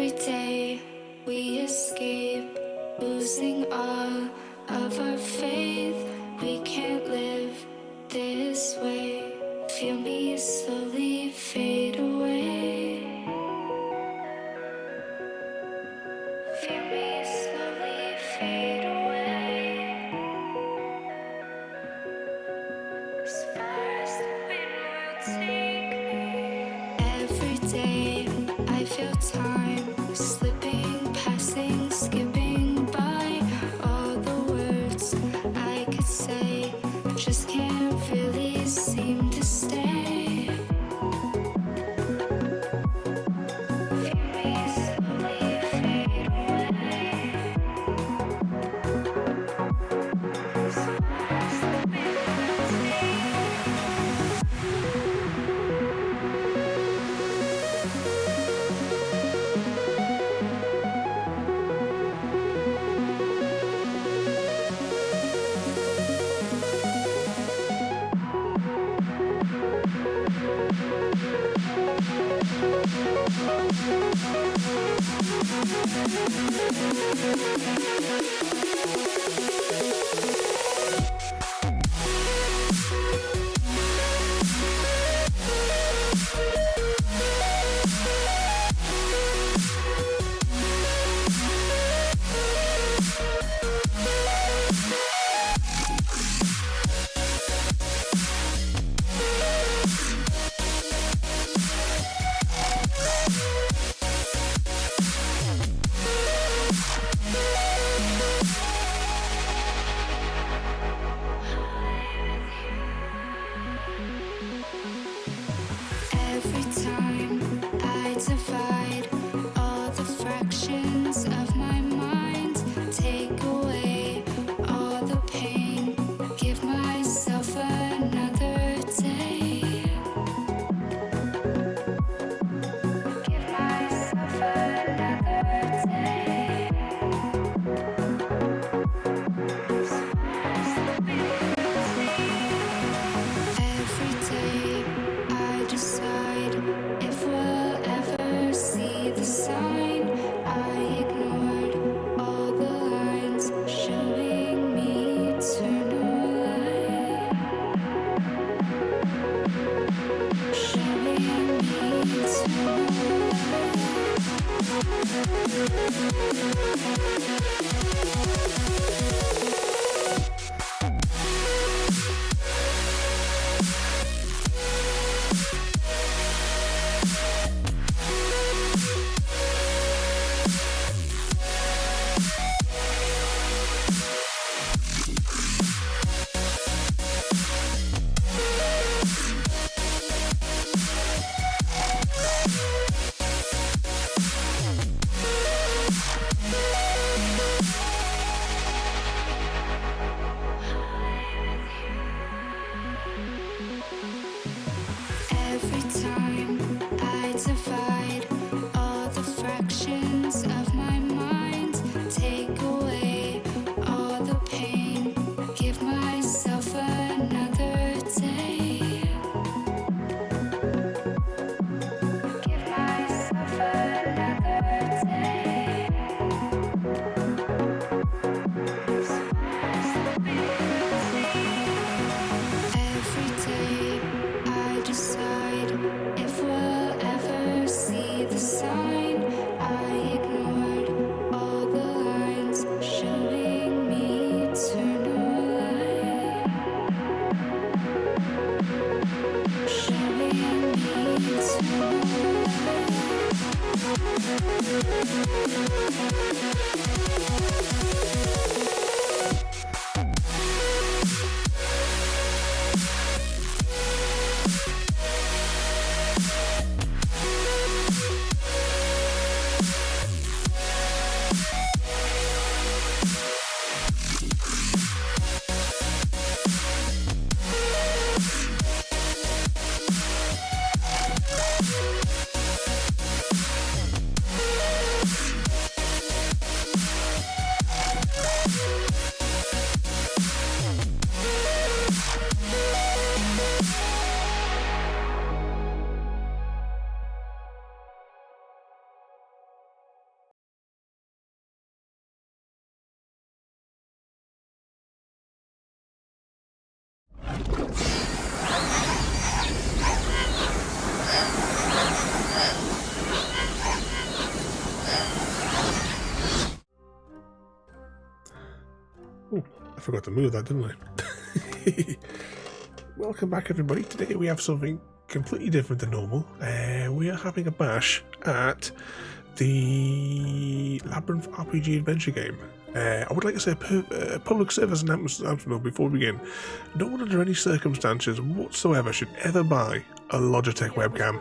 Every day we escape, losing all of our faith. We can't live this way. Feel me slowly fade away. Feel me slowly fade away. As far as the wind will take me. Every day I feel time slipping, passing, skipping by. All the words I could say just can't really seem to stay. Feel me slowly fade away. As far as the wind will take me. forgot to move that, didn't I? Welcome back, everybody. Today we have something completely different than normal. We are having a bash at the Labyrinth RPG adventure game. I would like to say a public service announcement before we begin. No one under any circumstances whatsoever should ever buy a Logitech webcam.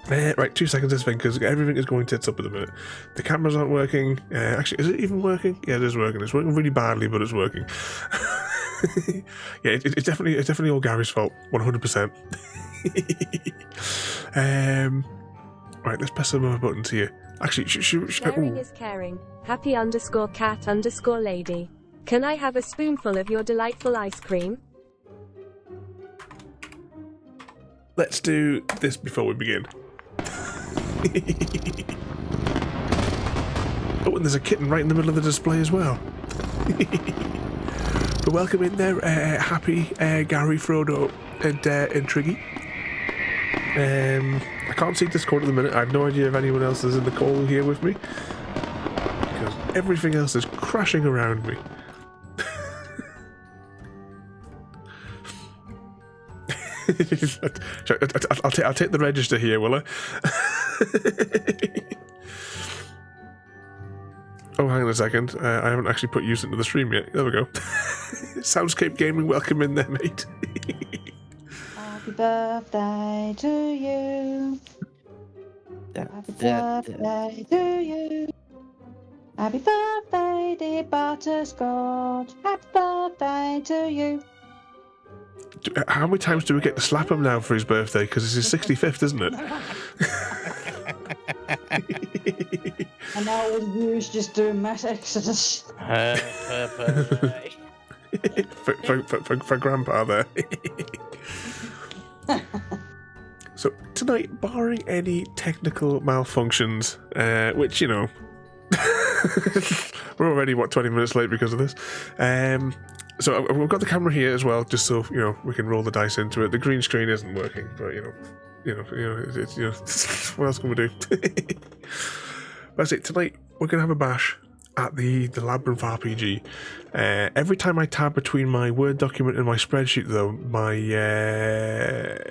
Right, 2 seconds this thing, because everything is going tits up at the minute. The cameras aren't working. Actually, is it even working? Yeah, it is working. It's working really badly, but it's working. Yeah, it's definitely all Gary's fault, 100%. Right, let's press some other buttons here. Actually, Sharing is caring. Happy_cat_lady. Can I have a spoonful of your delightful ice cream? Let's do this before we begin. Oh, and there's a kitten right in the middle of the display as well. But welcome in there, Happy, Gary, Frodo, and Triggy. I can't see Discord at the minute. I have no idea if anyone else is in the call here with me, because everything else is crashing around me. I'll take the register here, will I? Oh, hang on a second. I haven't actually put use into the stream yet. There we go. Soundscape Gaming, welcome in there, mate. Happy birthday to you. Happy birthday to you. Happy birthday, dear Butterscotch. Happy birthday to you. How many times do we get to slap him now for his birthday? Because it's his 65th, isn't it? And now all you is just doing mass exodus. for Grandpa there. So tonight, barring any technical malfunctions, which, you know, we're already 20 minutes late because of this. So we've got the camera here as well, just so you know we can roll the dice into it. The green screen isn't working, but you know, what else can we do? That's it. Tonight we're gonna have a bash at the Labyrinth RPG. Every time I tab between my Word document and my spreadsheet, though,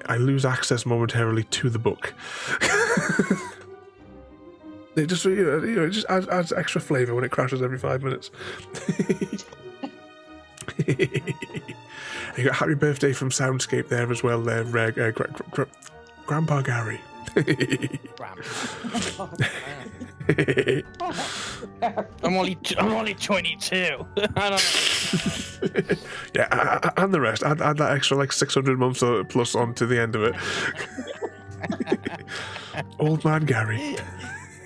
I lose access momentarily to the book. It just it just adds extra flavour when it crashes every 5 minutes. You got happy birthday from Soundscape there as well, there, Grandpa Gary. I'm only 22. I don't know. Yeah, and the rest. Add that extra like 600 months plus on to the end of it. Old man Gary.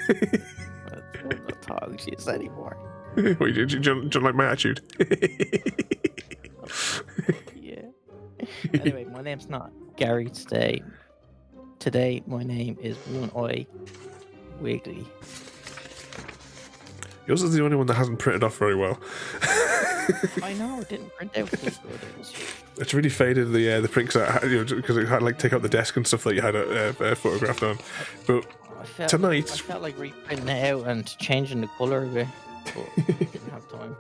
I'm not talking shit anymore. Wait, do you like my attitude? Yeah. Anyway, my name's not Gary today. Today, my name is One Eye Wiggly. Yours is the only one that hasn't printed off very well. I know, it didn't print out too good. It's really faded the print because it had like take out the desk and stuff that you had photographed on. But I felt like reprinting it out and changing the colour a bit, but didn't have time.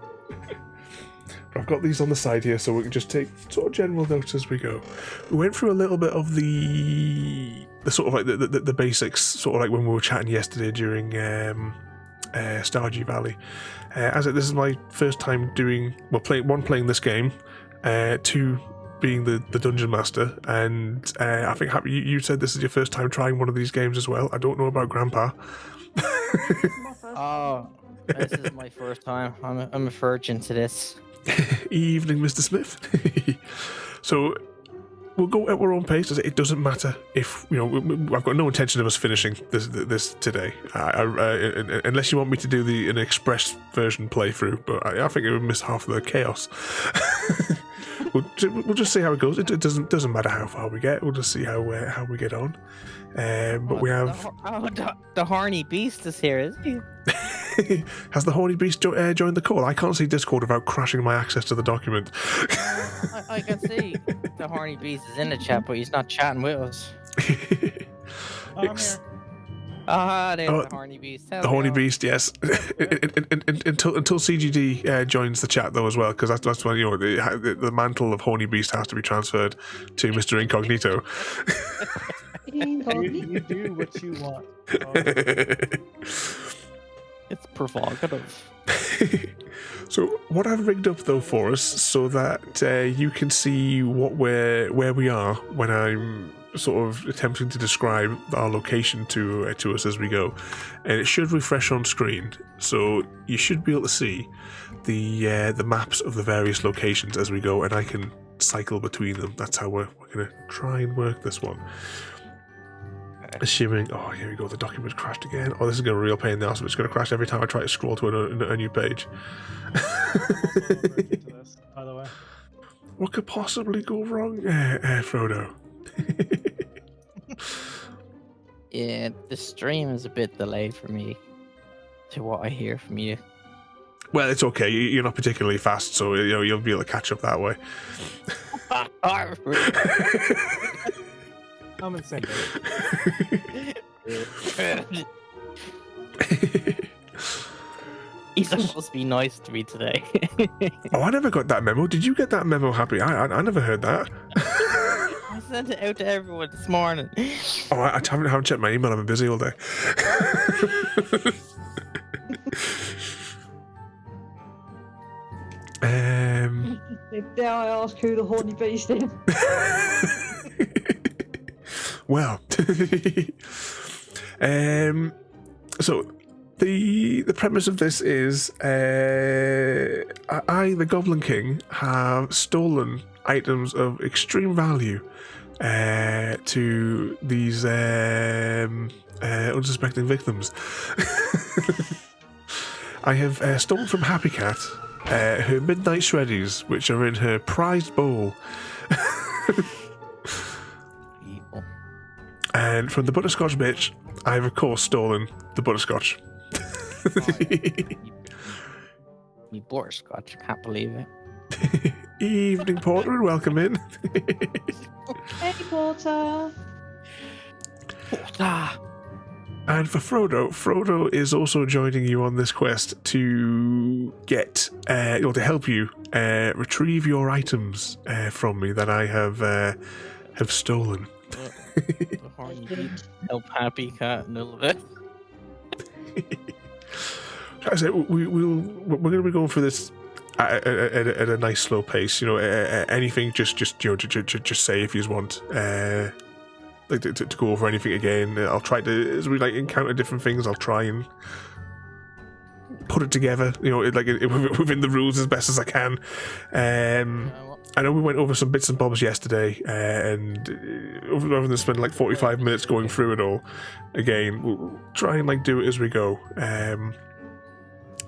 I've got these on the side here so we can just take sort of general notes as we go. We went through a little bit of the sort of like the basics, sort of like when we were chatting yesterday during Stardew Valley. This is my first time playing this game, 2 being the dungeon master, and I think Happy, you said this is your first time trying one of these games as well. I don't know about Grandpa. Oh, this is my first time. I'm a virgin to this. Evening, Mr. Smith. So we'll go at our own pace. It doesn't matter if I've got no intention of us finishing this today, unless you want me to do an express version playthrough. But I think it would miss half of the chaos. We'll just see how it goes. It doesn't matter how far we get. We'll just see how we get on. But we have the horny beast is here, is he? Has the horny beast joined the call? I can't see Discord without crashing my access to the document. I can see the horny beast is in the chat, but he's not chatting with us. I'm here. There's Oh, the horny beast. The horny beast, yes. Until CGD joins the chat though as well, because that's when the mantle of horny beast has to be transferred to Mr. Incognito. You do what you want. It's provocative. So what I've rigged up though for us, so that you can see where we are when I'm sort of attempting to describe our location to us as we go, and it should refresh on screen, so you should be able to see the maps of the various locations as we go, and I can cycle between them. That's how we're going to try and work this one. Assuming, oh, here we go, the document crashed again. Oh, this is going to be a real pain in the ass, but it's going to crash every time I try to scroll to a new page. By the way, what could possibly go wrong, Frodo? Yeah, the stream is a bit delayed for me to what I hear from you. Well, it's okay. You're not particularly fast, so you'll be able to catch up that way. I'm insane. He's supposed to be nice to me today. Oh, I never got that memo. Did you get that memo, Happy? I never heard that. I sent it out to everyone this morning. Oh, I haven't checked my email. I've been busy all day. Dare I ask who the horny beast is? Well, so the premise of this is I, the Goblin King, have stolen items of extreme value to these unsuspecting victims. I have stolen from Happy Cat her midnight shreddies, which are in her prized bowl. Evil. And from the butterscotch bitch, I have of course stolen the butterscotch. You butterscotch, I can't believe it. Evening, Porter, and welcome in. Hey, Porter. And for Frodo is also joining you on this quest to get, or to help you retrieve your items from me that I have stolen. The horny beast help Happy Cat a little bit. Like I said, we're going to be going for this at a nice slow pace. Anything, just say if you want. Like to go over anything again. I'll try to, as we encounter different things, I'll try and put it together, within the rules as best as I can. I know we went over some bits and bobs yesterday, and rather than spend 45 minutes going through it all again, we'll try and do it as we go.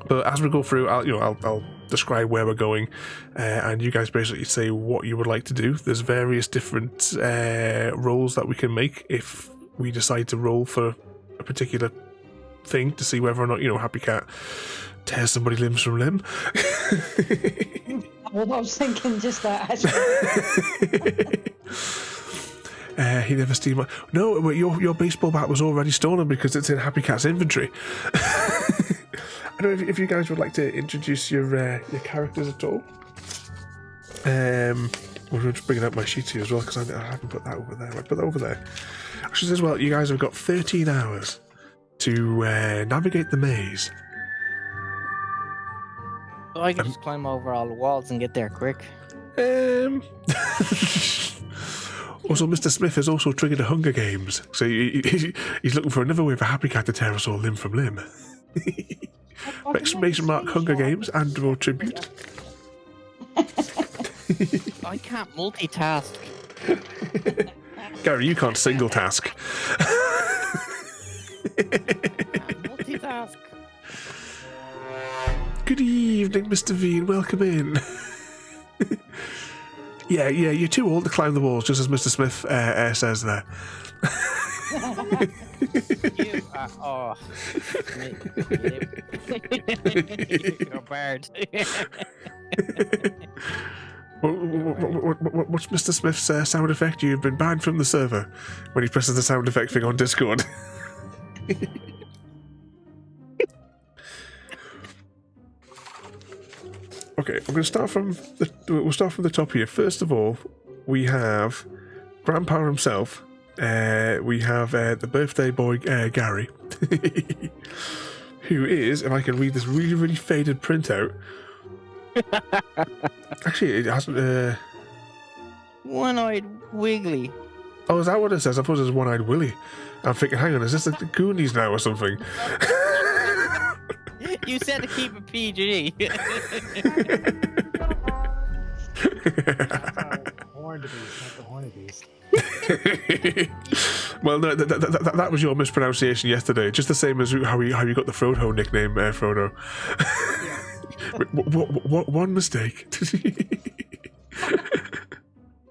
But as we go through, I'll describe where we're going, and you guys basically say what you would like to do. There's various different rolls that we can make if we decide to roll for a particular thing to see whether or not Happy Cat tears somebody limbs from limb. Well, I was thinking just that. He never steal my... No, but your baseball bat was already stolen because it's in Happy Cat's inventory. I don't know if you guys would like to introduce your characters at all. We're just bringing up my sheet here as well because I haven't put that over there. I put that over there. Actually, as well, you guys have got 13 hours to navigate the maze. So I can just climb over all the walls and get there quick. Also, Mr. Smith has also triggered a Hunger Games, so he's looking for another way for Happy Cat to tear us all limb from limb. Exclamation mark Hunger Games and more tribute. I can't multitask. Gary, you can't single task. Multitask. Good evening, Mr. V, and welcome in. Yeah, you're too old to climb the walls, just as Mr. Smith says there. You are... Oh. You're bad. What's Mr. Smith's sound effect? You've been banned from the server when he presses the sound effect thing on Discord. Okay, I'm going to start from we'll start from the top here. First of all, we have Grandpa himself. We have the birthday boy Gary, who is, if I can read this really, really faded printout. Actually, it hasn't. One-eyed Wiggly. Oh, is that what it says? I thought it was One-Eyed Willy. I'm thinking, hang on, is this the Goonies now or something? You said to keep it PG. Horned beast, not the horny beast. Well, no, that was your mispronunciation yesterday. Just the same as how you got the Frodo nickname, Frodo. What one mistake.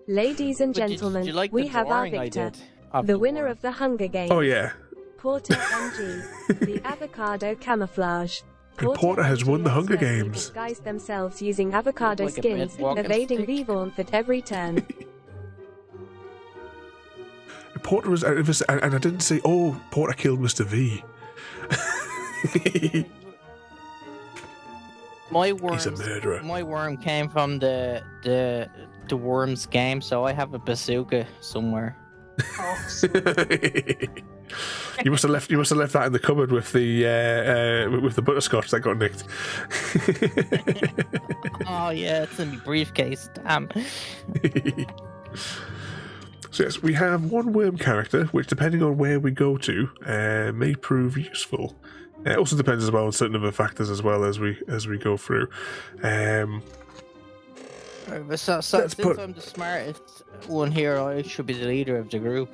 Ladies and But gentlemen, did you like we the have our drawing I victor, did of the winner of the Hunger Games. Oh yeah, Porter MG, the avocado camouflage. And Porter has won the Hunger expertly Games. Disguised themselves using avocado Like a skins, bed walking evading stick. warmth at every turn. Porter was, and I didn't say, oh, Porter killed Mr. V. My He's a worms. murderer. My worm came from the worms game, so I have a bazooka somewhere. You must have left that in the cupboard with the butterscotch that got nicked. Oh yeah, it's in my briefcase. Damn. So yes, we have one worm character, which depending on where we go to, may prove useful. It also depends as well on certain other factors as well as we go through. So Let's since put- I'm the smartest one here, I should be the leader of the group.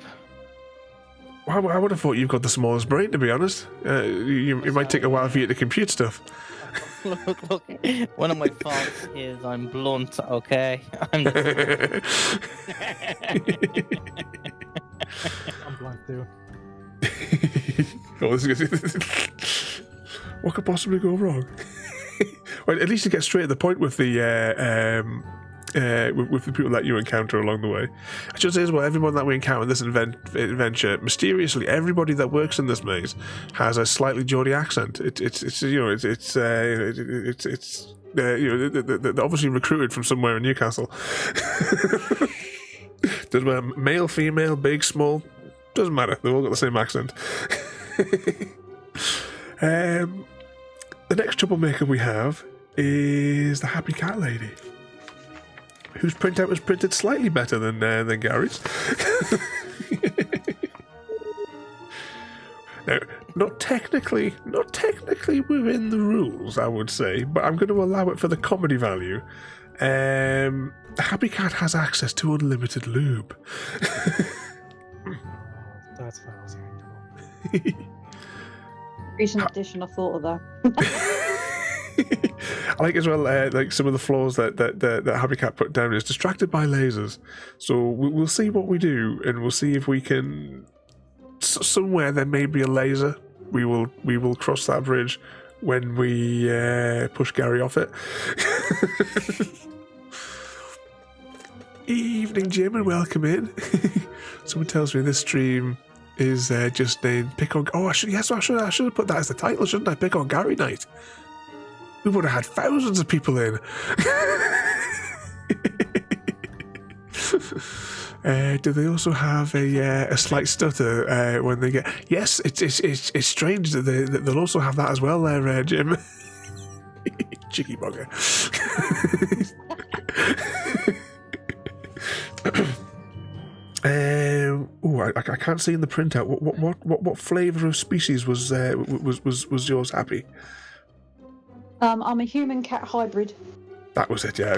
I would have thought you've got the smallest brain, to be honest. It might take a while for you to compute stuff. Look. One of my faults is I'm blunt. Okay, I'm. I'm blunt too. Oh, this is good. What could possibly go wrong? Well, at least you get straight to the point with the with the people that you encounter along the way. I should say as well, everyone that we encounter in this adventure, mysteriously, everybody that works in this maze has a slightly Geordie accent. It's you know they're obviously recruited from somewhere in Newcastle. Doesn't matter, male, female, big, small, doesn't matter. They've all got the same accent. The next troublemaker we have is the Happy Cat Lady, whose printout was printed slightly better than Gary's. Now, not technically within the rules, I would say, but I'm going to allow it for the comedy value. The Happy Cat has access to unlimited lube. That's what I was hearing. Recent addition, I thought of that. I like as well, like some of the flaws that Happy Cat put down is distracted by lasers. So we'll see what we do, and we'll see if we can. Somewhere there may be a laser. We will cross that bridge when we push Gary off it. Evening, Jim, and welcome in. Someone tells me this stream is just named Pick on. Oh, I should have put that as the title, shouldn't I? Pick on Gary Night. We would have had thousands of people in. Do they also have a slight stutter when they get? Yes, it's strange that they'll also have that as well. There, Jim. Cheeky bugger. I can't see in the printout. What flavour of species was yours, Happy? I'm a human cat hybrid. That was it, yeah.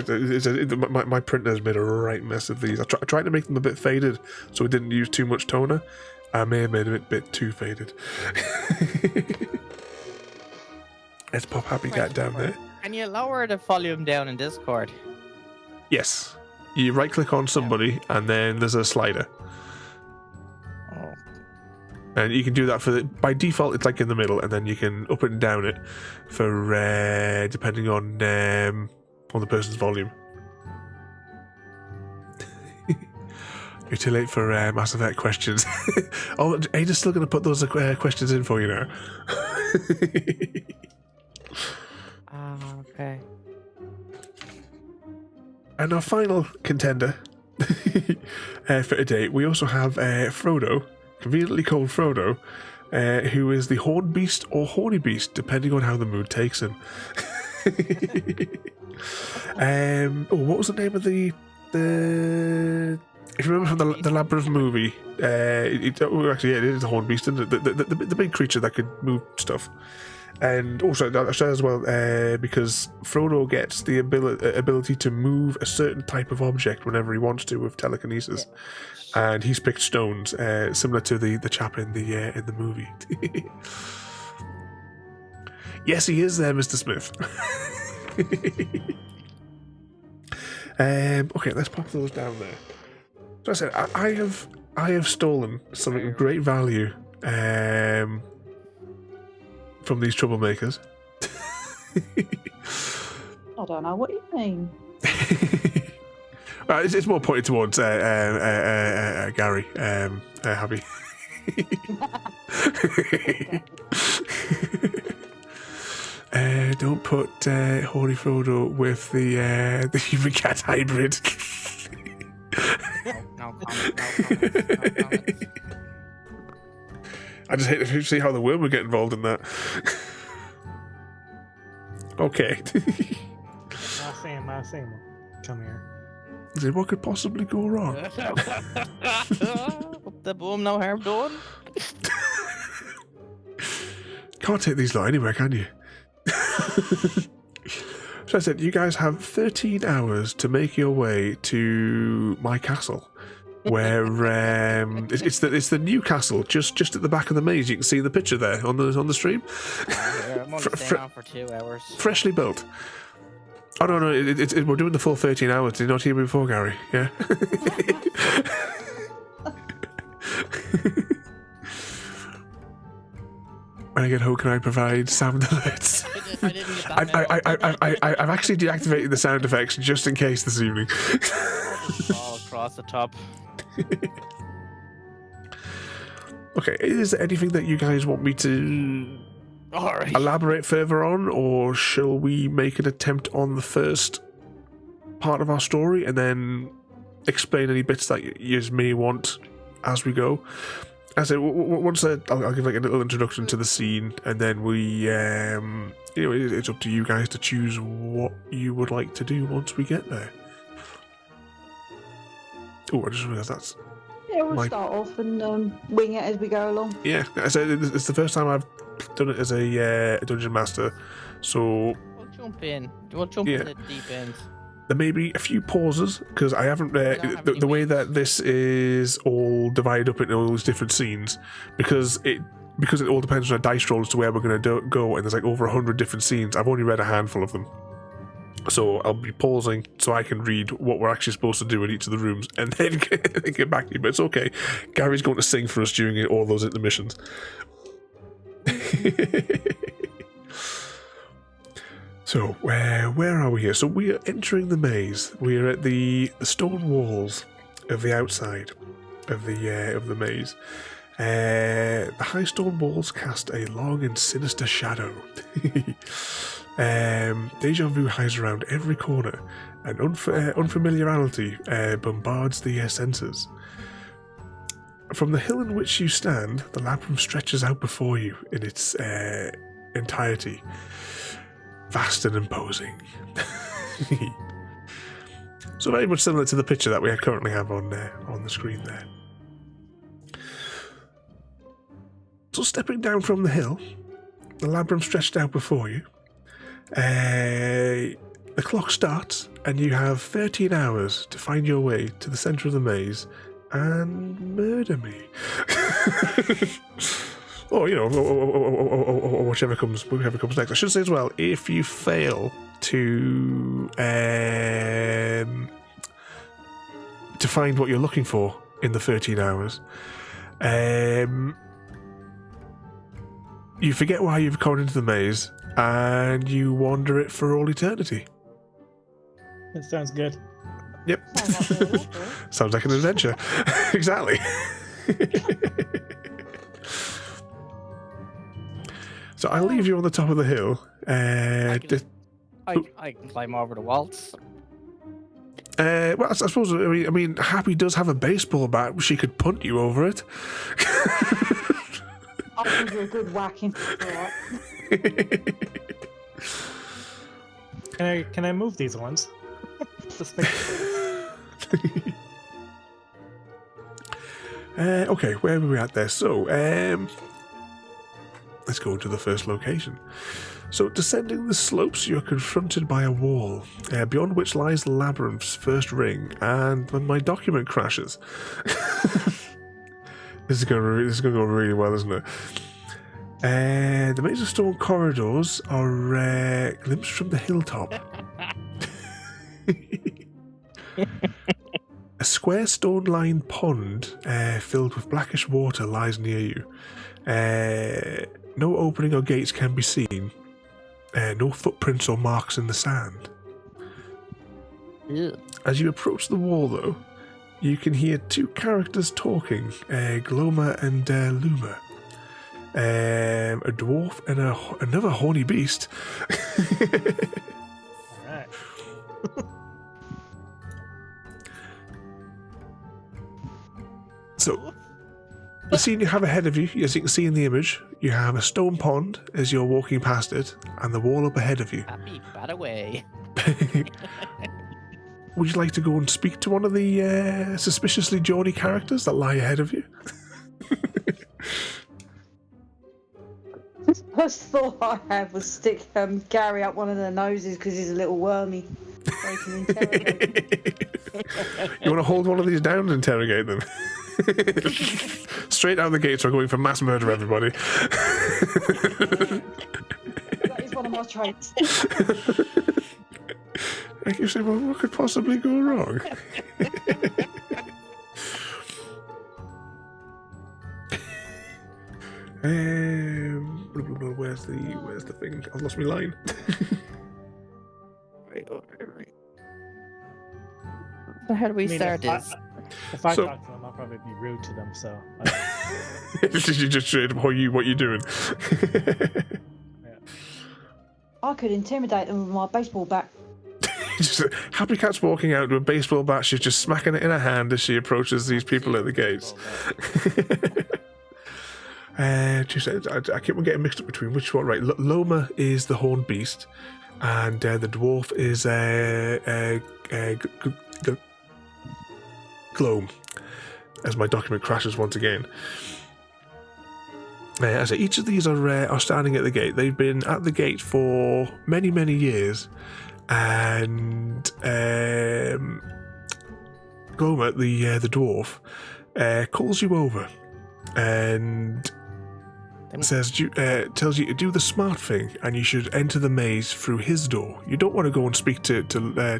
My printer's made a right mess of these. I tried to make them a bit faded so it didn't use too much toner. I may have made it a bit too faded. Let's pop Happy Cat down there. Can you lower the volume down in Discord? Yes. You right click on somebody and then there's a slider. Oh. And you can do that by default, it's like in the middle, and then you can up and down it for depending on the person's volume. You're too late for Mass Effect questions. Oh, Ada's still going to put those questions in for you now. Okay. And our final contender for today, we also have Frodo, conveniently called Frodo, who is the Horned Beast or Horny Beast, depending on how the mood takes him. What was the name of the if you remember from the Labyrinth movie, it is the Horned Beast, isn't it? The big creature that could move stuff. And also, as well, because Frodo gets the ability to move a certain type of object whenever he wants to with telekinesis, and he's picked stones, similar to the chap in the movie. Yes, he is there, Mr. Smith. Okay, let's pop those down there. So I said, I have stolen something of great value from these troublemakers. I don't know what you mean. Well, it's more pointed towards Gary. Happy. Don't put Horny Frodo with the human cat hybrid. No comment. I just hate to see how the worm would get involved in that. Okay. Sam, come here. So what could possibly go wrong? The boom, no harm done. Can't take these lot anywhere, can you? So I said, you guys have 13 hours to make your way to my castle, where it's the new castle, just at the back of the maze. You can see the picture there on the stream. I'm only staying on for 2 hours. Freshly built. Oh no, we're doing the full 13 hours. Did you not hear me before, Gary? Yeah. When I get home, can I provide sound alerts? I didn't get that I've actually deactivated the sound effects just in case this evening. all across the top. Okay, is there anything that you guys want me to Alright. elaborate further on, or shall we make an attempt on the first part of our story and then explain any bits that you may want as we go? As I say, once I'll give like a little introduction to the scene, and then we, it's up to you guys to choose what you would like to do once we get there. Oh, I just realised that's... Yeah, we'll start off and wing it as we go along. Yeah, I said it's the first time I've done it as a dungeon master, so... We'll jump in. We'll jump in the deep end. There may be a few pauses, because I haven't... the way that this is all divided up into all these different scenes, because it all depends on a dice roll as to where we're going to go, and there's like over 100 different scenes. I've only read a handful of them. So I'll be pausing so I can read what we're actually supposed to do in each of the rooms, and then get back to you. But it's okay. Gary's going to sing for us during all those intermissions. So where are we here? So we are entering the maze. We are at the stone walls of the outside of the maze. The high stone walls cast a long and sinister shadow. Deja vu hides around every corner, and unfamiliarity bombards the senses. From the hill in which you stand, the labyrinth stretches out before you in its entirety, vast and imposing. So very much similar to the picture that we currently have on the screen there. So stepping down from the hill, the labyrinth stretched out before you. The clock starts, and you have 13 hours to find your way to the centre of the maze and murder me. Or, or whichever comes next. I should say as well, if you fail to find what you're looking for in the 13 hours, you forget why you've gone into the maze, and you wander it for all eternity. That sounds good. Yep. Sounds like an adventure. Exactly. So I'll leave you on the top of the hill. I can climb over the walls. Well, I suppose, I mean, Happy does have a baseball bat. She could punt you over it. I'll give you a good whacking. Alright. Can I move these ones? Just make Okay, where are we at there? So, let's go to the first location. So, descending the slopes, you're confronted by a wall, beyond which lies the labyrinth's first ring, and my document crashes. This is going to go really well, isn't it? The maze of stone corridors are glimpsed from the hilltop. A square stone-lined pond filled with blackish water lies near you. No opening or gates can be seen. No footprints or marks in the sand. Ew. As you approach the wall, though, you can hear two characters talking, Gloma and Luma. A dwarf and another horny beast. Alright. So, the scene you have ahead of you, as you can see in the image, you have a stone pond as you're walking past it, and the wall up ahead of you. Happy, bat away. Would you like to go and speak to one of the suspiciously Geordie characters that lie ahead of you? First thought I had was stick Gary up one of their noses because he's a little wormy. So he can interrogate him. You want to hold one of these down and interrogate them? Straight out the gates, we're going for mass murder, everybody. That is one of my traits. Like you say, well, what could possibly go wrong? Where's the thing? I've lost my line. Right. So how do we start this? If I So- talk to them, I'll probably be rude to them. So You just straight up, what you doing? I could intimidate them with my baseball bat. Just, Happy Cat's walking out with a baseball bat. She's just smacking it in her hand as she approaches these people at the gates. I keep on getting mixed up between which one. Right, Loma is the horned beast, and the dwarf is Gloam. As my document crashes once again. As each of these are standing at the gate. They've been at the gate for many, many years, and Gloma, the dwarf, calls you over and says, tells you to do the smart thing, and you should enter the maze through his door. You don't want to go and speak to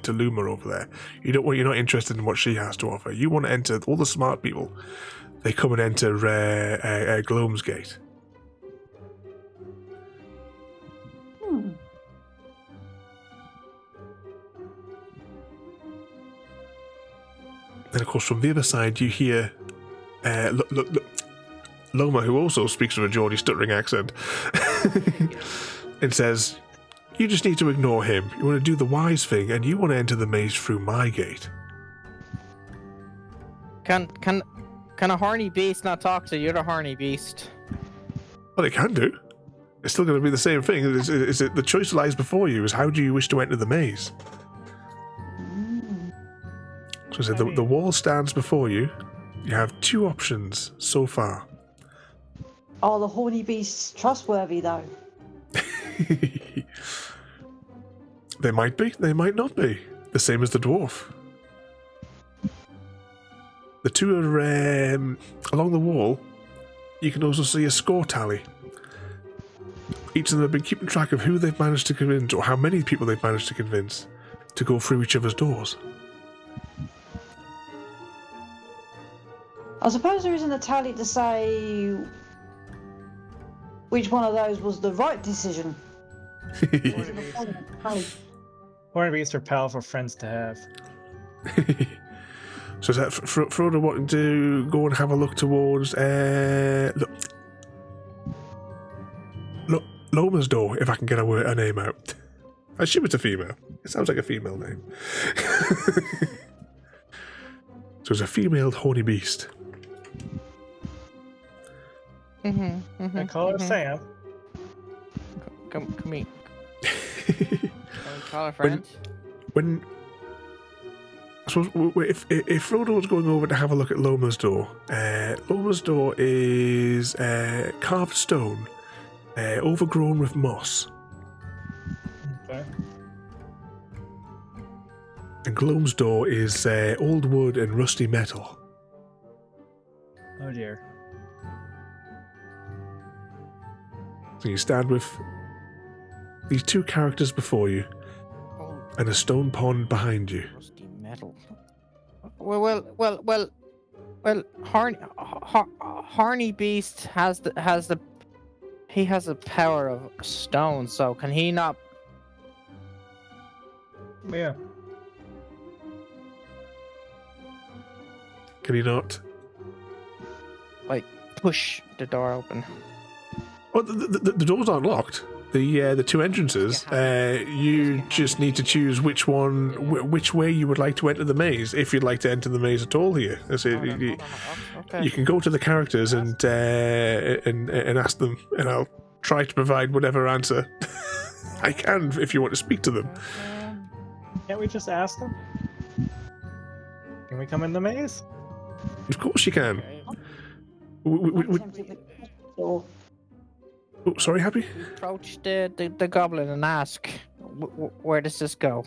Luma over there. You're not interested in what she has to offer. You want to enter all the smart people. They come and enter Gloam's gate. Then, of course, from the other side, you hear Loma, who also speaks with a Geordie stuttering accent, and says, "You just need to ignore him. You want to do the wise thing, and you want to enter the maze through my gate." Can a horny beast not talk to the other horny beast? Well, it can do. It's still going to be the same thing. Is it the choice lies before you? Is how do you wish to enter the maze? So I said, the wall stands before you. You have two options so far. Are the horny beasts trustworthy, though? They might be, they might not be. The same as the dwarf. The two are along the wall. You can also see a score tally. Each of them have been keeping track of who they've managed to convince, or how many people they've managed to convince, to go through each other's doors. I suppose there isn't a tally to say which one of those was the right decision. horny beasts are powerful friends to have. So is that Frodo wanting to go and have a look towards Loma's door, if I can get a name out. I assume it's a female. It sounds like a female name. So it's a female horny beast. I call her Sam. Come here. Can we call her friend? When I suppose if Frodo was going over to have a look at Loma's door is carved stone, overgrown with moss. Okay. And Gloam's door is old wood and rusty metal. Oh dear. So you stand with these two characters before you, Oh, and a stone pond behind you. rusty metal. Well. Horny Beast has the he has a power of stone. So can he not? Yeah. Can he not? Like push the door open. Oh, the doors aren't locked. The two entrances. You just need to choose which way you would like to enter the maze. If you'd like to enter the maze at all here, Okay. you can go to the characters and ask them, and I'll try to provide whatever answer I can if you want to speak to them. Can't we just ask them? Can we come in the maze? Of course you can. I'm tempted with the door. Oh, sorry, Happy? Approach the goblin and ask, where does this go?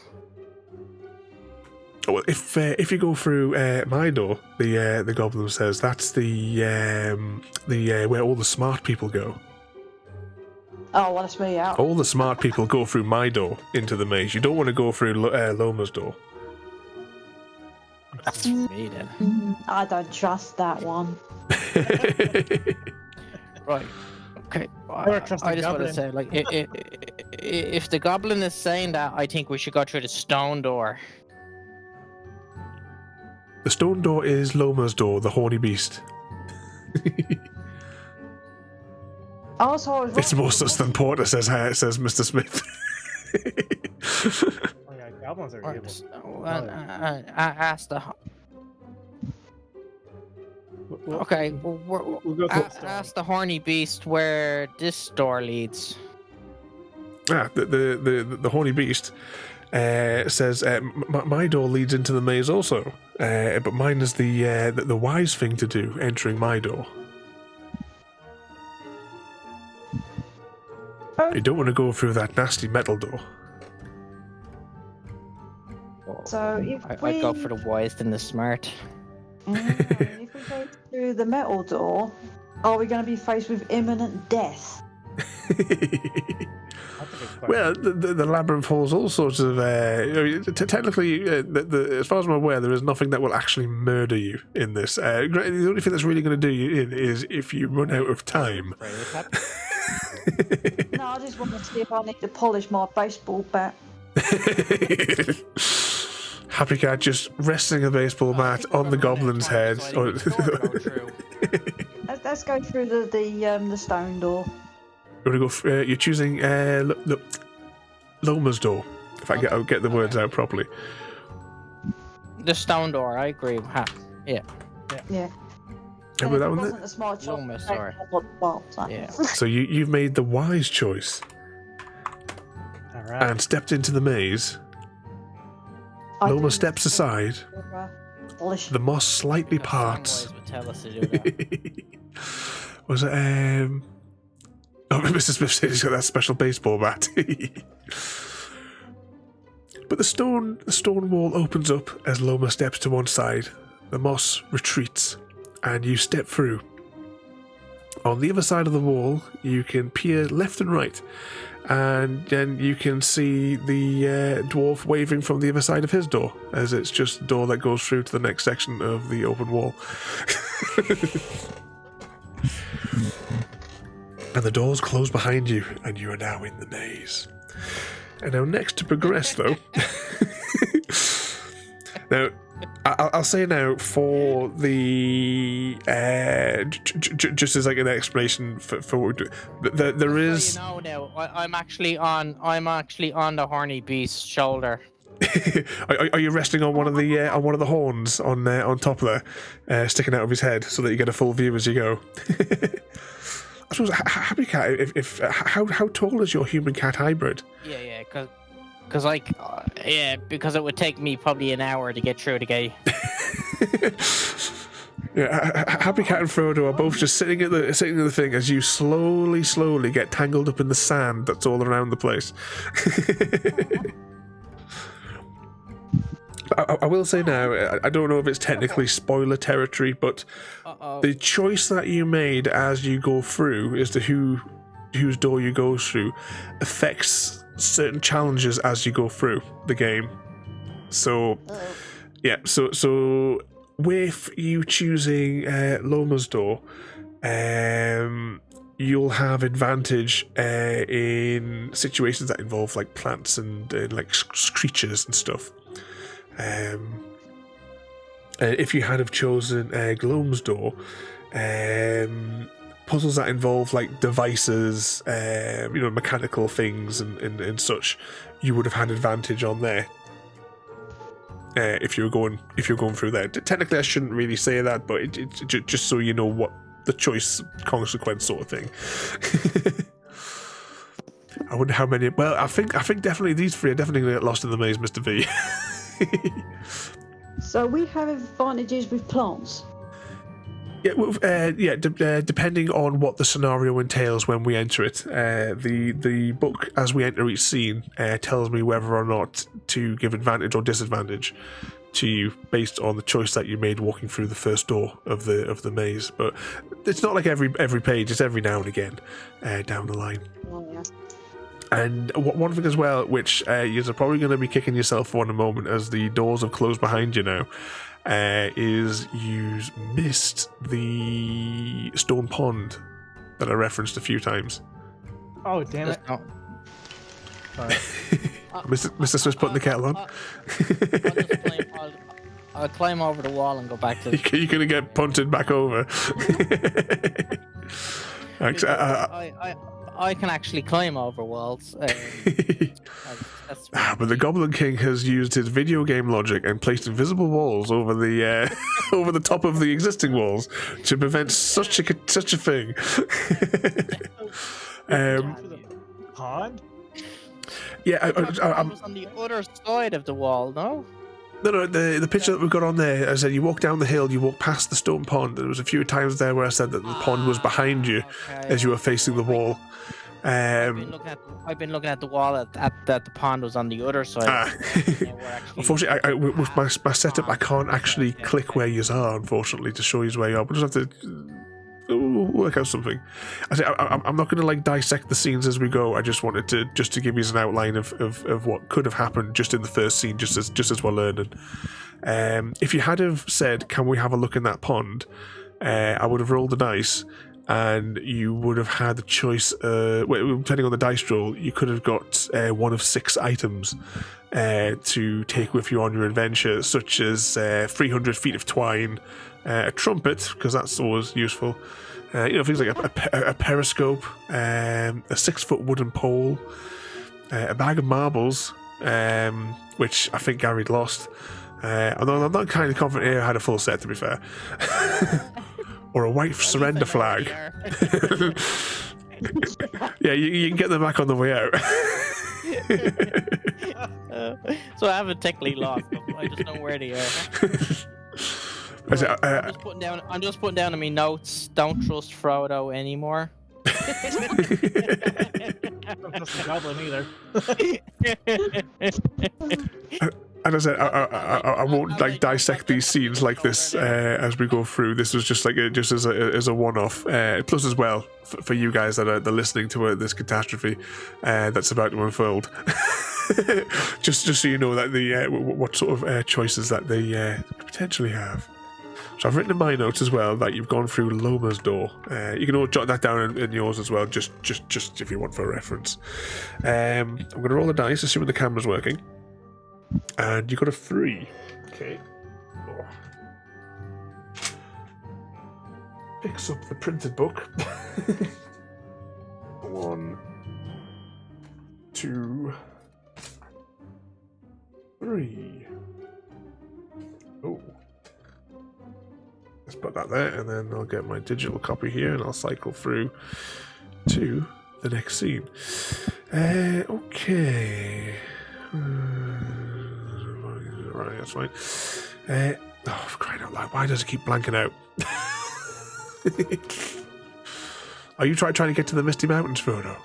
Oh, well, if you go through my door, the goblin says that's the where all the smart people go. Oh, well, that's me out. All the smart people go through my door into the maze. You don't want to go through Loma's door. That's me then. I don't trust that one. Right. Okay. Never trust I a just want to goblin. say, like, if the goblin is saying that, I think we should go through the stone door. The stone door is Loma's door, the horny beast. Oh, so I was It's wrong. more such than porter, says Mr. Smith. Oh yeah, goblins are Or, evil. ask the. Okay. We'll go to the store. Ask the horny beast where this door leads. The horny beast says my door leads into the maze also, but mine is the wise thing to do, entering my door. You don't want to go through that nasty metal door. So if I'd go for the wise and the smart. if we go through the metal door, are we going to be faced with imminent death? That's a good question. Well, the labyrinth holds all sorts of. Technically, as far as I'm aware, there is nothing that will actually murder you in this. The only thing that's really going to do you in is if you run out of time. No, I just want to see if I need to polish my baseball bat. Happy Cat just resting a baseball bat on the goblin's head. Let's go through the stone door. You're choosing Loma's door. If I get the words out properly. The stone door, I agree. Yeah. Yeah. Remember that It one wasn't there? a smart choice. Loomis, sorry. Yeah. So you've made the wise choice All right. and stepped into the maze. Loma steps aside. Polish. The moss slightly Some parts. boys would tell us to do that. Was it Oh, Mr. Smith said he's got that special baseball bat. But the stone wall opens up as Loma steps to one side. The moss retreats, and you step through. On the other side of the wall, you can peer left and right, and then you can see the dwarf waving from the other side of his door, as it's just a door that goes through to the next section of the open wall. And the doors close behind you, and you are now in the maze. And now next to progress, though... Now, I'll say now for the just as like an explanation for what we're doing. There is. So now I'm actually on the horny beast's shoulder. Are you resting on one of the horns on top there, sticking out of his head, so that you get a full view as you go? I suppose, Happy Cat, how tall is your human cat hybrid? Yeah, because it would take me probably an hour to get through the gate. Yeah, Happy Cat and Frodo are both just sitting at the thing as you slowly get tangled up in the sand that's all around the place. I will say now, I don't know if it's technically spoiler territory, but the choice that you made as you go through as to whose door you go through affects certain challenges as you go through the game. So, yeah, so with you choosing Loma's door, you'll have advantage in situations that involve like plants and like creatures and stuff. If you had have chosen Gloam's door, puzzles that involve like devices, mechanical things and such, you would have had advantage on there. If you're going through there. Technically, I shouldn't really say that, but it just so you know what the choice consequence sort of thing. I wonder how many. Well, I think definitely these three are definitely going to get lost in the maze, Mr. V. So we have advantages with plants. Yeah, depending on what the scenario entails when we enter it. The book, as we enter each scene, tells me whether or not to give advantage or disadvantage to you based on the choice that you made walking through the first door of the maze. But it's not like every page; it's every now and again down the line. Oh, yeah. And one thing as well, which you're probably going to be kicking yourself for in a moment as the doors have closed behind you now, is you missed the stone pond that I referenced a few times. Oh, damn it. Sorry. Mr. Swiss putting the kettle on. I'll climb over the wall and go back to the... You're going to get punted back over. I can actually climb over walls. But the Goblin King has used his video game logic and placed invisible walls over the over the top of the existing walls to prevent such a thing. Pond? Yeah, I was on the other side of the wall, no? No, the picture that we've got on there, I said you walk down the hill, you walk past the stone pond. There was a few times there where I said that the pond was behind you as you were facing the wall. I've been looking at the wall at the pond was on the other side. Unfortunately, with my setup, I can't actually click where you are, unfortunately, to show you where you are. We'll just have to work out something. I'm not going to like dissect the scenes as we go. I just wanted to give you an outline of what could have happened just in the first scene, just as we're learning. If you had have said, "Can we have a look in that pond?" I would have rolled the dice, and you would have had the choice. Depending on the dice roll, you could have got one of 6 items to take with you on your adventure, such as 300 feet of twine, a trumpet, because that's always useful. Things like a periscope, a 6-foot wooden pole, a bag of marbles, which I think Gary'd lost. Although I'm not kind of confident here I had a full set, to be fair. Or a white surrender flag. Yeah, you can get them back on the way out. So I haven't technically lost them. I just know where they are. I'm just putting down in my notes. Don't trust Frodo anymore. I don't trust the goblin either. And as I said, I won't like dissect these scenes like this as we go through. This was just like just as a one-off. Plus, as well for you guys that are listening to this catastrophe that's about to unfold. just so you know that the what sort of choices that they potentially have. So I've written in my notes as well that you've gone through Loma's door. You can all jot that down in yours as well, just if you want for reference. I'm going to roll the dice, assuming the camera's working. And you got a 3. Okay. Oh. picks up the printed book. 1, 2, 3. Oh. Let's put that there, and then I'll get my digital copy here, and I'll cycle through to the next scene. Okay. Right, that's fine. Oh, for crying out loud, why does it keep blanking out? Are you trying to get to the Misty Mountains, Frodo?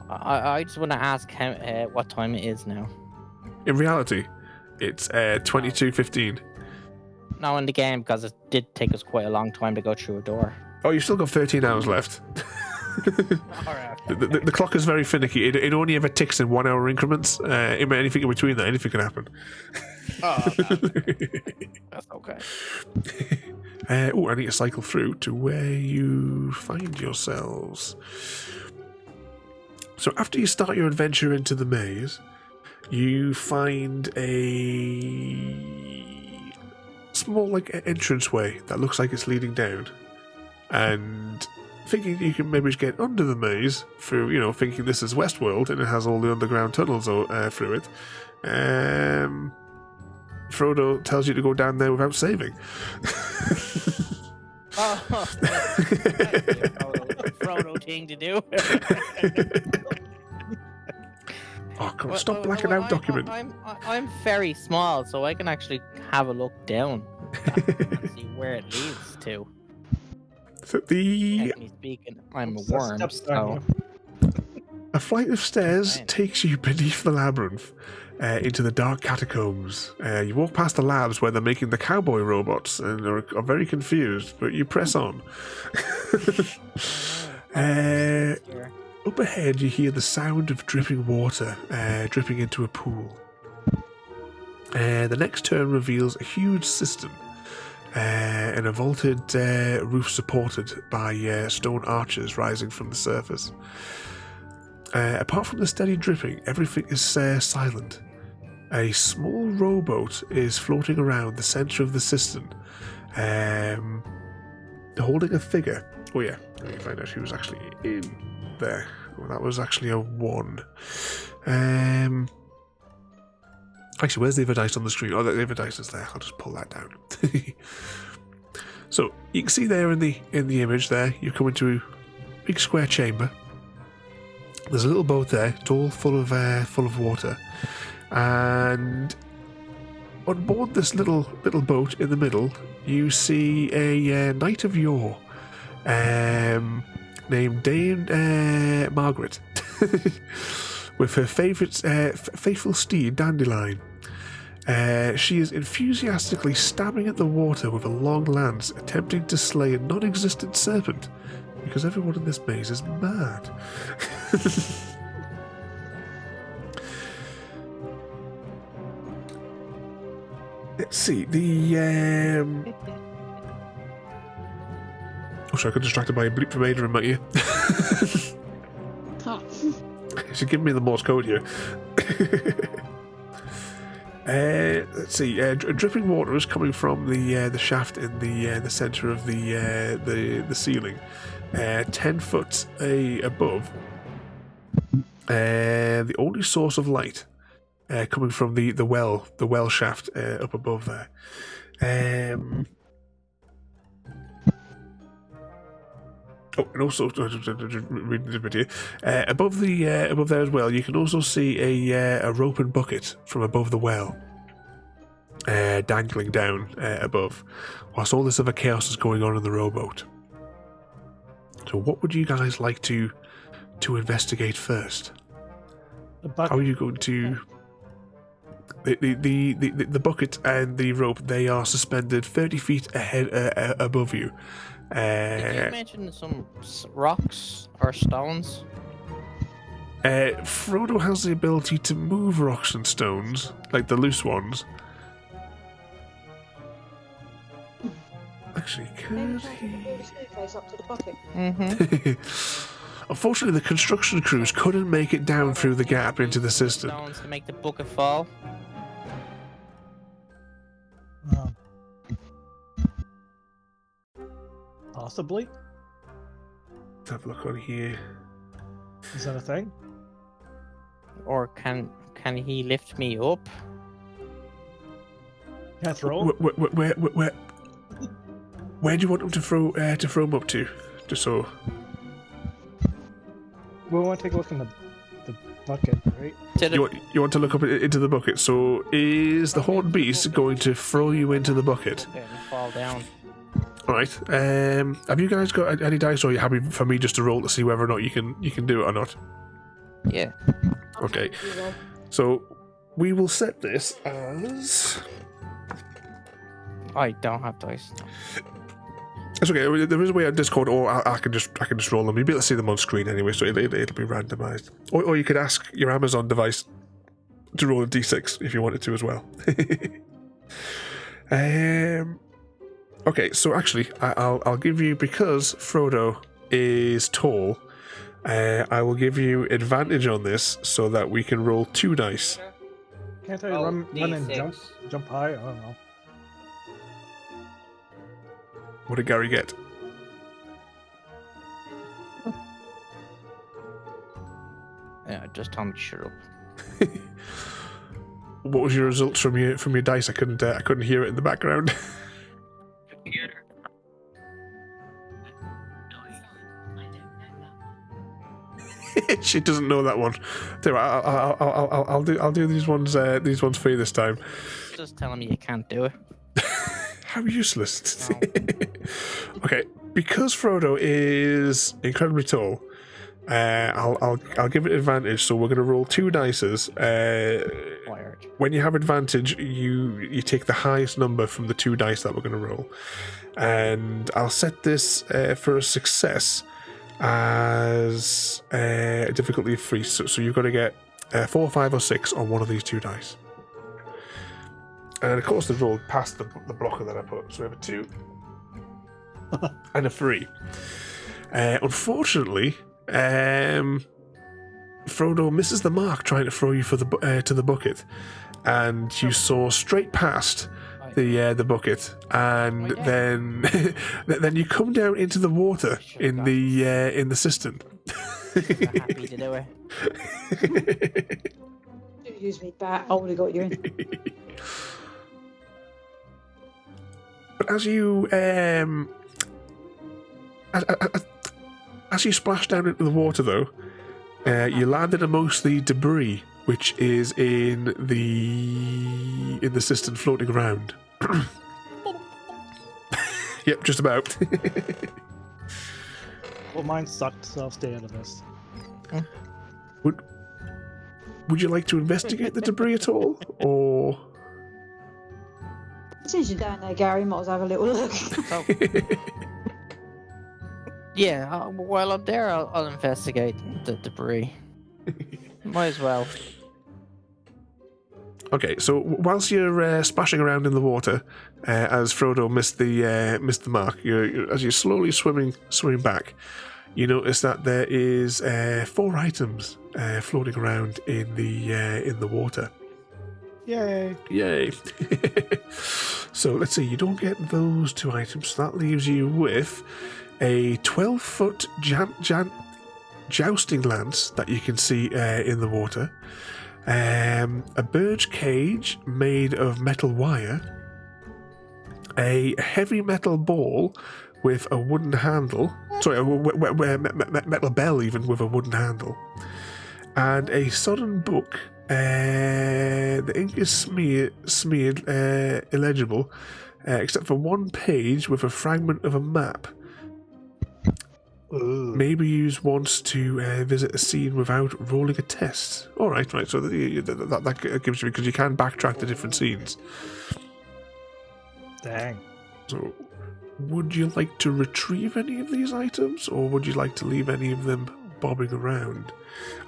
I just want to ask how, what time it is now. In reality, it's 22:15. No, in the game, because it did take us quite a long time to go through a door. Oh, you've still got 13 hours left. Alright. The clock is very finicky. It only ever ticks in 1 hour increments. Anything in between that, anything can happen. Oh, no. That's okay. I need to cycle through to where you find yourselves. So after you start your adventure into the maze, you find a small entranceway that looks like it's leading down. And thinking you can maybe just get under the maze through, thinking this is Westworld and it has all the underground tunnels through it. Frodo tells you to go down there without saving. Oh, Frodo thing to do. Oh, come on, stop blacking out document. I'm very small, so I can actually have a look down and see where it leads to. So Technically speaking, I'm a worm, so... A flight of stairs Fine. takes you beneath the labyrinth into the dark catacombs. You walk past the labs where they're making the cowboy robots and are very confused, but you press on. Up ahead, you hear the sound of dripping water dripping into a pool. The next turn reveals a huge cistern and a vaulted roof supported by stone arches rising from the surface. Apart from the steady dripping, everything is silent. A small rowboat is floating around the centre of the cistern, holding a figure. Oh yeah, let me find out who was actually in there. Well, that was actually a 1. Actually, where's the other dice on the screen? Oh, the other dice is there. I'll just pull that down. So you can see there in the image there, you come into a big square chamber. There's a little boat there. It's all full of water, and on board this little boat in the middle, you see a knight of yore, named Dame Margaret, with her favourite faithful steed Dandelion. She is enthusiastically stabbing at the water with a long lance, attempting to slay a non-existent serpent, because everyone in this maze is mad. Let's see, Oh, sorry, I got distracted by a bleep from Ada in my ear. She's giving me the Morse code here. Let's see. Dripping water is coming from the shaft in the centre of the ceiling, 10 foot above. The only source of light coming from the well shaft up above there. Oh, and also reading the bit here. Above there as well, you can also see a rope and bucket from above the well, dangling down above, whilst all this other chaos is going on in the rowboat. So, what would you guys like to investigate first? How are you going to? The bucket and the rope, they are suspended 30 feet ahead above you. Did you mention some rocks or stones? Frodo has the ability to move rocks and stones, like the loose ones. Actually, could he? Up to the bucket. Mm-hmm. Unfortunately, the construction crews couldn't make it down through the gap into the cistern. Stones to make the bucket fall. Oh. Possibly. Let's have a look on here. Is that a thing? Or can he lift me up? Can I throw him? Where do you want him to throw him up to? Just so. We want to take a look in the bucket, right? You want to look up into the bucket. So is the horned beast going to throw you into the bucket? Okay, and fall down. All right. Have you guys got any dice, or are you happy for me just to roll to see whether or not you can do it or not? Yeah. Okay. So we will set this as. I don't have dice. It's okay. There is a way on Discord, or I can just roll them. You'll be able to see them on screen anyway, so it'll be randomized. Or you could ask your Amazon device to roll a d6 if you wanted to as well. Okay, so actually, I'll give you, because Frodo is tall, I will give you advantage on this so that we can roll 2 dice. Can't I run and jump high? I don't know. What did Gary get? Yeah, just tell me to shut up. What was your results from your dice? I couldn't hear it in the background. She doesn't know that one. I'll do these ones for you this time. Just telling me you can't do it. How useless. No. Okay, because Frodo is incredibly tall, I'll give it advantage. So we're going to roll 2 dices. Wired. When you have advantage, you take the highest number from the 2 dice that we're going to roll, and I'll set this for a success as difficulty of 3. So you've got to get 4, 5, or 6 on one of these 2 dice. And of course, they've rolled past the blocker that I put. So we have a 2 and a 3. Unfortunately, Frodo misses the mark trying to throw you to the bucket, and you saw straight past the bucket, and then then you come down into the water in the cistern. Happy to do it. Use me bat. I would have got you in. But as you as you splash down into the water, though, you landed amongst the debris which is in the cistern floating around. Yep, just about. Well, mine sucked, so I'll stay out of this. Would you like to investigate the debris at all, or? Since you're down there, Gary, might as well have a little look. So, yeah, while I'm there, I'll investigate the debris. Might as well. Okay, so whilst you're splashing around in the water, as Frodo missed the mark, as you're slowly swimming back, you notice that there is 4 items floating around in the water. Yay! Yay! So let's see, you don't get those 2 items, so that leaves you with a 12-foot jousting lance that you can see in the water, a bird cage made of metal wire, a heavy metal ball with a wooden handle, sorry, a metal bell even with a wooden handle, and a sodden book. The ink is smeared illegible, except for one page with a fragment of a map. Maybe use once to visit a scene without rolling a test. All right. So that gives you, because you can backtrack to different scenes. Dang. So, would you like to retrieve any of these items, or would you like to leave any of them bobbing around?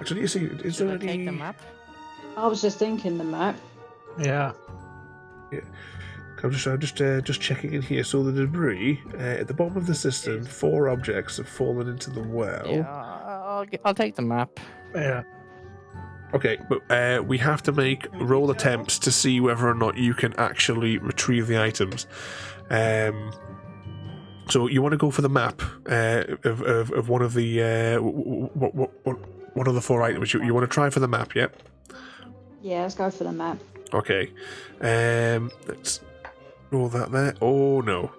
Actually, you see, is there any? Take the map? I was just thinking the map. Yeah. Yeah. I'm just checking in here. So the debris at the bottom of the cistern, 4 objects have fallen into the well. Yeah, I'll take the map. Yeah. Okay, but we have to make roll attempts to see whether or not you can actually retrieve the items. So you want to go for the map of one of the one of the 4 items. You want to try for the map, yeah? Yeah, let's go for the map. Okay. Let's roll that there. Oh no.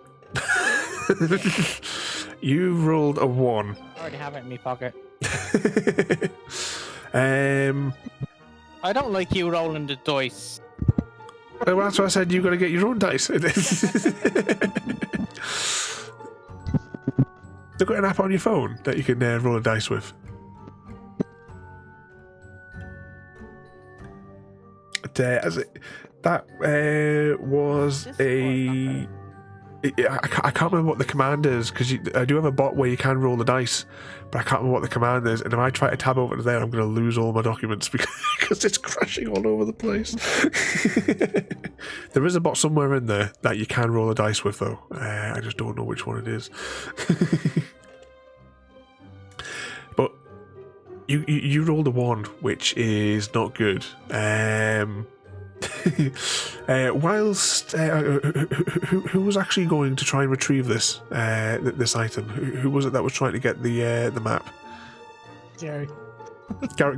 You rolled a 1. I already have it in my pocket. I don't like you rolling the dice. Well, that's why I said you got to get your own dice. You've got an app on your phone that you can roll a dice with. That was a... I can't remember what the command is, because I do have a bot where you can roll the dice, but I can't remember what the command is, and if I try to tab over to there, I'm going to lose all my documents because it's crashing all over the place. There is a bot somewhere in there that you can roll the dice with, though. I just don't know which one it is. But you rolled a 1, which is not good. Whilst who was actually going to try and retrieve this this item? Who was it that was trying to get the map? Gary.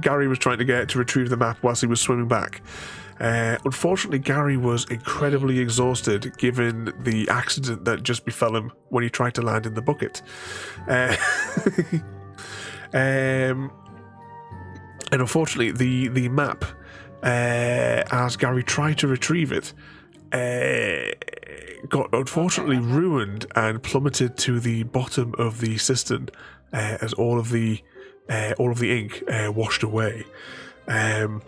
Gary was trying to retrieve the map whilst he was swimming back. Unfortunately, Gary was incredibly exhausted given the accident that just befell him when he tried to land in the bucket. And unfortunately, the map, as Gary tried to retrieve it, got unfortunately ruined and plummeted to the bottom of the cistern as all of the ink washed away. And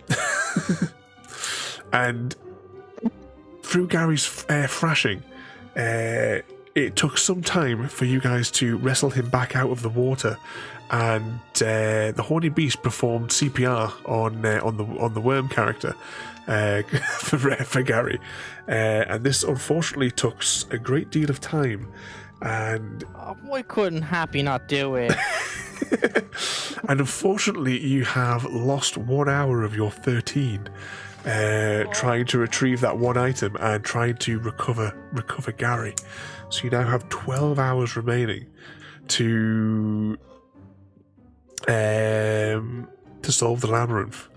through Gary's thrashing, it took some time for you guys to wrestle him back out of the water, and the horny beast performed CPR on the worm character for Gary, and this unfortunately took a great deal of time. And why couldn't Happy not do it? And unfortunately, you have lost 1 hour of your 13 trying to retrieve that one item and trying to recover Gary. So you now have 12 hours remaining to solve the labyrinth.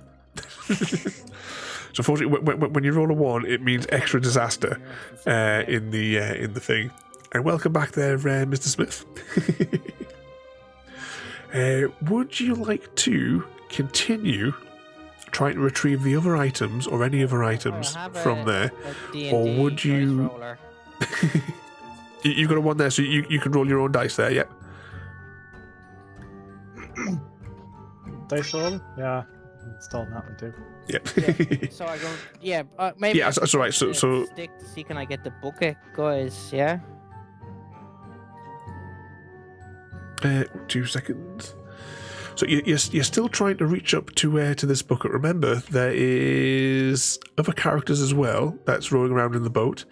So unfortunately, when you roll a 1, it means extra disaster in the thing. And welcome back there, Mr. Smith. Would you like to continue trying to retrieve the other items or any other items from there, or would you? You've got a 1 there, so you can roll your own dice there. Yeah. Dice roll? Yeah, installed that one too. Yeah. So I go. Yeah, maybe. Yeah, that's all right. So stick to see, can I get the bucket, guys? Yeah. 2 seconds. So you're still trying to reach up to this bucket. Remember, there is other characters as well that's rowing around in the boat,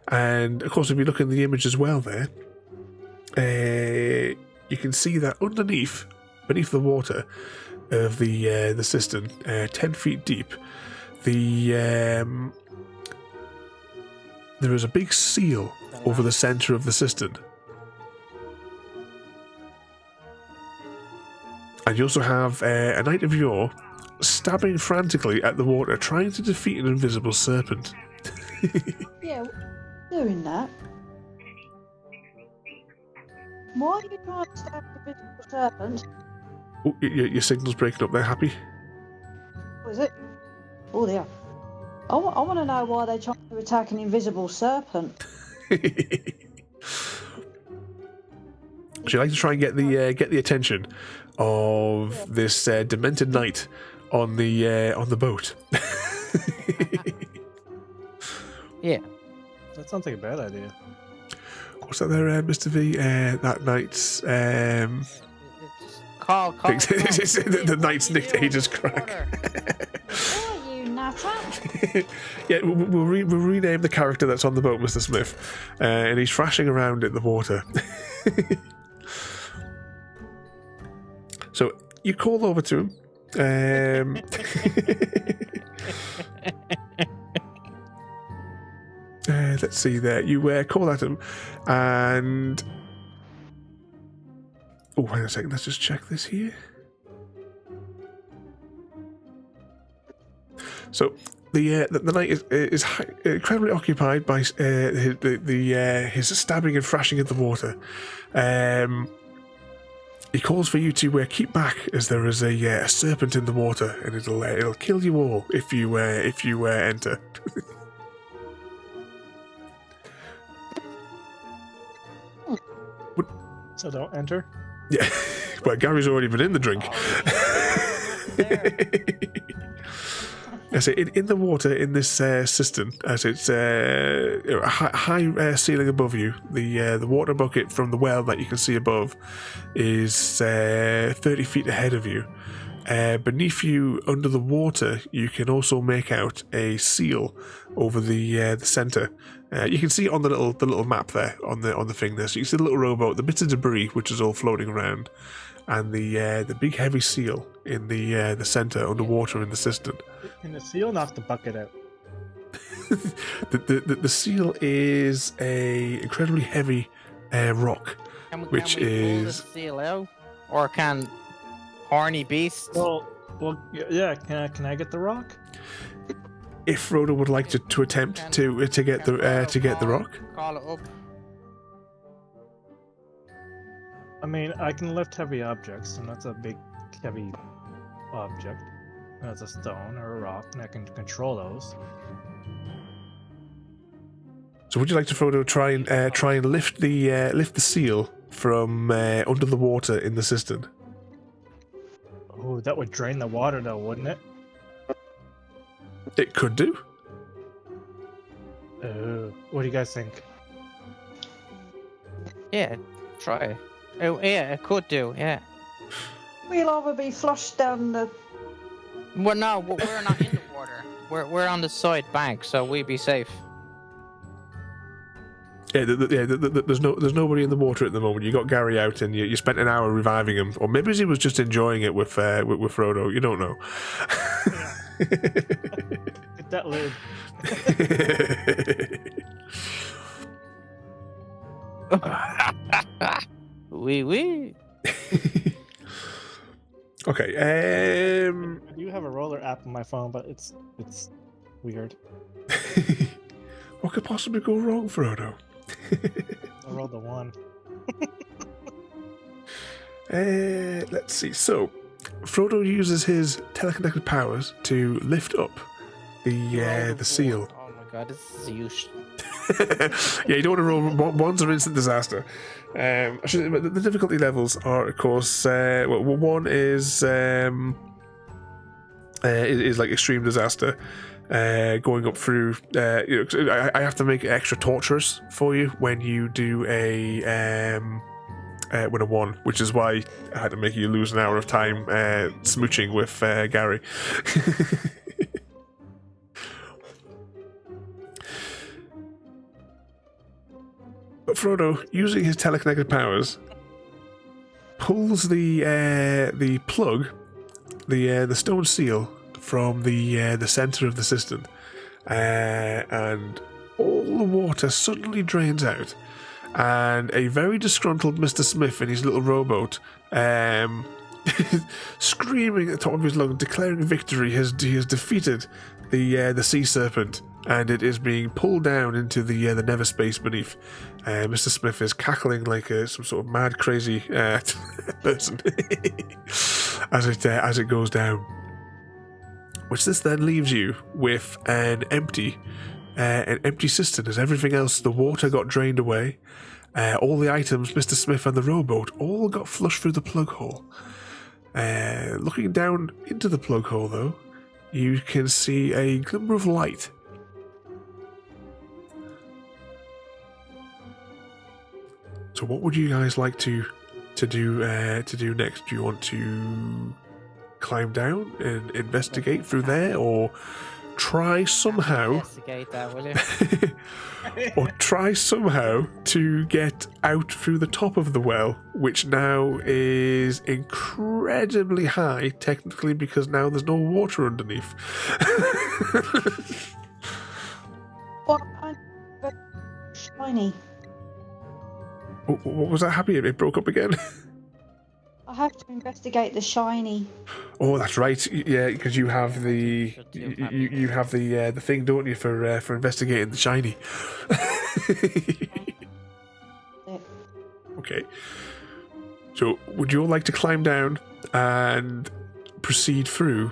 and of course, if you look in the image as well, there, you can see that beneath the water of the cistern, 10 feet deep, there is a big seal over the center of the cistern. And you also have a knight of yore stabbing frantically at the water, trying to defeat an invisible serpent. Yeah, doing that. Why are you trying to stab the invisible serpent? Oh, your signal's breaking up there, Happy? What is it? Oh, dear. I want to know why they're trying to attack an invisible serpent. Would you like to try and get the attention of this demented knight on the boat? Yeah, that sounds like a bad idea. What's that there, Mr. V? That knight's call. The knight's nicknamed Crack. Who are you, nutter? Yeah, we'll rename the character that's on the boat, Mr. Smith, and he's thrashing around in the water. So you call over to him. Let's see there. You call at him, and Oh, hang on a second. Let's just check this here. So the knight is incredibly occupied by his stabbing and thrashing in the water. He calls for you to keep back, as there is a serpent in the water, and it'll kill you all if you enter. So don't enter. Yeah, well, Gary's already been in the drink. I say in the water in this cistern, as it's a high ceiling above you. The water bucket from the well that you can see above is 30 feet ahead of you. Beneath you, under the water, you can also make out a seal over the center. You can see it on the little map there on the thing there. So you can see the little rowboat, the bits of debris which is all floating around, and the big heavy seal in the center underwater in the cistern. Can the seal knock the bucket out? the seal is a incredibly heavy rock, which can we pull is the seal out, or can horny beasts? Well, yeah. Can I get the rock? if Frodo would like to attempt to get the rock. Call it up. I mean, I can lift heavy objects, and that's a big, heavy object. And that's a stone or a rock, and I can control those. So, would you like to, Frodo, try and lift the seal from under the water in the cistern? Oh, that would drain the water, though, wouldn't it? It could do. What do you guys think? Yeah, try. Oh, yeah, it could do. Yeah. We'll either be flushed down the. Well, no, we're not in the water. We're on the side bank, so we'd be safe. Yeah, there's nobody in the water at the moment. You got Gary out, and you spent an hour reviving him, or maybe he was just enjoying it with Frodo. You don't know. Get that lid. Wee. Okay. I do have a roller app on my phone, but it's weird. What could possibly go wrong, Frodo? I rolled the 1. Let's see. So, Frodo uses his telekinetic powers to lift up the seal. Oh my god, this is huge. Yeah, you don't want to roll ones are instant disaster. The difficulty levels are, of course, one is like extreme disaster. Going up through, I have to make extra tortures for you when you do with a 1, which is why I had to make you lose an hour of time smooching with Gary. But Frodo, using his telekinetic powers, pulls the plug, the stone seal, from the center of the cistern, and all the water suddenly drains out, and a very disgruntled Mr. Smith in his little rowboat, screaming at the top of his lungs, declaring victory, he has defeated the sea serpent, and it is being pulled down into the nether space beneath. Mr. Smith is cackling like some sort of mad, crazy person as it goes down. Which this then leaves you with an empty cistern, as everything else, the water got drained away. All the items, Mr. Smith and the rowboat, all got flushed through the plug hole. Looking down into the plug hole, though, you can see a glimmer of light. So, what would you guys like to do next? Do you want to climb down and investigate through there, or try somehow Investigate that, will you? or try somehow to get out through the top of the well, which now is incredibly high technically because now there's no water underneath? What? Shiny. What was that, Happy? It broke up again. I have to investigate the shiny. Oh, that's right. Yeah, because you have the Should do you have the thing, don't you, for investigating the shiny. Yeah. Okay. So, would you all like to climb down and proceed through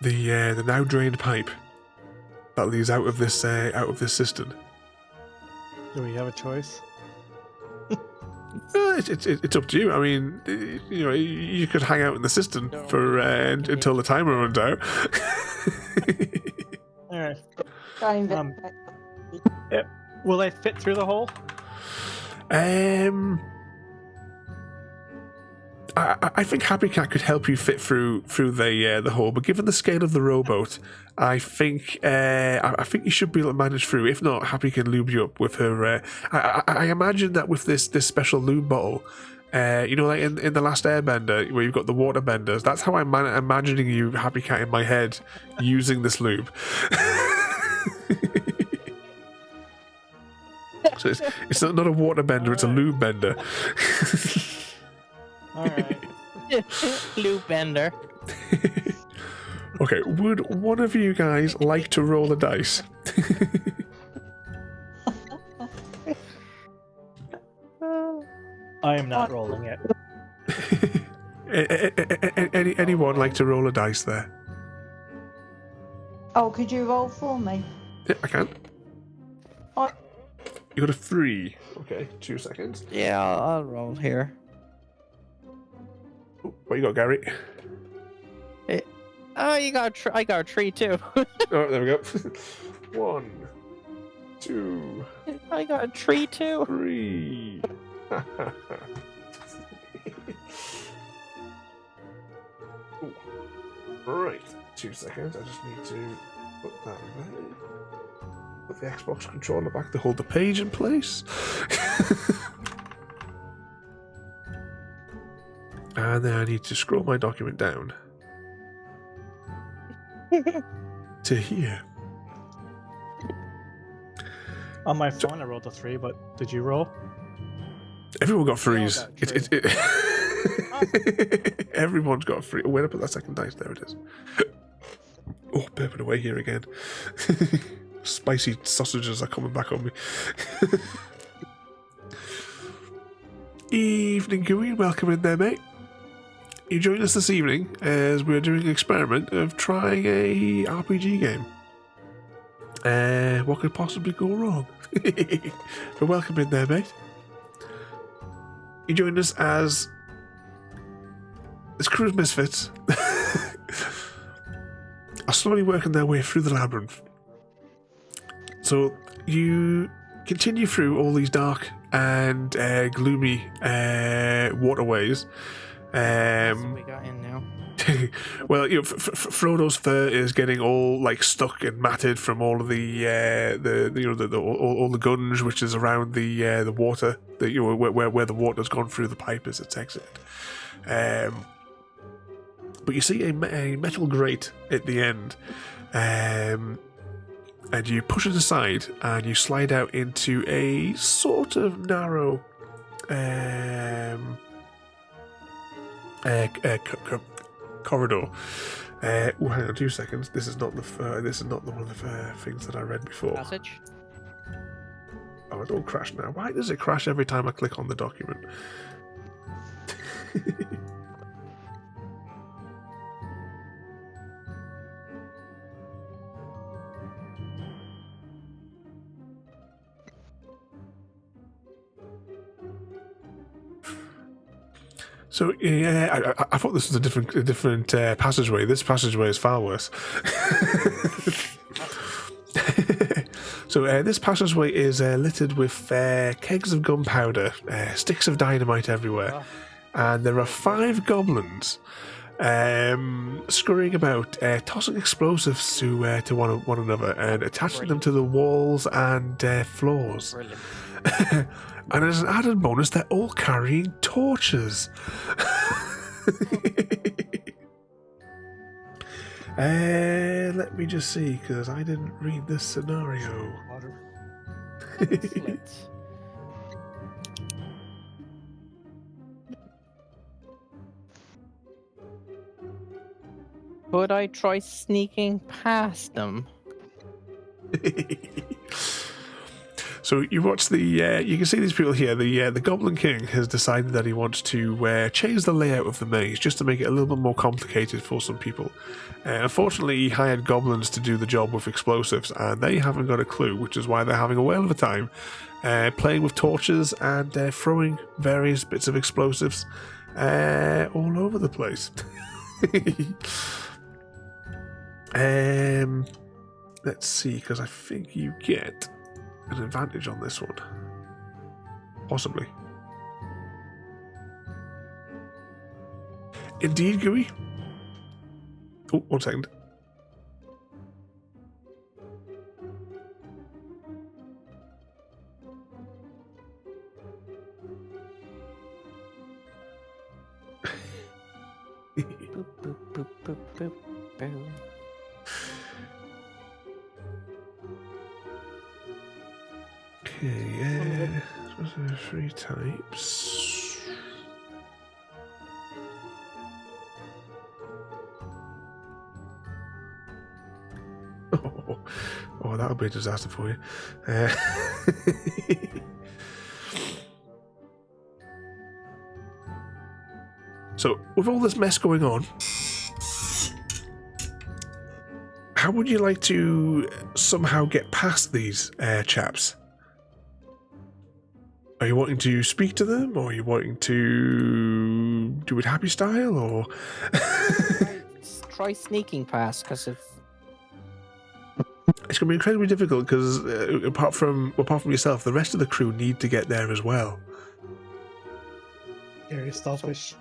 the now drained pipe that leads out of this cistern? Do we have a choice? It's up to you. I mean, you know, you could hang out in the cistern for until the timer runs out. All right. Go and investigate. Will I fit through the hole? I think Happy Cat could help you fit through the hole, but given the scale of the rowboat, I think you should be able to manage through. If not, Happy can lube you up with her. I imagine that with this special lube bottle, you know, like in the last Airbender where you've got the water benders. That's how I'm imagining you, Happy Cat, in my head using this lube. So it's not a water bender; it's a lube bender. All right. Lou Bender. Okay, would one of you guys like to roll a dice? I am not rolling it. Anyone like to roll a dice there? Oh, could you roll for me? Yeah, I can. Oh, You got a 3. Okay, 2 seconds. Yeah, I'll roll here. Oh, what you got, Gary? Oh, you got I got a tree too. Oh, there we go. 1, 2, I got a tree too. 3. Ooh. Right, 2 seconds. I just need to put that there. Put the Xbox controller back to hold the page in place. And then I need to scroll my document down to here. On my phone, I rolled a 3, but did you roll? Everyone got 3s. got Everyone's got a 3. Oh, where did I put that second dice? There it is. Oh, burping away here again. Spicy sausages are coming back on me. Evening, Gooey. Welcome in there, mate. You joined us this evening as we're doing an experiment of trying a RPG game. What could possibly go wrong? But welcome in there, mate. You joined us as this crew of misfits are slowly working their way through the labyrinth. So you continue through all these dark and gloomy waterways. What we got in now? Well, you know, Frodo's fur is getting all like stuck and matted from all of the all the gunge which is around the water, that you know where the water's gone through the pipe as it's exited. But you see a metal grate at the end, and you push it aside and you slide out into a sort of narrow corridor. Hang on 2 seconds. This is not the one of the things that I read before. Passage. Oh, don't crash now. Why does it crash every time I click on the document? So yeah, I thought this was a different passageway. This passageway is far worse. So this passageway is littered with kegs of gunpowder, sticks of dynamite everywhere, and there are 5 goblins scurrying about, tossing explosives to one another and attaching them to the walls and floors. Brilliant. And as an added bonus, they're all carrying torches. Let me just see, because I didn't read this scenario. Could I try sneaking past them? So you watch the. You can see these people here. The Goblin King has decided that he wants to change the layout of the maze just to make it a little bit more complicated for some people. Unfortunately, he hired goblins to do the job with explosives, and they haven't got a clue, which is why they're having a whale of a time playing with torches and throwing various bits of explosives all over the place. Let's see, because I think you get an advantage on this one. Possibly. Indeed, Gooey. Oh, 1 second. Boop, boop, boop, boop, boop, boop. Okay, so there's 3 types. Oh, that'll be a disaster for you. So, with all this mess going on, how would you like to somehow get past these chaps? Are you wanting to speak to them, or are you wanting to do it happy style, or? Try sneaking past, because if It's going to be incredibly difficult because apart from yourself, the rest of the crew need to get there as well. Very selfish.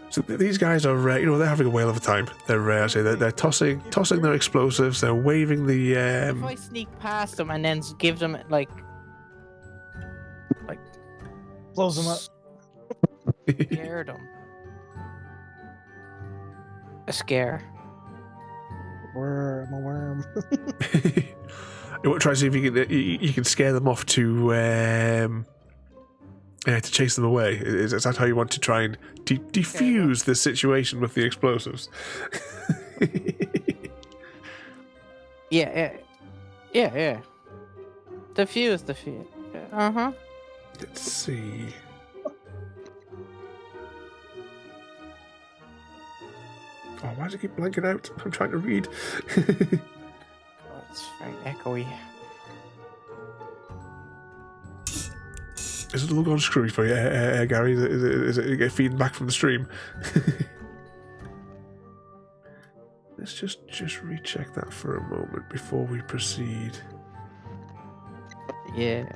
So these guys are, they're having a whale of a time. They're tossing their explosives. They're waving the. if I sneak past them and then give them like Blows them up. scare them, a scare. A worm. You want to try to see if you can scare them off to chase them away. Is that how you want to try and defuse the situation with the explosives? Yeah. Defuse. Let's see. Oh, why does it keep blanking out? I'm trying to read. Oh, it's very echoey. Is it all gone screwy for you, Gary? Is it feeding back from the stream? Let's just recheck that for a moment before we proceed. Yeah.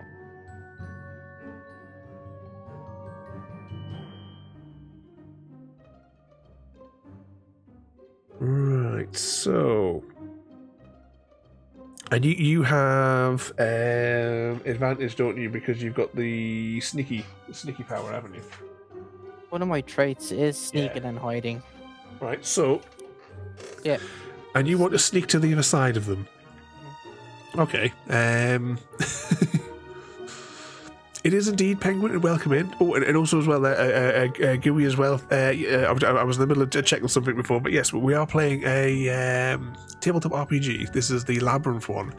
Right, so... And you have advantage, don't you? Because you've got the sneaky power, haven't you? One of my traits is sneaking and hiding. Right, so... Yeah. And you want to sneak to the other side of them? Okay. It is indeed Penguin, and welcome in. Oh, and also as well, Gooey as well. I was in the middle of checking something before, but yes, we are playing a tabletop RPG. This is the Labyrinth one.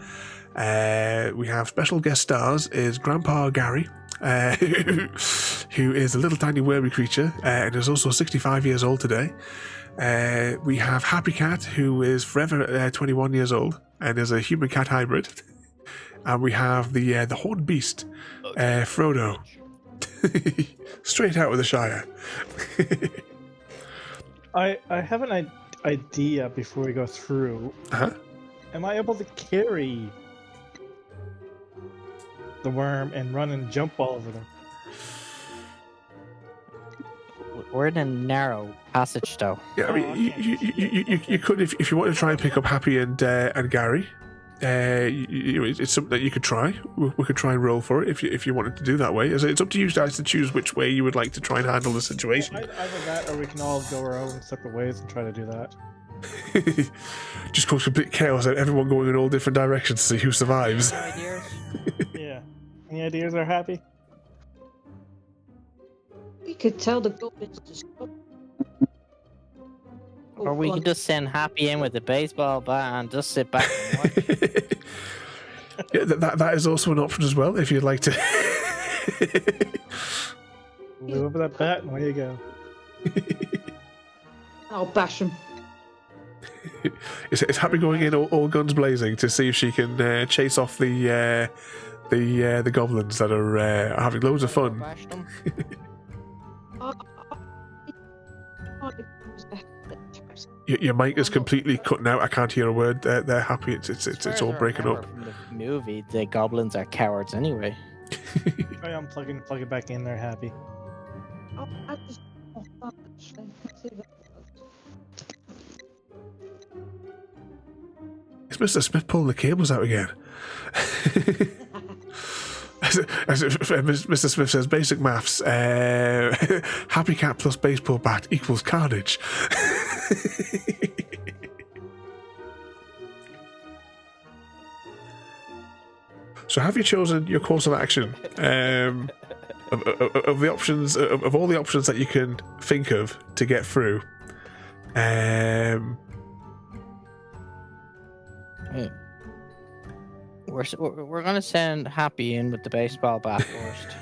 We have special guest stars is Grandpa Gary, who is a little tiny wormy creature, and is also 65 years old today. We have Happy Cat, who is forever 21 years old, and is a human-cat hybrid. And we have the Horned Beast, Frodo. Straight out of the Shire. I have an idea before we go through. Uh-huh. Am I able to carry the worm and run and jump all over them? We're in a narrow passage, though. Yeah, I mean, you could if you want to try and pick up Happy and Gary. It's something that you could try. We could try and roll for it if you wanted to do that way. It's up to you guys to choose which way you would like to try and handle the situation. Either that, or we can all go our own separate ways and try to do that. Just cause complete chaos and everyone going in all different directions to see who survives. Ideas? Yeah. Any ideas are happy? We could tell the goblins to stop. Or we could just send Happy in with the baseball bat and just sit back and watch. Yeah, that is also an option as well, if you'd like to. Move over that bat and away you go. I'll bash them. It's Happy going in all guns blazing to see if she can chase off the goblins that are having loads of fun. Bash them. Your mic is completely cutting out. I can't hear a word. They're Happy. It's all breaking up. From the movie, the goblins are cowards anyway. Try unplugging, plug it back in there, Happy. Oh, I just... Oh, fuck, actually. Let's see if Is Mr. Smith pulling the cables out again? As Mr. Smith says, basic maths. Happy cat plus baseball bat equals carnage. So, have you chosen your course of action? Of the options, of all the options that you can think of to get through. We're gonna send Happy in with the baseball bat first.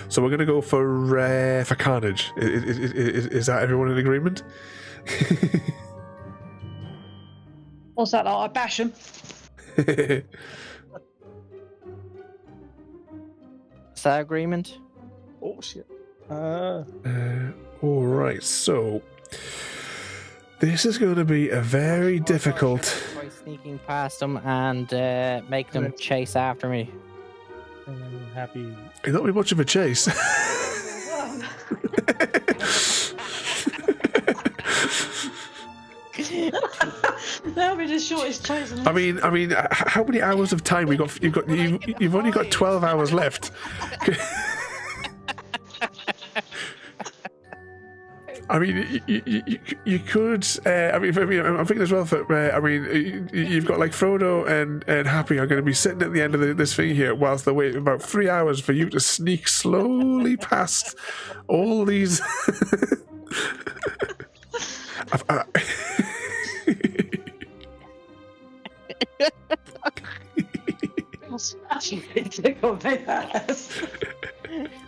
So we're gonna go for carnage. Is that everyone in agreement? What's that? I bash them. Is that agreement? Oh shit. All right. So this is going to be a very difficult. By sneaking past them and make them chase after me. And then Happy. It's not be much of a chase. That'll be the shortest chase. I mean, how many hours of time we got? You've only got 12 hours left. I mean, you could. I'm thinking as well that. You've got like Frodo and Happy are going to be sitting at the end of this thing here, whilst they wait about 3 hours for you to sneak slowly past all these.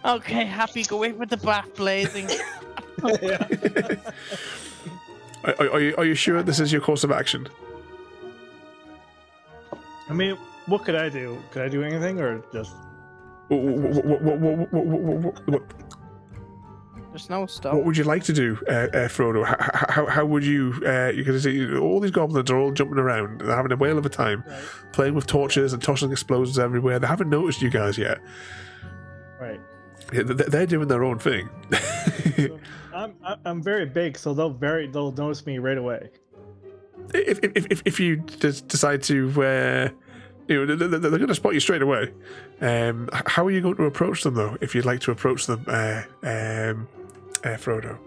Okay, Happy, go in with the bat blazing. Are you sure this is your course of action? I mean, what could I do? Could I do anything or just? What There's no stop. What would you like to do, Frodo? How would you? Because all these goblins are all jumping around. They're having a whale of a time, playing with torches and tossing explosions everywhere. They haven't noticed you guys yet. Right. Yeah, they're doing their own thing. So I'm very big, so they'll notice me right away. If you decide to, they're going to spot you straight away. How are you going to approach them, though? If you'd like to approach them, Frodo,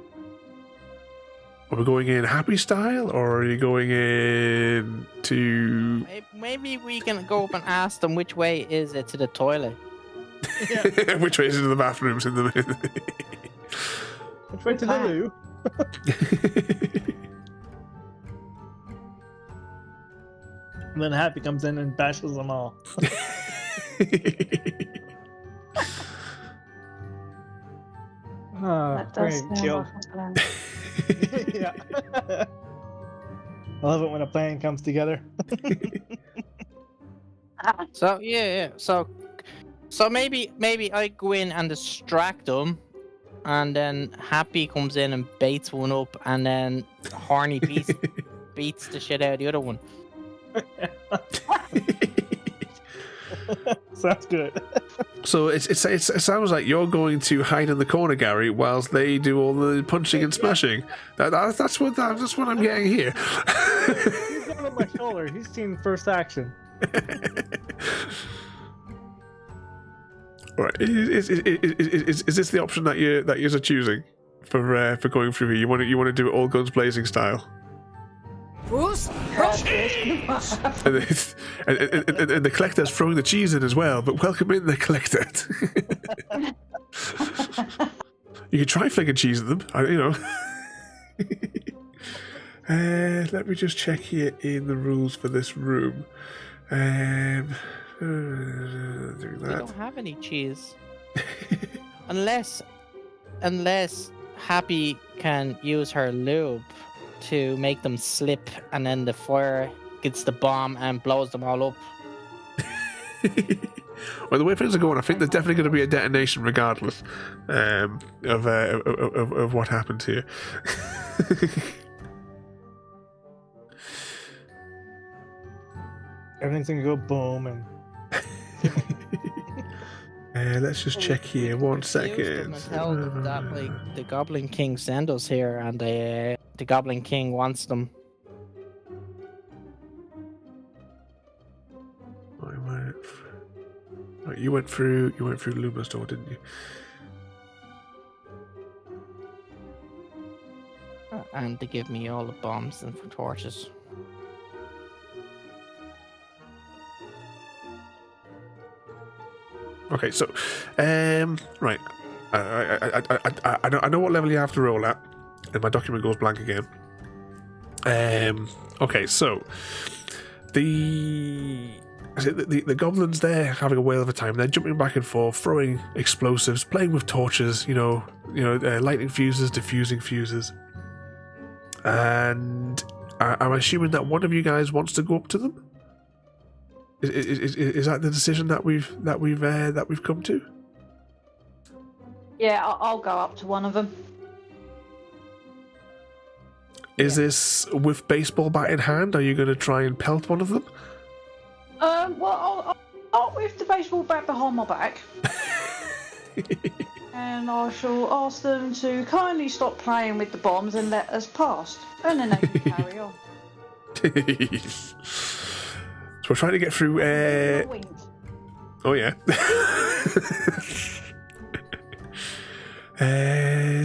are we going in Happy style, or are you going in to? Maybe we can go up and ask them which way is it to the toilet. Which way is it to the bathrooms in the? Which way to the loo? And then Happy comes in and bashes them all. That does great, sound chill. like a plan. Yeah. I love it when a plan comes together. So yeah. So maybe I go in and distract them, and then Happy comes in and baits one up, and then Horny beats the shit out of the other one. Sounds good. So it sounds like you're going to hide in the corner, Gary, whilst they do all the punching and smashing. That's what I'm getting here. He's down on my shoulder. He's seen first action. Right. Is this the option that you're choosing for going through here? You want to do it all guns blazing style? And the collector's throwing the cheese in as well, but welcome in the collector. You could try flicking cheese at them. Let me just check here in the rules for this room. Doing We that. don't have any cheese. unless Happy can use her lube to make them slip, and then the fire gets the bomb and blows them all up. Well, the way things are going, I think there's definitely going to be a detonation regardless of what happened here. Everything's gonna go boom and Let's just check here. 1 Use them second. and tell them that like the Goblin King sent us here, and the Goblin King wants them. You went through Luma's door, didn't you? And they give me all the bombs and torches. Okay, so, right. I know what level you have to roll at, and my document goes blank again. Okay, so the goblins, they're having a whale of a time. They're jumping back and forth, throwing explosives, playing with torches. Lighting fuses, diffusing fuses. And I'm assuming that one of you guys wants to go up to them. Is that the decision that we've come to? Yeah, I'll go up to one of them. Is this with baseball bat in hand? Are you going to try and pelt one of them? Well, I'll with the baseball bat behind my back. And I shall ask them to kindly stop playing with the bombs and let us pass. And then they can carry on. So we're trying to get through. Oh yeah.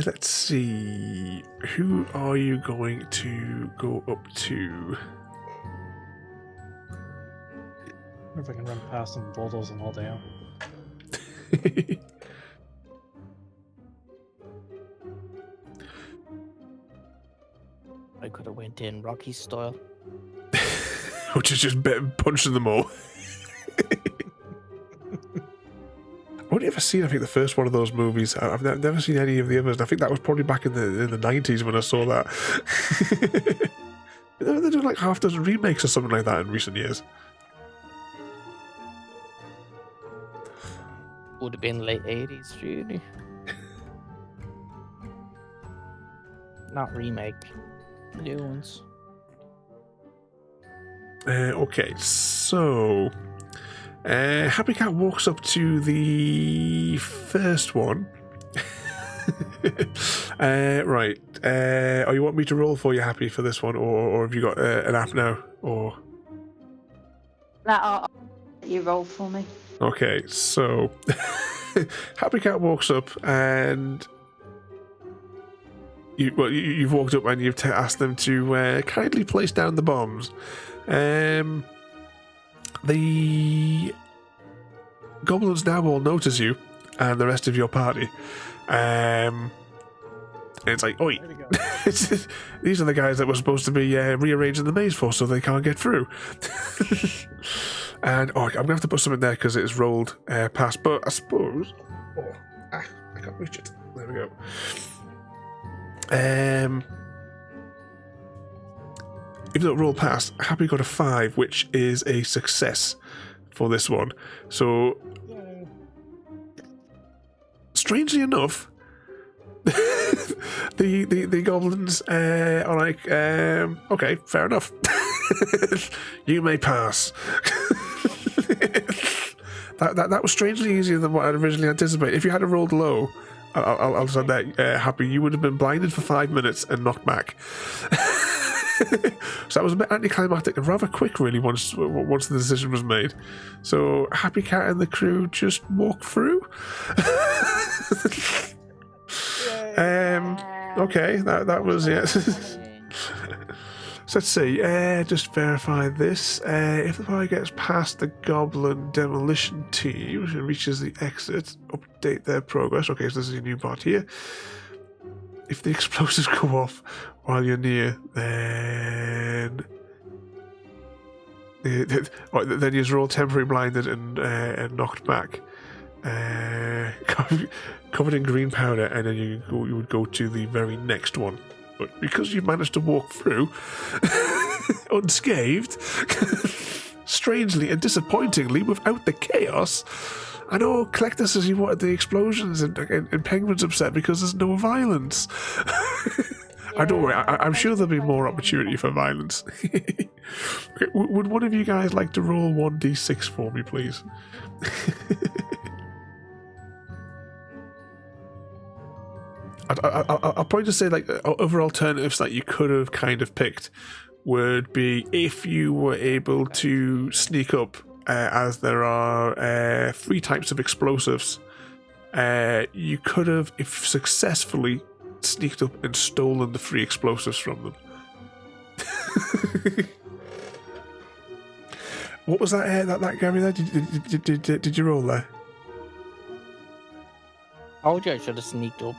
Let's see. Who are you going to go up to? I wonder if I can run past them, bulldoze them all down. I could have went in Rocky style. Which is just punching them all. I've only ever seen, I think, the first one of those movies. I've never seen any of the others. I think that was probably back in the 90s when I saw that. They're doing like half dozen remakes or something like that in recent years. Would have been late 80s, really. Not remake. New ones. Okay, so Happy Cat walks up to the first one. Right. You want me to roll for you, Happy, for this one, or have you got an app now? Or I'll let you roll for me. okay, so Happy Cat walks up and you've walked up and you've asked them to kindly place down the bombs. The goblins now all notice you and the rest of your party. And it's like, oi, Way to go. these are the guys that we're supposed to be rearranging the maze for so they can't get through. And I'm going to have to put something there because it is rolled past, but I suppose... I can't reach it. There we go. Even though it rolled past, Happy got a 5, which is a success for this one. So, Yay. strangely enough, the goblins are like, okay, fair enough. You may pass. that was strangely easier than what I'd originally anticipated. If you had rolled low, I'll say that, Happy, you would have been blinded for 5 minutes and knocked back. So that was a bit anticlimactic and rather quick, really, once the decision was made. So Happy Cat and the crew just walk through. Okay, that was So let's see. Just verify this. If the fire gets past the goblin demolition team and reaches the exit, update their progress. Okay, so this is a new part here. If the explosives go off while you're near, then you're all temporarily blinded and knocked back, covered in green powder, and then you would go to the very next one. But because you've managed to walk through unscathed, strangely and disappointingly, without the chaos. I know Collector says he wanted the explosions, and Penguin's upset because there's no violence. I don't worry, I'm sure there'll be more opportunity for violence. Okay, would one of you guys like to roll 1d6 for me, please? I'll probably just say, like, other alternatives that you could have kind of picked would be if you were able to sneak up, as there are 3 types of explosives. You could have, if successfully, sneaked up and stolen the 3 explosives from them. What was that? That Gary there? Did you roll there? I told you I should have sneaked up.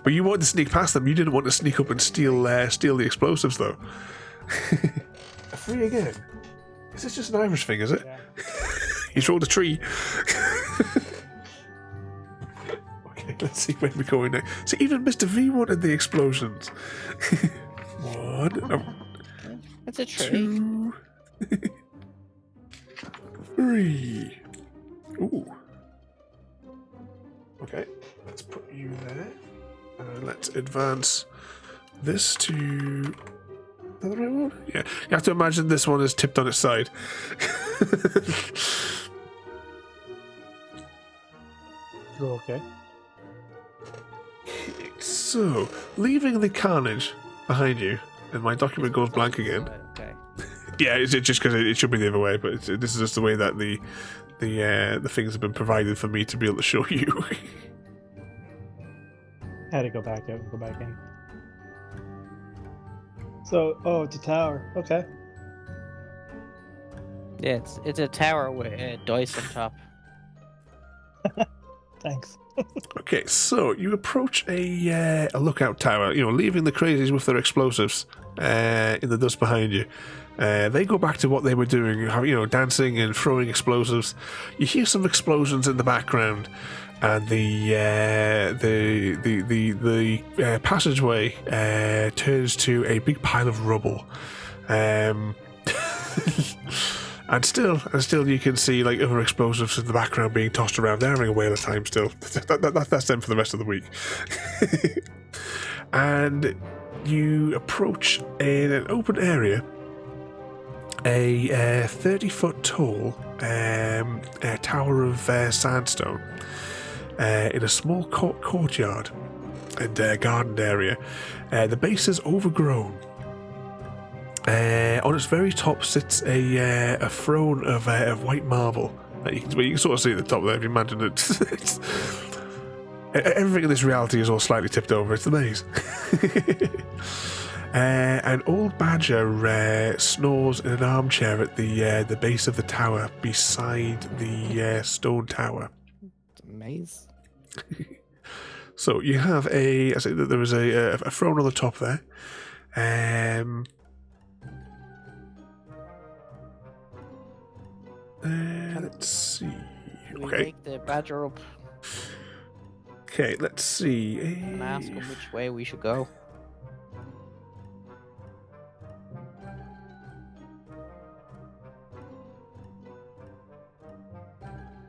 But you wanted to sneak past them. You didn't want to sneak up and steal the explosives, though. A 3 again. Is this just an Irish thing? Is it? Yeah. He's rolled a tree. Okay, let's see when we go in there. See, even Mr. V wanted the explosions. 1, It's a tree. 2, 3. Ooh. Okay, let's put you there. Let's advance this to... Is that the right one? Yeah, you have to imagine this one is tipped on its side. Okay. So, leaving the carnage behind you, and my document goes blank again. Okay. Yeah, it's just because it should be the other way, but this is just the way that the things have been provided for me to be able to show you. Had to go back out and go back in. So, it's a tower. Okay. Yeah, it's a tower with dice on top. Thanks. Okay, so you approach a lookout tower, leaving the crazies with their explosives in the dust behind you. They go back to what they were doing, dancing and throwing explosives. You hear some explosions in the background, and the passageway turns to a big pile of rubble. And still, you can see like other explosives in the background being tossed around. They're having a whale of time still. That's them for the rest of the week. And you approach in an open area a 30-foot tall tower of sandstone in a small courtyard and garden area. The base is overgrown. On its very top sits a throne of white marble. You can sort of see at the top there if you imagine it. Everything in this reality is all slightly tipped over. It's the maze. An old badger snores in an armchair at the base of the tower beside the stone tower. It's a maze. So you have there is a throne on the top there. Let's see. We Okay. wake the badger up Okay, let's see. and ask him which way we should go.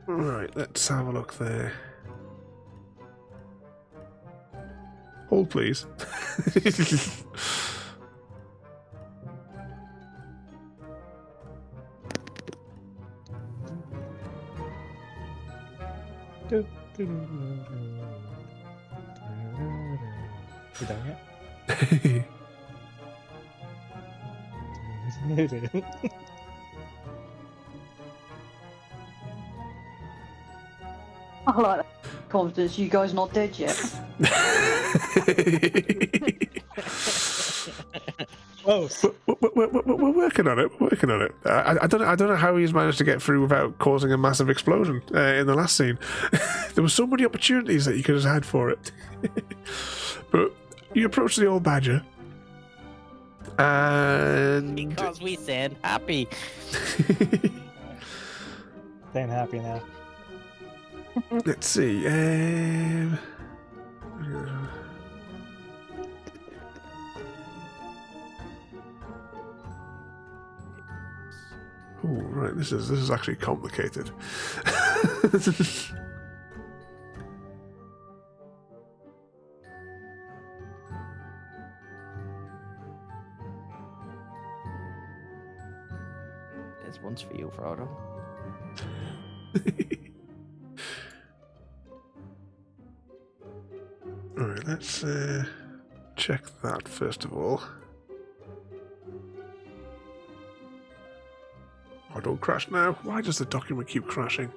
Right, let's have a look there. Hold, please. You done yet? I like that confidence. You guys not dead yet? Close. We're working on it. We're working on it. I don't know how he's managed to get through without causing a massive explosion in the last scene. There were so many opportunities that you could have had for it. But you approach the old badger, and Because we said happy. Staying happy now. let's see. Oh, right. This is actually complicated. This one's for you, Frodo. Alright, let's check that first of all. Oh, don't crash now. Why does the document keep crashing?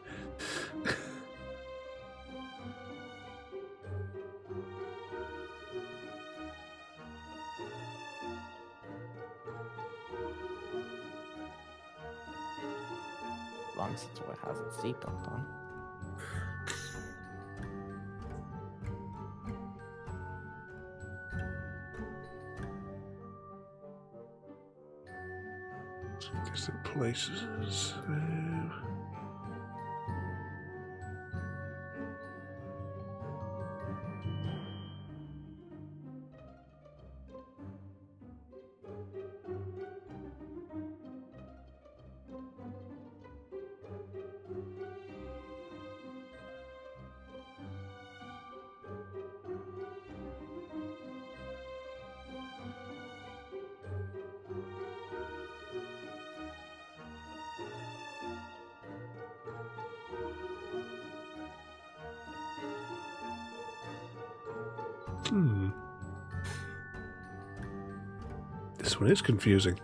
Long since it has its seatbelt on. Distant places. This one is confusing.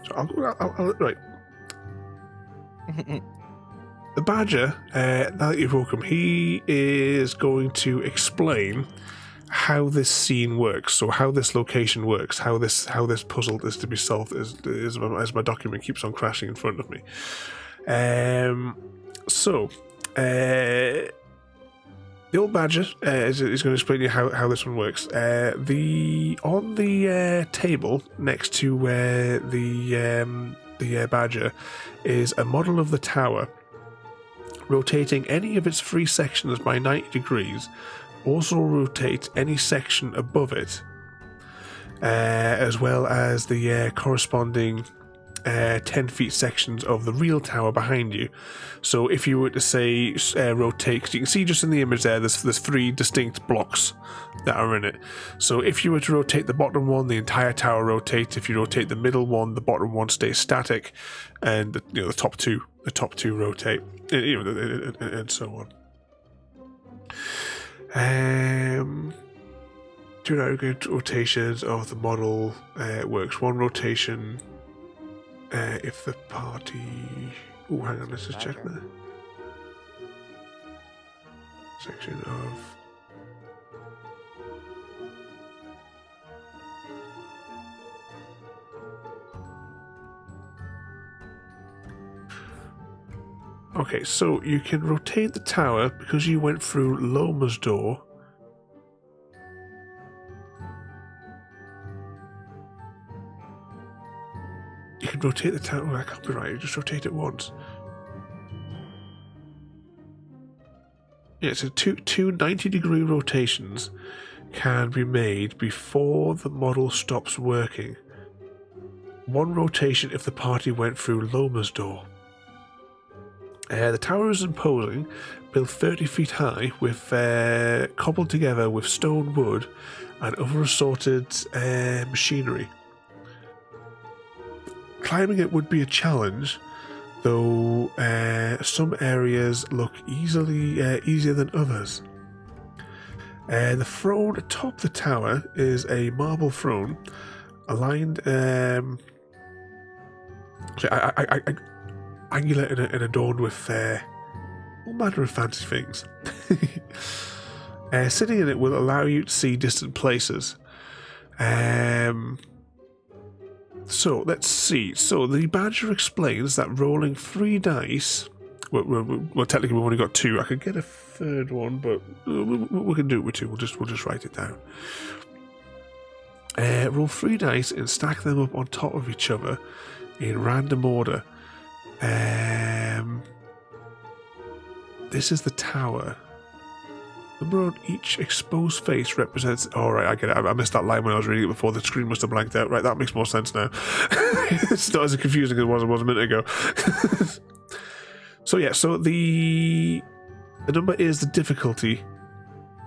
So I'll right. The badger, now that you've woke him, he is going to explain how this scene works, so how this location works, how this puzzle is to be solved as my document keeps on crashing in front of me. The old badger is going to explain to you how this one works. On the table next to the badger is a model of the tower, rotating any of its three sections by 90 degrees. Also rotate any section above it, as well as the corresponding 10 feet sections of the real tower behind you. So if you were to say rotate, 'cause you can see just in the image there's three distinct blocks that are in it. So if you were to rotate the bottom one, the entire tower rotates. If you rotate the middle one, the bottom one stays static, and the top two rotate, and so on. Two aggregate rotations of the model works. One rotation if the party... Oh, hang on, let's just check that. Section of... Okay, so you can rotate the tower because you went through Loma's door. You can rotate the tower. Oh, I can't be right. You just rotate it once. Yeah, so two 90-degree rotations can be made before the model stops working. One rotation if the party went through Loma's door. The tower is imposing, built 30 feet high, with cobbled together with stone, wood, and other assorted machinery. Climbing it would be a challenge, though some areas look easier than others. The throne atop the tower is a marble throne, aligned angular and adorned with all manner of fancy things. Sitting in it will allow you to see distant places. So let's see. So the badger explains that rolling 3 dice. Well, technically we've only got 2. I could get a third one, but we can do it with 2. We'll just write it down. Roll 3 dice and stack them up on top of each other in random order. This is the tower. Number on each exposed face represents... Alright, I get it. I missed that line when I was reading it before. The screen must have blanked out. Right, that makes more sense now. It's not as confusing as it was a minute ago. So yeah, so the number is the difficulty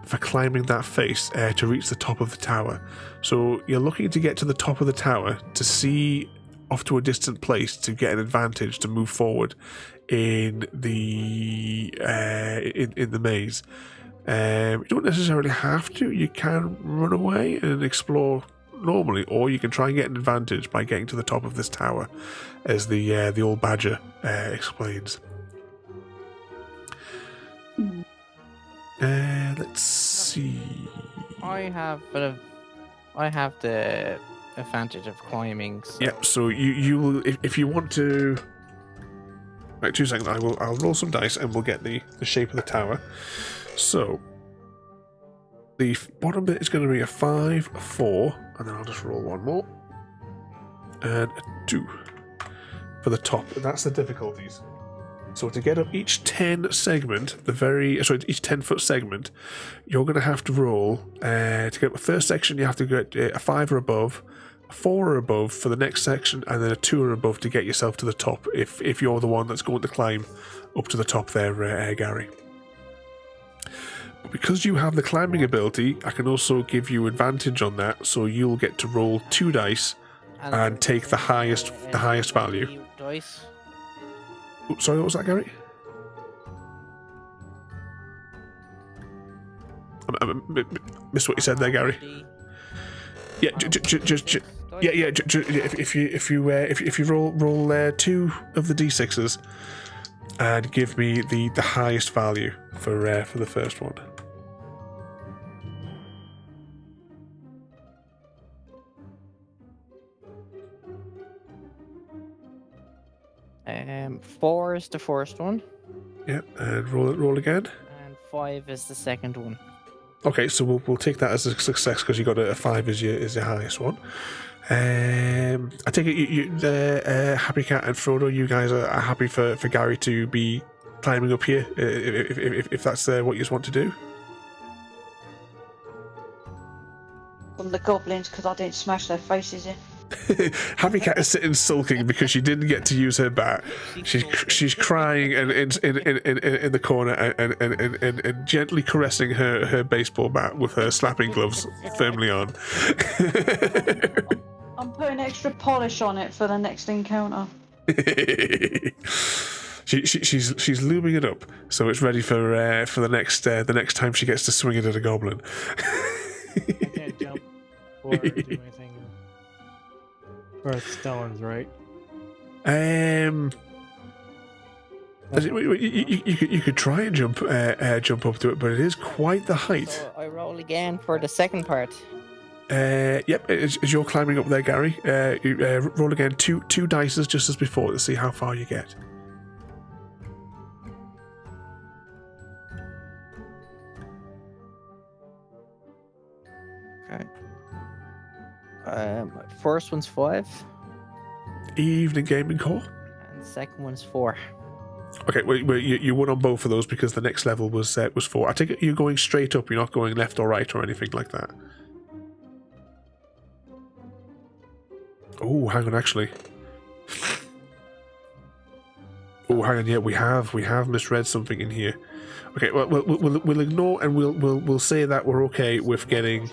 for climbing that face to reach the top of the tower. So you're looking to get to the top of the tower to see off to a distant place to get an advantage to move forward in the maze. You don't necessarily have to. You can run away and explore normally, or you can try and get an advantage by getting to the top of this tower, as the old badger explains. Let's see. I have the advantage of climbing. So. Yep. So you will if you want to. Right, 2 seconds. I'll roll some dice and we'll get the shape of the tower. So the bottom bit is going to be a 5, a 4, and then I'll just roll one more, and a 2 for the top. And that's the difficulties. So to get up each 10 segment, each 10-foot segment, you're going to have to roll. To get up the first section, you have to get a 5 or above, a 4 or above for the next section, and then a 2 or above to get yourself to the top, if you're the one that's going to climb up to the top there, Gary. But because you have the climbing ability, I can also give you advantage on that, so you'll get to roll 2 dice and take the highest value. Dice. Oops, sorry, what was that, Gary? I missed what you said there, Gary. Yeah, if you roll 2 of the d6s and give me the highest value for the first one. Four is the first one. Yeah, and roll again. And 5 is the second one. Okay, so we'll take that as a success because you got a 5 as your highest one. I take it Happy Cat and Frodo, you guys are happy for Gary to be climbing up here, if that's what you just want to do. From the goblins, because I didn't smash their faces in. Happy Cat is sitting sulking because she didn't get to use her bat. She's crying and in the corner and gently caressing her baseball bat with her slapping gloves firmly on. I'm putting extra polish on it for the next encounter. She's looming it up so it's ready for the next time she gets to swing it at a goblin. Can't jump or do anything. Or stones, right? You could try and jump up to it, but it is quite the height. So I roll again for the second part. Yep, as you're climbing up there, Gary, roll again two dices just as before to see how far you get. Okay. First one's 5. Evening gaming call. And the second one's 4. Okay, well you won on both of those because the next level was 4. I take it you're going straight up. You're not going left or right or anything like that. Oh, hang on, actually. Oh, hang on. Yeah, we have misread something in here. Okay, well we'll ignore and we'll say that we're okay with getting.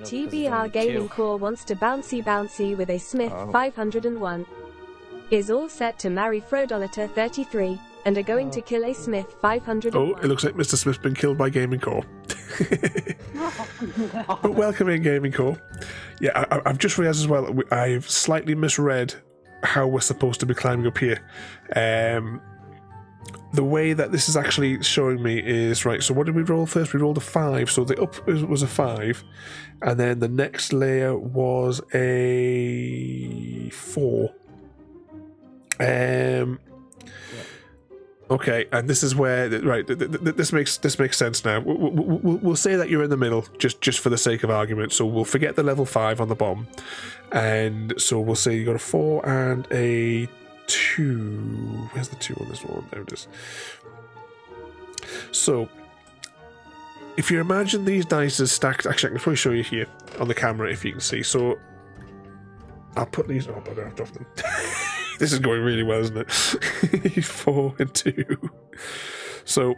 TBR Gaming Core wants to bouncy with a Smith 501. Is all set to marry Frodoliter 33 and are going to kill a Smith 501. Oh, it looks like Mr. Smith's been killed by Gaming Core. But welcome in, Gaming Core. Yeah, I've just realised as well, I've slightly misread how we're supposed to be climbing up here. the way that this is actually showing me is, right, so what did we roll first? We rolled a 5, so the up was a 5, and then the next layer was a 4. Okay, and this is where, right, this makes sense now. We'll say that you're in the middle, just for the sake of argument, so we'll forget the level 5 on the bottom, and so we'll say you got a 4 and a 2. Where's the 2 on this one? There it is. So, if you imagine these dice as stacked, actually I can probably show you here on the camera if you can see. So, I'll put these, oh, but I have to off them. This is going really well, isn't it? 4 and 2. So,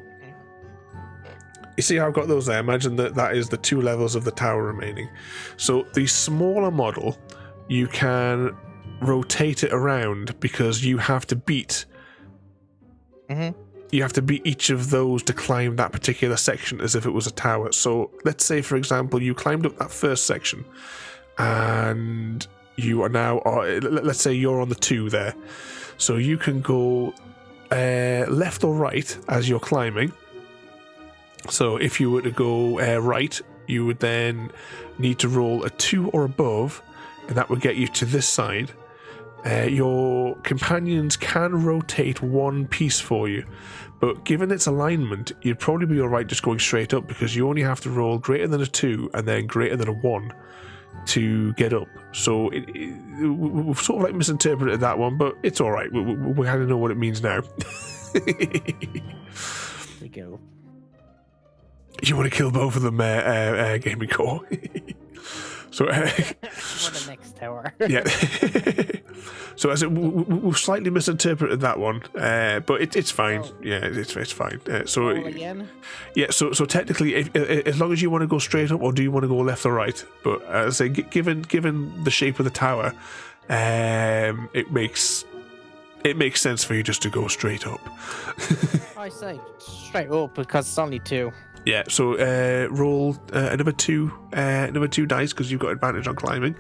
you see how I've got those there? Imagine that is the 2 levels of the tower remaining. So, the smaller model, you can rotate it around because you have to beat you have to beat each of those to climb that particular section as if it was a tower. So let's say, for example, you climbed up that first section and you are now, let's say you're on the 2 there, so you can go left or right as you're climbing. So if you were to go right, you would then need to roll a 2 or above, and that would get you to this side. Your companions can rotate one piece for you, but given its alignment, you'd probably be alright just going straight up, because you only have to roll greater than a 2 and then greater than a 1 to get up. So we've sort of like misinterpreted that one, but it's alright. We kind of know what it means now. We go. You want to kill both of them, Gaming Core? So, For the next tower. yeah. So as we've slightly misinterpreted that one, but it's fine. Oh. Yeah, it's fine. Roll again. Yeah. So technically, as long as you want to go straight up, or do you want to go left or right? But as I say, given the shape of the tower, it makes sense for you just to go straight up. I say straight up because it's only 2. Yeah, so roll another two dice because you've got advantage on climbing,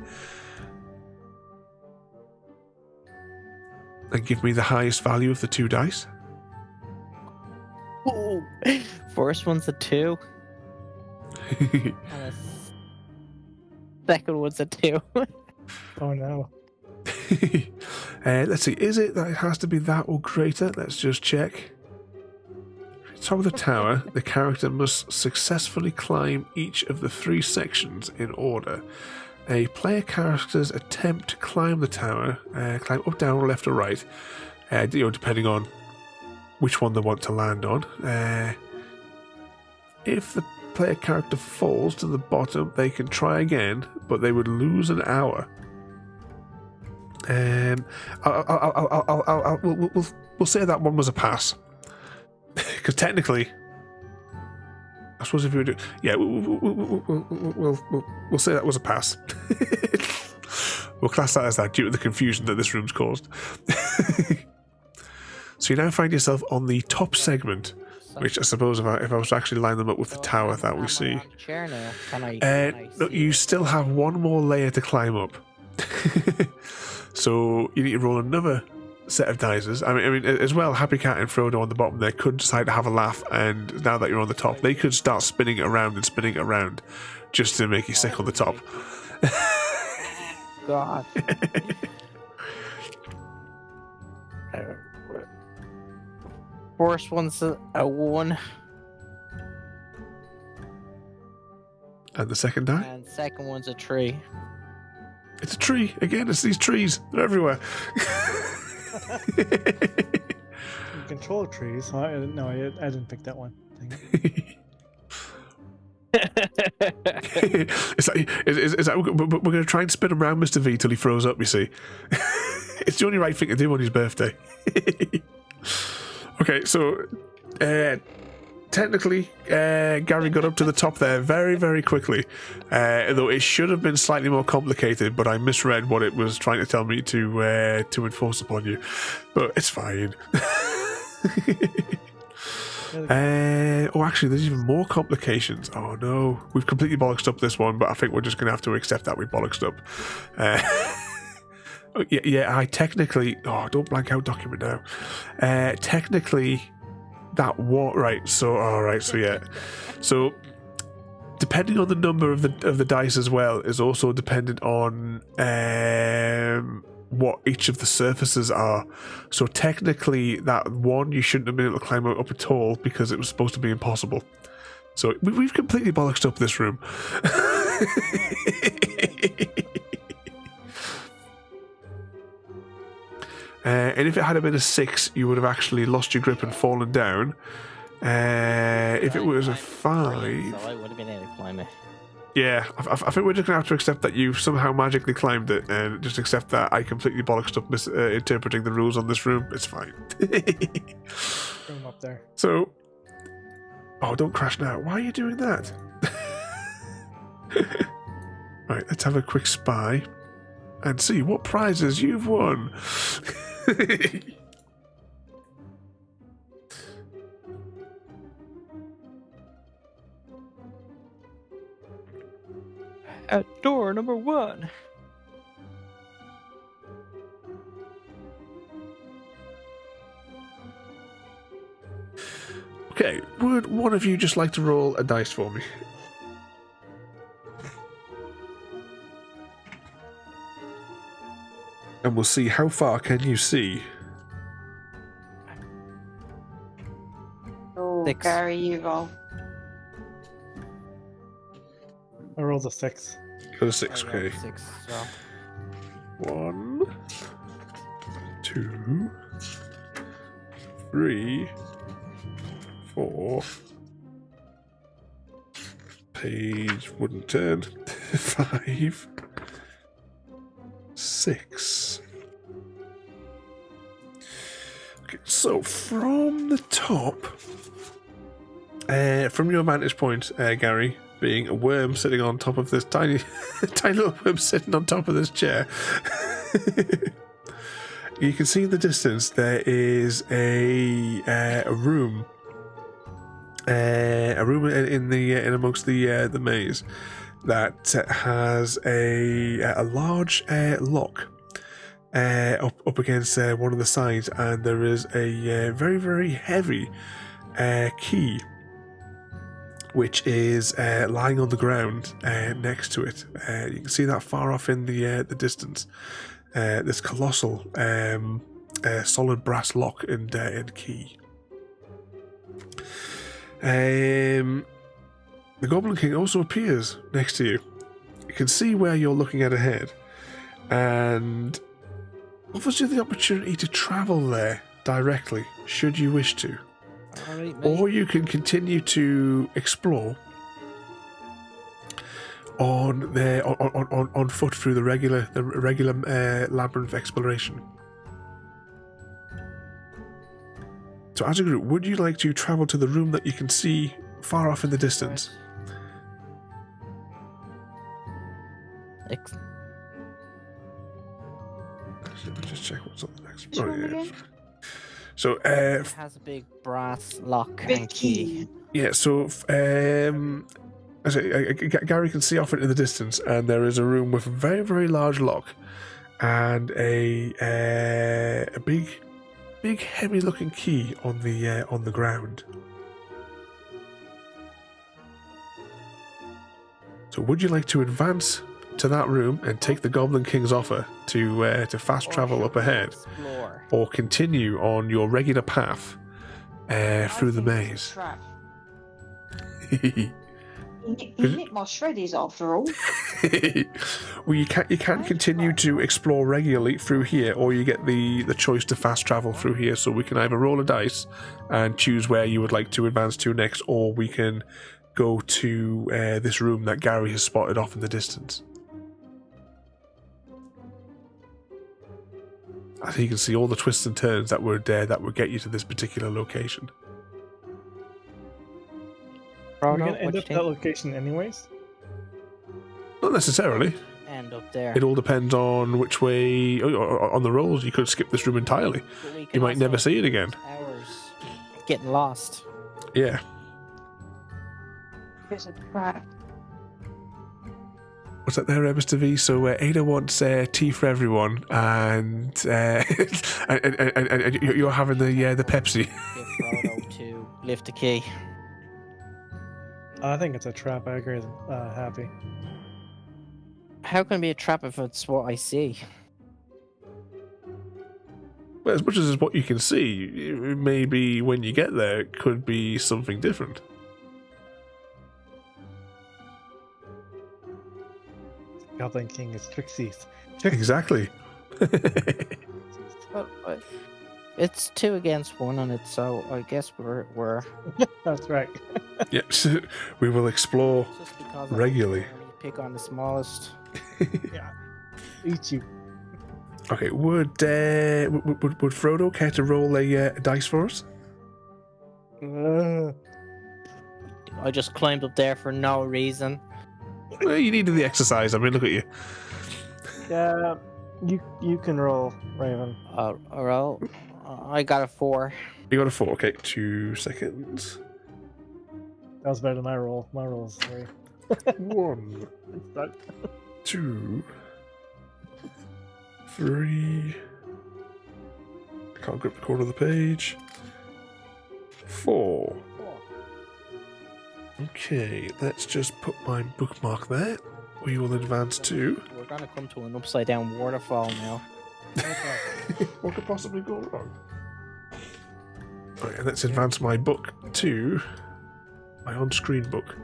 and give me the highest value of the 2 dice. Ooh. First one's a 2, and the second one's a 2. Oh no. Let's see, is it that it has to be that or greater? Let's just check. Top of the tower, the character must successfully climb each of the 3 sections in order. A player character's attempt to climb the tower, climb up, down, or left or right, depending on which one they want to land on. If the player character falls to the bottom, they can try again, but they would lose an hour. We'll say that one was a pass. Because technically, I suppose if you were to, yeah, we'll say that was a pass. We'll class that as that due to the confusion that this room's caused. So you now find yourself on the top segment, which I suppose if I was to actually line them up with the tower that we see, look, you still have one more layer to climb up. So you need to roll another set of dices. I mean, as well, Happy Cat and Frodo on the bottom there could decide to have a laugh, and now that you're on the top, they could start spinning it around just to make you sick on the top. God. First one's a 1. And the second die? And second one's a 3. It's a tree. Again, it's these trees. They're everywhere. You control trees. Oh, I didn't pick that one. It's like, we're going to try and spin him around Mr. V till he throws up, you see. It's the only right thing to do on his birthday. Okay, so technically, Gary got up to the top there very, very quickly, though it should have been slightly more complicated, but I misread what it was trying to tell me to enforce upon you. But it's fine. Actually, there's even more complications. Oh no, we've completely bollocksed up this one, but I think we're just going to have to accept that we bollocksed up. I technically... Oh, don't blank out document now. Technically, that one, right? So, all right. So yeah. So, depending on the number of the dice as well is also dependent on what each of the surfaces are. So technically, that one you shouldn't have been able to climb up at all because it was supposed to be impossible. So we've completely bollocksed up this room. And if it had been a 6, you would have actually lost your grip and fallen down. If it was a 5... So I would have been able to climb it. Yeah, I think we're just going to have to accept that you somehow magically climbed it, and just accept that I completely bollocksed up interpreting the rules on this room. It's fine. Room up there. So... Oh, don't crash now. Why are you doing that? Right, let's have a quick spy and see what prizes you've won. At door number 1. Okay, would one of you just like to roll a dice for me? And we'll see how far can you see. Oh, 6. Gary, you roll. I rolled a 6. Got a 6, I rolled okay. 6, so. 1, 2, 3, 4. Page wouldn't turn. 5, 6. Okay, so from the top, from your vantage point, Gary, being a worm sitting on top of this tiny little worm sitting on top of this chair, you can see in the distance there is a room. A room in amongst the maze that has a large lock up against one of the sides, and there is a very, very heavy key which is lying on the ground next to it. You can see that far off in the distance. This colossal solid brass lock and key. The Goblin King also appears next to you. You can see where you're looking at ahead, and offers you the opportunity to travel there directly, should you wish to. All right, mate. Or you can continue to explore on foot through the regular labyrinth exploration. So as a group, would you like to travel to the room that you can see far off in the distance? Ex- Let me just check what's on the next. Which one again? So, It has a big brass lock and key. yeah, so Gary can see off into the distance, and there is a room with a very, very large lock and a big, heavy-looking key on the ground. So, would you like to advance to that room and take the Goblin King's offer to fast travel up ahead, Explore. or continue on your regular path through the maze? He nicked my shreddies after all. Well, you can continue to explore regularly through here, or you get the choice to fast travel through here. So we can either roll a dice and choose where you would like to advance to next, or we can go to this room that Gary has spotted off in the distance. I think you can see all the twists and turns that would get you to this particular location. Are we going to end up at that location anyways? Not necessarily. End up there. It all depends on which way, on the rolls. You could skip this room entirely. But we You can might also never see it again. Hours getting lost. Yeah. It's a trap. What's that there, Mr. V? So Ada wants tea for everyone, and and you're having the Pepsi. Give Frodo 2. lift the key. I think it's a trap. I agree with Happy. How can it be a trap if it's what I see? Well, as much as it's what you can see, maybe when you get there, it could be something different. Goblin King is Trixie's. Exactly. Well, it's 2 against 1 on it, so I guess we're That's right. Yes, we will explore just because regularly. I only pick on the smallest. Yeah. Eat you. Okay, would Frodo care to roll a dice for us? I just climbed up there for no reason. Well, you needed the exercise. I mean, look at you. Yeah, you can roll, Raven. Well, I got a 4. You got a 4. Okay, 2 seconds. That was better than my roll. My roll is 3. 1, It's done. 2, 3. I can't grip the corner of the page. 4. Okay, let's just put my bookmark there. We will advance to. We're gonna come to an upside down waterfall now. What could possibly go wrong? Right, and let's advance my book to my on-screen book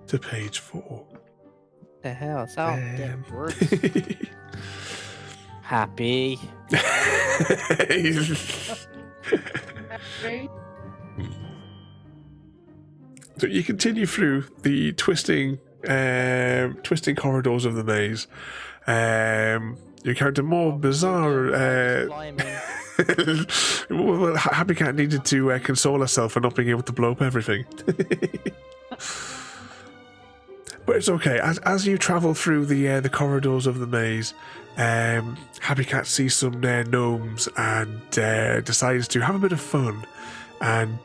to page 4. The hell? It's all dead words. Happy. So you continue through the twisting corridors of the maze. You encounter more bizarre. Climbing. Well, Happy Cat needed to console herself for not being able to blow up everything. But it's okay. As you travel through the corridors of the maze, Happy Cat sees some gnomes and decides to have a bit of fun and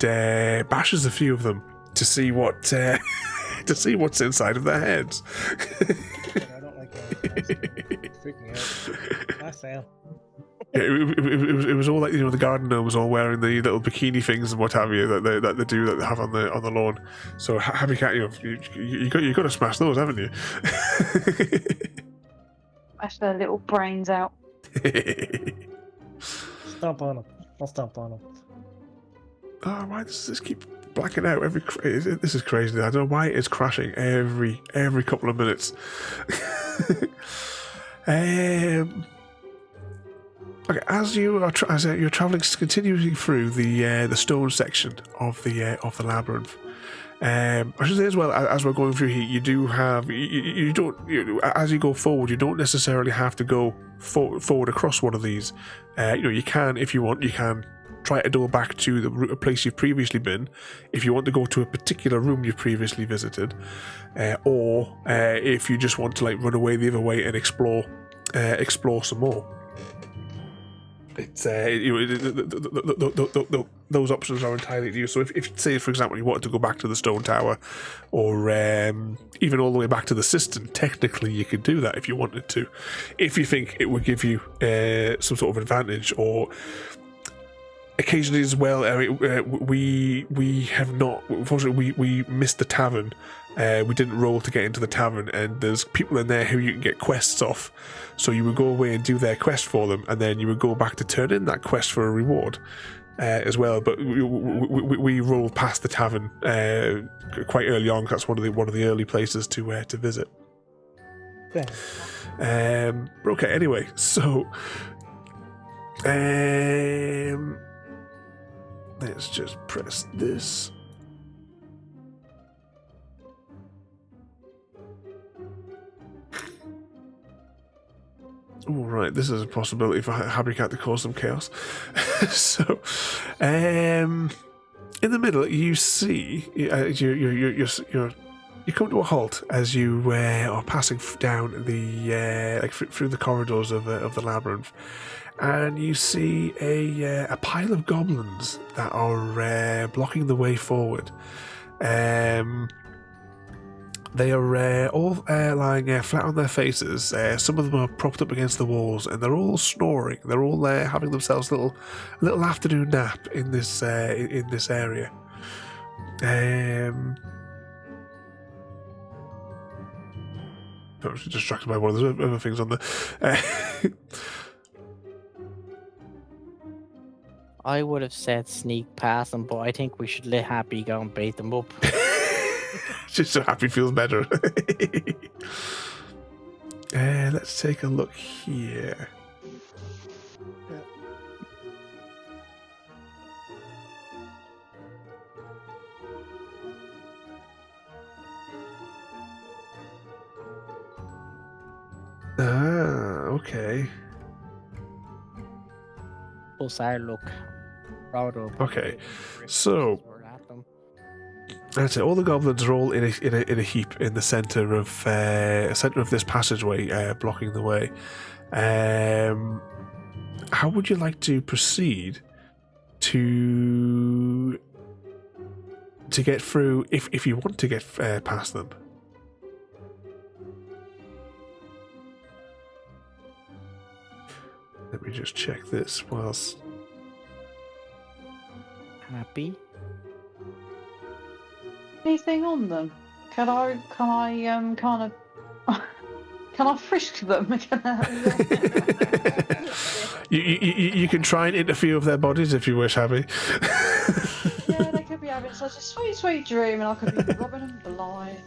bashes a few of them to see what to see what's inside of their heads. I don't like that. Freaking out. Hi, Sam. Yeah, it was all like, the garden gnomes all wearing the little bikini things and what have you that they have on the lawn. So Happy Cat, you got to smash those, haven't you? Smash their little brains out. Stomp on him. I'll stomp on him. Oh, why does this keep blacking out this is crazy. I don't know why it's crashing every couple of minutes. Okay, as you're traveling, continuing through the stone section of the labyrinth. I should say as well, as we're going through here, you do have as you go forward, you don't necessarily have to go forward across one of these. You can, if you want, you can try to go back to the place you've previously been, if you want to go to a particular room you've previously visited, or if you just want to run away the other way and explore some more. It's those options are entirely to you. So if say for example you wanted to go back to the stone tower, or even all the way back to the cistern, technically you could do that if you wanted to, if you think it would give you some sort of advantage. Or occasionally as well, we have not, unfortunately we missed the tavern. We didn't roll to get into the tavern, and there's people in there who you can get quests off. So you would go away and do their quest for them, and then you would go back to turn in that quest for a reward as well. But we rolled past the tavern quite early on, because that's one of the early places to visit. Yeah. Okay. Anyway, so let's just press this. All right, this is a possibility for Happy Cat to cause some chaos. So, in the middle, you see you come to a halt as you are passing down the through the corridors of the labyrinth, and you see a pile of goblins that are blocking the way forward. They are all lying flat on their faces. Some of them are propped up against the walls, and they're all snoring. They're all having themselves a little afternoon nap in this area. I was distracted by one of the other things on the. I would have said sneak past them, but I think we should let Happy go and bait them up. Just so Happy feels better. Let's take a look here. Okay. Plus our look. Proud of. Okay, so that's it. All the goblins are all in a heap in the center of this passageway, blocking the way. How would you like to proceed to get through? If you want to get past them. Let me just check this whilst. Happy. Anything on them? Can I kind of can I frisk them? You can try and interfere with their bodies if you wish, Abby. Yeah, they could be having such a sweet, sweet dream, and I could be robbing them blind.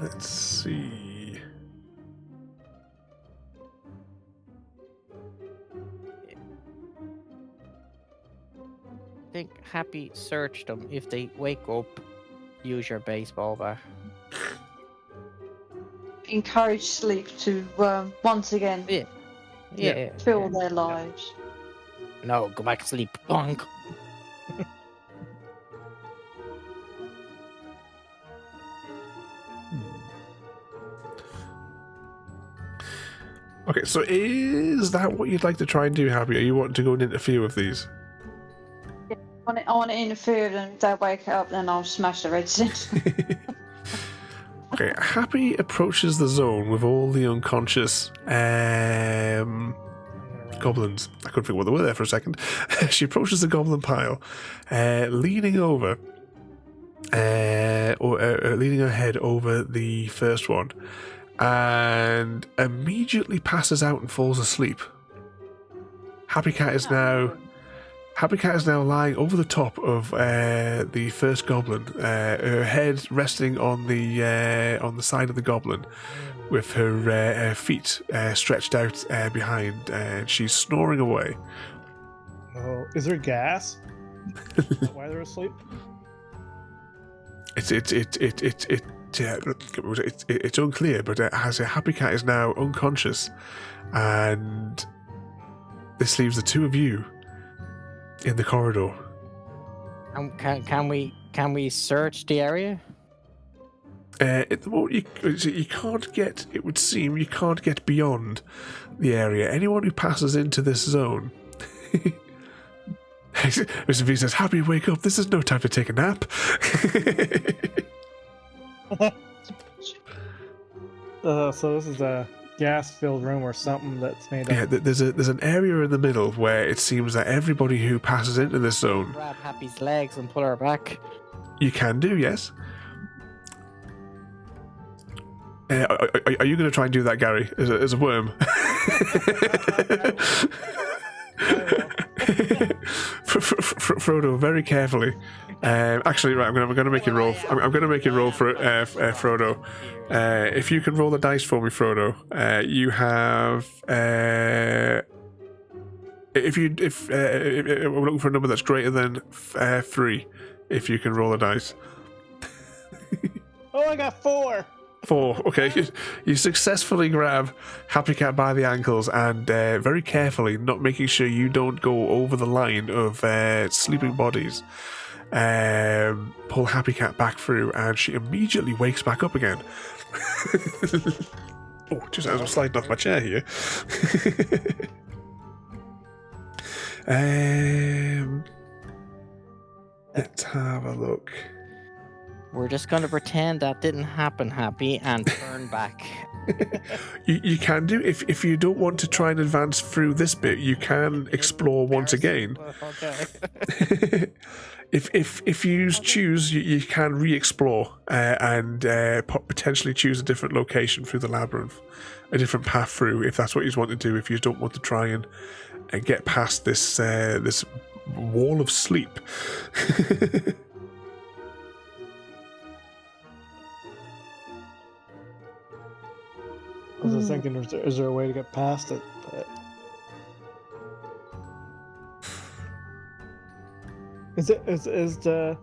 Let's see. I think Happy search them. If they wake up, use your baseball bat. Encourage sleep to once again Yeah. fill their lives. No, go back to sleep. Bonk. Okay, so is that what you'd like to try and do, Happy? Or you want to go and interfere with these? I want to interfere with them. If they wake up, then I'll smash the red center. Okay, Happy approaches the zone with all the unconscious goblins. I couldn't think what they were there for a second. She approaches the goblin pile, leaning over, or leaning her head over the first one, and immediately passes out and falls asleep. Happy Cat is now lying over the top of the first goblin, her head resting on the side of the goblin, with her feet stretched out behind, and she's snoring away. Oh, is there gas? Why they're asleep? It's unclear, but as a Happy Cat is now unconscious, and this leaves the two of you in the corridor. Can we search the area? You can't get. It would seem you can't get beyond the area. Anyone who passes into this zone. Mr. V says, "Happy, wake up! This is no time to take a nap." So this is a gas-filled room or something that's made Yeah, up. there's an area in the middle where it seems that everybody who passes into this zone, Grab Happy's legs and pull her back. you can do, yes. Are you going to try and do that, Gary, as a worm? Frodo, very carefully. Actually, right, I'm going to make you roll. I'm going to make you roll for Frodo. If you can roll the dice for me, Frodo, you have. If we're looking for a number that's greater than 3, if you can roll the dice. Oh, I got 4. 4. Okay, you successfully grab Happy Cat by the ankles and very carefully, not making sure you don't go over the line of sleeping bodies, pull Happy Cat back through, and she immediately wakes back up again. Oh, just as I'm sliding off my chair here. Let's have a look. We're just going to pretend that didn't happen, Happy, and turn back. You can do. If you don't want to try and advance through this bit, you can explore once again. Okay. If you choose, you can re-explore and potentially choose a different location through the labyrinth, a different path through, if that's what you want to do. If you don't want to try and get past this this wall of sleep. I was just thinking, is there a way to get past it? But... Is the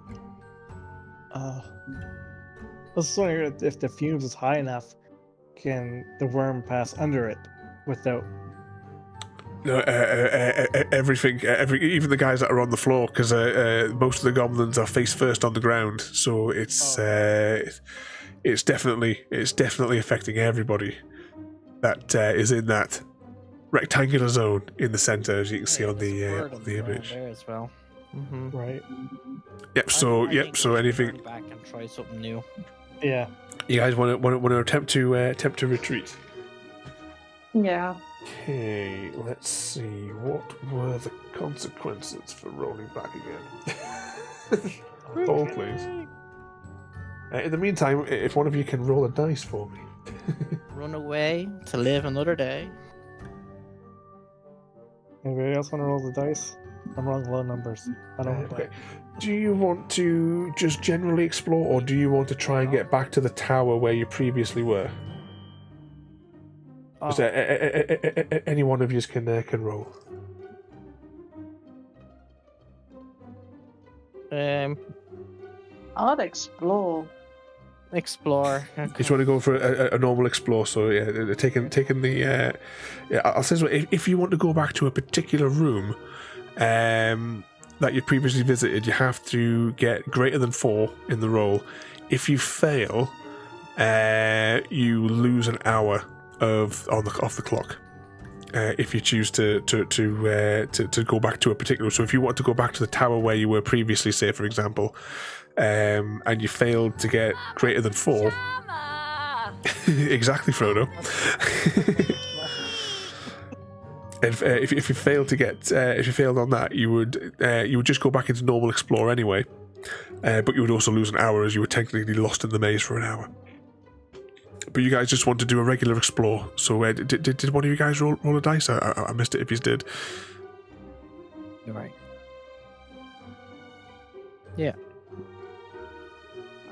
I was just wondering if the fumes is high enough, can the worm pass under it without? No, everything, even the guys that are on the floor, because most of the goblins are face first on the ground, so it's definitely affecting everybody that is in that rectangular zone in the center, as you can see on the image. There as well. Right. Yep. So I think so we should anything. turn back and try something new. Yeah. You guys want to attempt to retreat? Yeah. Okay, let's see. What were the consequences for rolling back again? Oh, please. In the meantime, if one of you can roll a dice for me. Run away to live another day. Anybody else want to roll the dice? I'm rolling low numbers. I don't want to play. Okay. Do you want to just generally explore, or do you want to try and get back to the tower where you previously were? Any one of you can roll. I'd explore. Explore. You just want to go for a normal explore, so yeah, taking the. I'll say so. If you want to go back to a particular room, that you previously visited, you have to get greater than 4 in the roll. If you fail, you lose an hour off the clock. If you choose to go back to a particular, so if you want to go back to the tower where you were previously, say for example, and you failed to get greater than 4, exactly, Frodo. If you failed to get, if you failed on that, you would just go back into normal explore anyway, but you would also lose an hour as you were technically lost in the maze for an hour. But you guys just want to do a regular explore. So did one of you guys roll a dice? I missed it if you did. You're right. Yeah.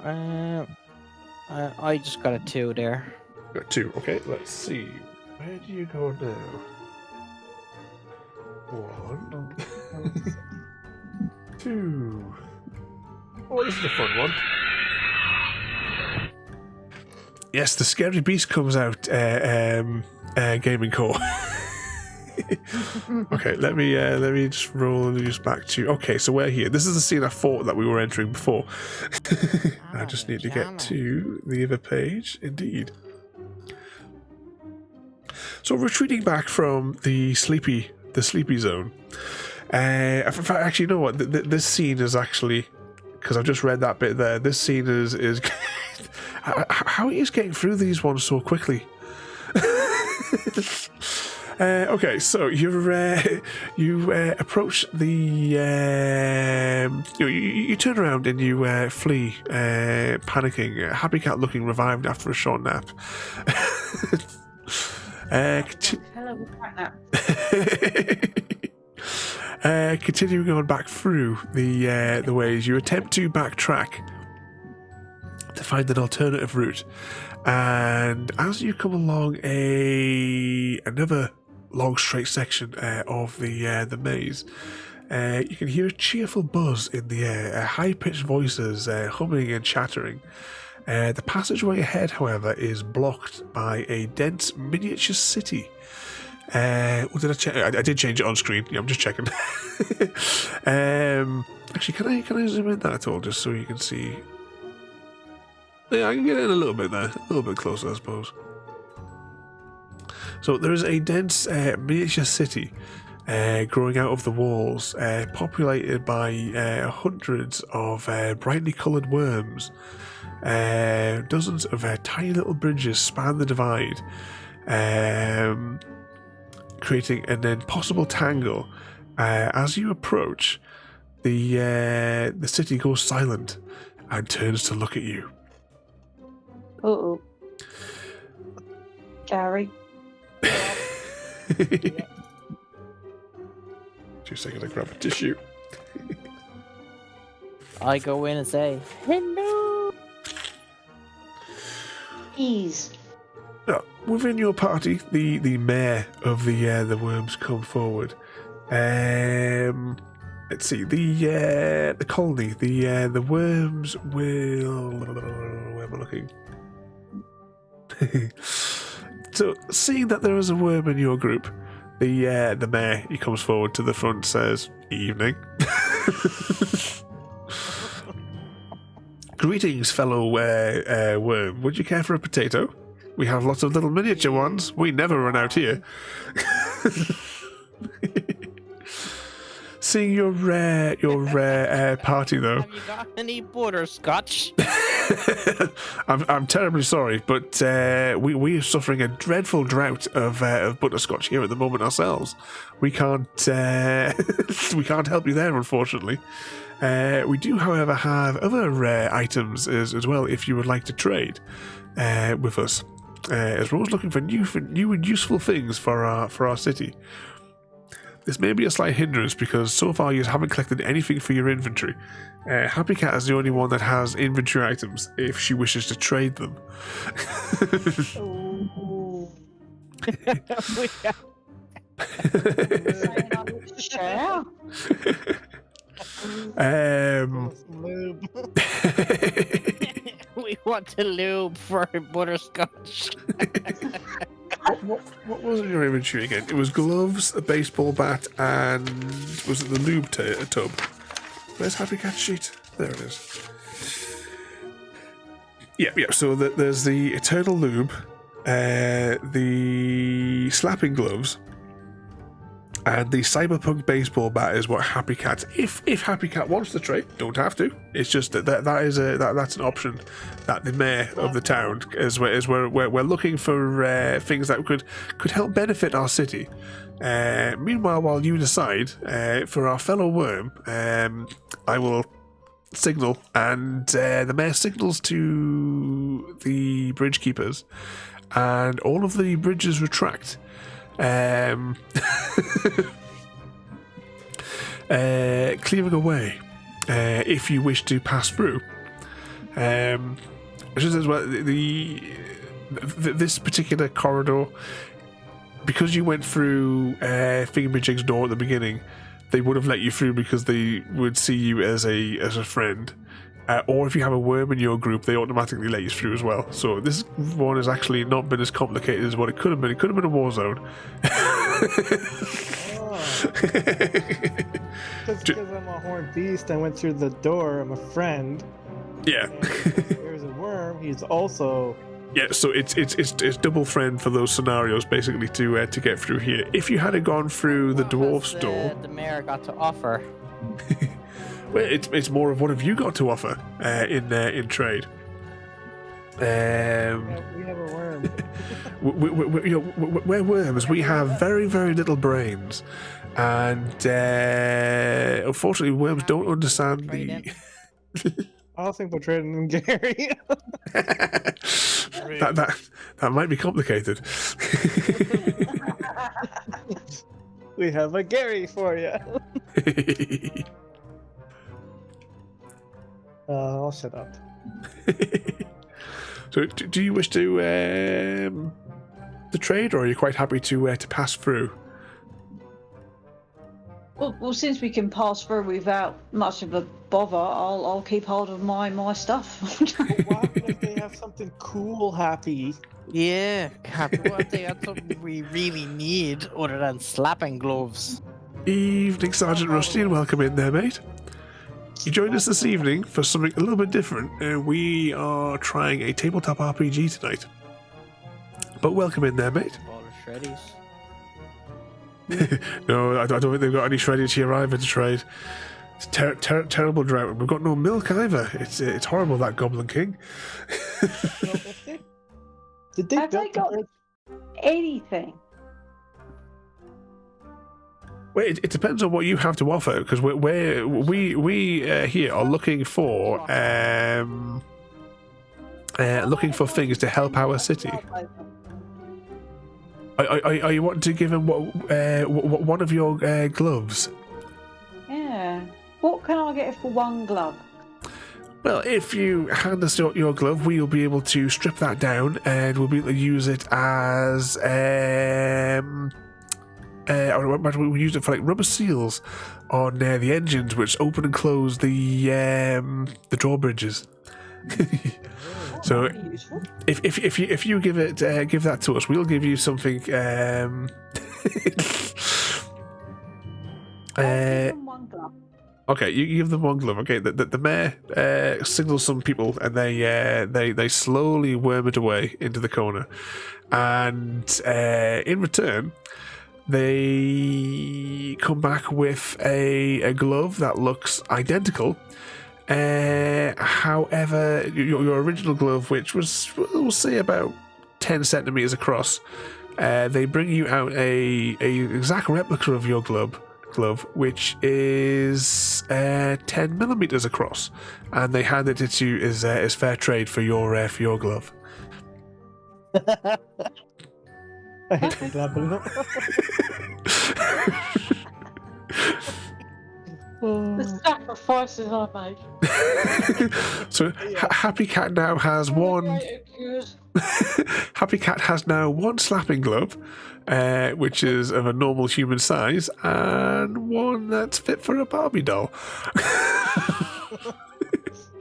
I just got a 2 there. Got 2. Okay, let's see. Where do you go now? 1, 2. Oh, this is a fun one. Yes, the scary beast comes out. Gaming core. Okay, let me just roll these back to. Okay, so we're here. This is the scene I thought that we were entering before. I just need to get to the other page. Indeed. So retreating back from the sleepy zone. In fact, actually, you know what? This scene is actually, because I've just read that bit there. This scene is how he is getting through these ones so quickly. Okay, so you approach the you turn around and you flee, panicking. Happy Cat looking revived after a short nap. Continuing on back through the ways, you attempt to backtrack to find an alternative route, and as you come along another long straight section of the maze, you can hear a cheerful buzz in the air, high-pitched voices humming and chattering. The passageway ahead, however, is blocked by a dense miniature city. What did I check? I did change it on screen. Yeah, I'm just checking. Actually, can I zoom in that at all, just so you can see? Yeah, I can get in a little bit there, a little bit closer, I suppose. So there is a dense miniature city growing out of the walls, populated by hundreds of brightly coloured worms. Dozens of tiny little bridges span the divide, creating an impossible tangle. As you approach, the city goes silent and turns to look at you. Uh-oh. Gary. 2 seconds, I grab a tissue. I go in and say, hello. Ease. Within your party, the mayor of the worms come forward. Let's see, the colony, the worms will. Where am I looking? So, seeing that there is a worm in your group, the mayor, he comes forward to the front, says, "Evening." Greetings, fellow worm. Would you care for a potato? We have lots of little miniature ones. We never run out here. Seeing your rare party, though. Have you got any butterscotch? I'm terribly sorry, but we are suffering a dreadful drought of butterscotch here at the moment ourselves. We can't we can't help you there, unfortunately. We do, however, have other rare items as well if you would like to trade with us. As we're always looking for new and useful things for our city. This may be a slight hindrance because so far you haven't collected anything for your inventory. Happy Cat is the only one that has inventory items if she wishes to trade them. Share. We want to lube for butterscotch. What was in your inventory again? It was gloves, a baseball bat, and was it the lube tub? Where's Happy Cat's sheet? There it is. Yeah. So there's the Eternal Lube, the slapping gloves, and the Cyberpunk baseball bat is what Happy Cat. If Happy Cat wants to trade, don't have to. It's just that's an option that the mayor of the town is where we're looking for things that could help benefit our city. Meanwhile, while you decide for our fellow worm, I will signal, and the mayor signals to the bridge keepers, and all of the bridges retract. Clearing away if you wish to pass through. Just as well, this particular corridor, because you went through Fingerbridge's door at the beginning, they would have let you through because they would see you as a friend. Or if you have a worm in your group, they automatically let you through as well. So this one has actually not been as complicated as what it could have been. It could have been a war zone. Because I'm a horned beast, I went through the door. I'm a friend. Yeah. There's a worm. He's also. Yeah. So it's double friend for those scenarios, basically, to get through here. If you had gone through the dwarf's door, the mayor got to offer. Well, it's more of what have you got to offer in trade. We have a worm. We're worms. We have very, very little brains, and unfortunately, worms don't understand the. I don't think we're trading in Gary. that might be complicated. We have a Gary for you. I'll shut up. So, do you wish to trade, or are you quite happy to pass through? Well, since we can pass through without much of a bother, I'll keep hold of my stuff. Why if they have something cool, Happy? Yeah, Happy. What they got something we really need other than slapping gloves? Evening, Sergeant Rusty, and welcome in there, mate. You joined us this evening for something a little bit different. We are trying a tabletop RPG tonight. But welcome in there, mate. No, I don't think they've got any shredded here either to trade. It's terrible drought. We've got no milk either. It's horrible, that Goblin King. Did they Have they build got anything? Well, it depends on what you have to offer, because we here are looking for things to help our city. Are you wanting to give him one of your gloves? Yeah. What can I get for one glove? Well, if you hand us your glove, we'll be able to strip that down, and we'll be able to use it as I would imagine we use it for like rubber seals on the engines, which open and close the drawbridges. So, if you give that to us, we'll give you something. One glove. Okay, you give them one glove. Okay, the mayor signals some people, and they slowly worm it away into the corner, and in return, they come back with a glove that looks identical. However, your original glove, which was, we'll say, about 10 centimeters across, they bring you out a exact replica of your glove, which is 10 millimeters across, and they hand it to you as fair trade for your glove. I hate the glove. The sacrifices I make. So Happy Cat now has one. Happy Cat has now one slapping glove, which is of a normal human size, and one that's fit for a Barbie doll.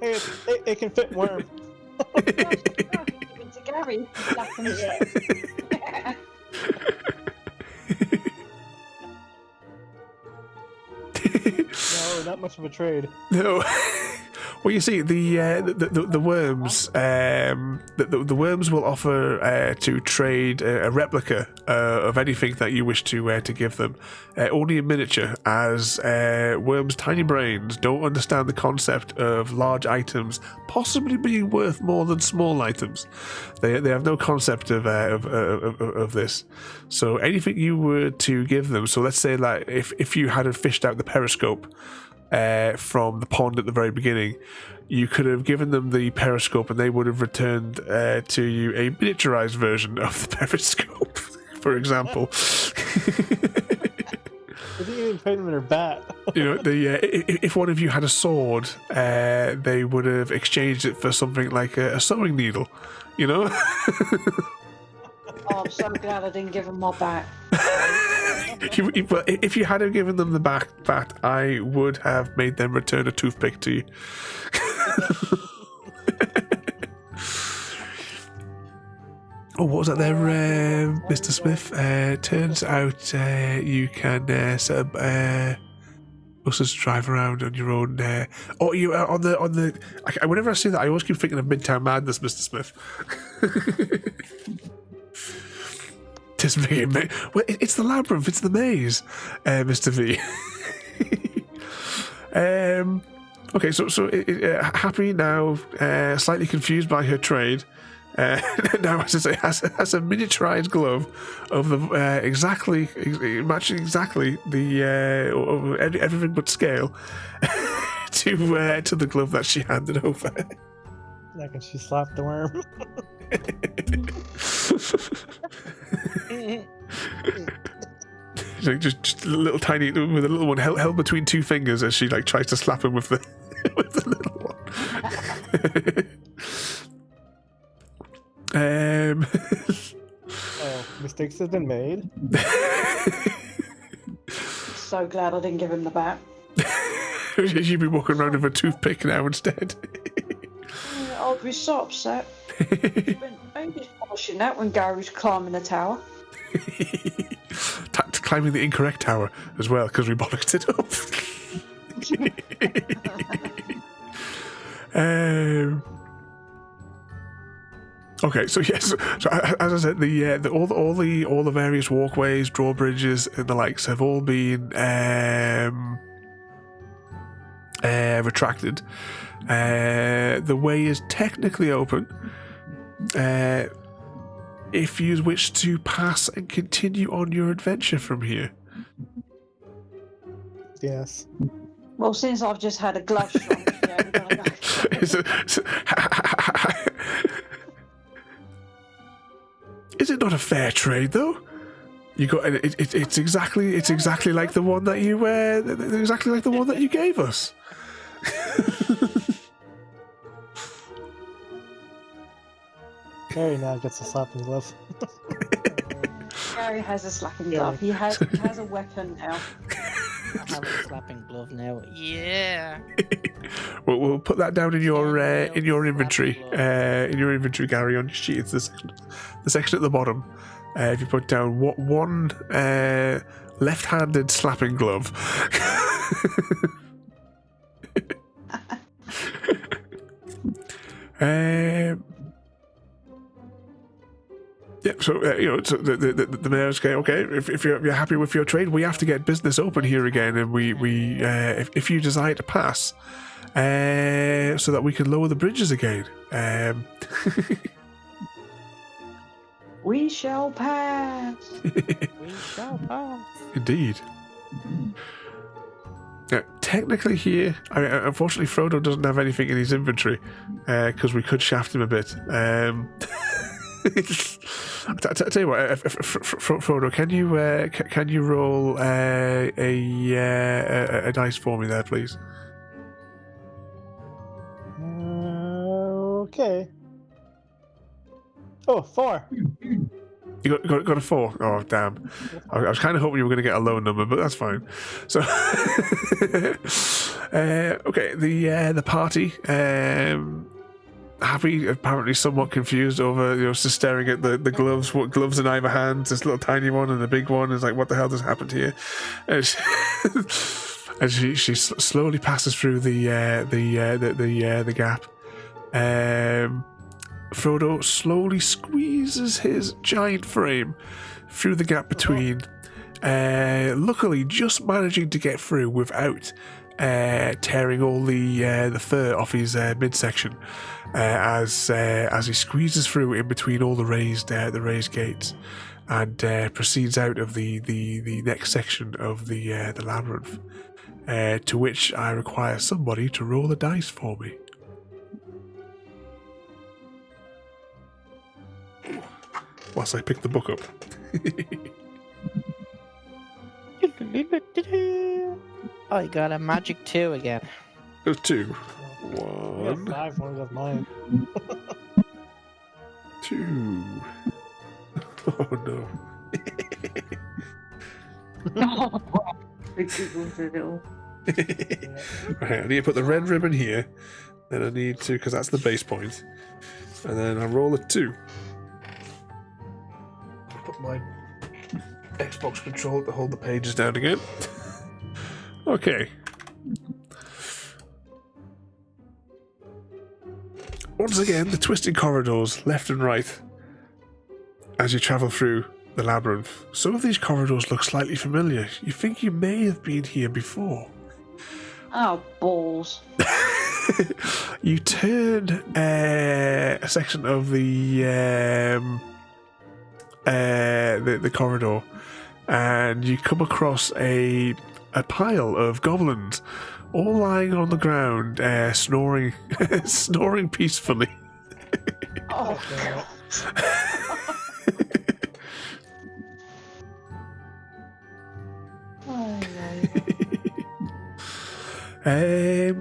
It can fit worm. It's a Gary. No, not much of a trade. No. Well, you see, the worms, the worms will offer to trade a replica of anything that you wish to give them, only in miniature, as worms' tiny brains don't understand the concept of large items possibly being worth more than small items. They have no concept of this. So anything you were to give them, so let's say that if you hadn't fished out the periscope from the pond at the very beginning, you could have given them the periscope and they would have returned to you a miniaturized version of the periscope, for example. They didn't even trade them their bat. You know, if one of you had a sword, they would have exchanged it for something like a sewing needle, you know? Oh, I'm so glad I didn't give them my back. Well, if you hadn't given them the bat, I would have made them return a toothpick to you. Oh, what was that there, Mr. Smith? Turns out you can set up buses to drive around on your own. Oh, you on the. Whenever I see that, I always keep thinking of Midtown Madness, Mr. Smith. Well, it's the labyrinth, it's the maze, Mr. V. Okay, so Happy now, slightly confused by her trade, now has a miniaturized glove of the matching exactly the everything but scale to the glove that she handed over. Like, and she slapped the worm. Like just a little tiny, with a little one held between two fingers as she like tries to slap him with the little one. Oh, mistakes have been made. So glad I didn't give him the bat. She'd be walking around with a toothpick now instead. I'll be so upset. Maybe he's polishing that when Gary's climbing the tower. Climbing the incorrect tower as well, because we bollocked it up. Okay, so yes, so as I said, all the various walkways, drawbridges, and the likes have all been retracted. The way is technically open. If you wish to pass and continue on your adventure from here. Yes. Well, since I've just had a glove shot, yeah, we're gonna go. Is it not a fair trade, though? You got it's exactly like the one that you gave us. Gary now gets a slapping glove. Gary has a slapping glove. He has a weapon now. I have a slapping glove now. Yeah. We'll put that down in your inventory. In your inventory, Gary, on your sheet. It's the section at the bottom. If you put down one left-handed slapping glove. Yeah, so so the mayor's going, okay, if you're happy with your trade, we have to get business open here again, and we if you desire to pass, so that we can lower the bridges again. We shall pass. We shall pass. Indeed. Now, technically here, unfortunately, Frodo doesn't have anything in his inventory, because we could shaft him a bit. Tell you what, Frodo, can you roll a dice for me there, please? Okay. Oh, 4. You got a 4? Oh, damn. I was kind of hoping you were going to get a low number, but that's fine. So, okay, the party, happy, apparently somewhat confused over, just staring at the gloves, what gloves in either hand, this little tiny one and the big one, is like, what the hell just happened here? And she slowly passes through the gap. Frodo slowly squeezes his giant frame through the gap between, luckily just managing to get through without tearing all the fur off his midsection, as he squeezes through in between all the raised gates, and proceeds out of the next section of the labyrinth, to which I require somebody to roll a dice for me. Whilst I pick the book up. I got a magic 2 again. Oh, 2. I got 1, 5, one of mine. 2. Oh no. Big giggles a little. Right, I need to put the red ribbon here. Then I need to, because that's the base point. And then I roll a 2. Put my Xbox controller to hold the pages down again. Okay. Once again, the twisting corridors left and right as you travel through the labyrinth. Some of these corridors look slightly familiar. You think you may have been here before. Oh, balls. You turn a section of the corridor, and you come across a pile of goblins, all lying on the ground, snoring, snoring peacefully. Oh, oh no. Is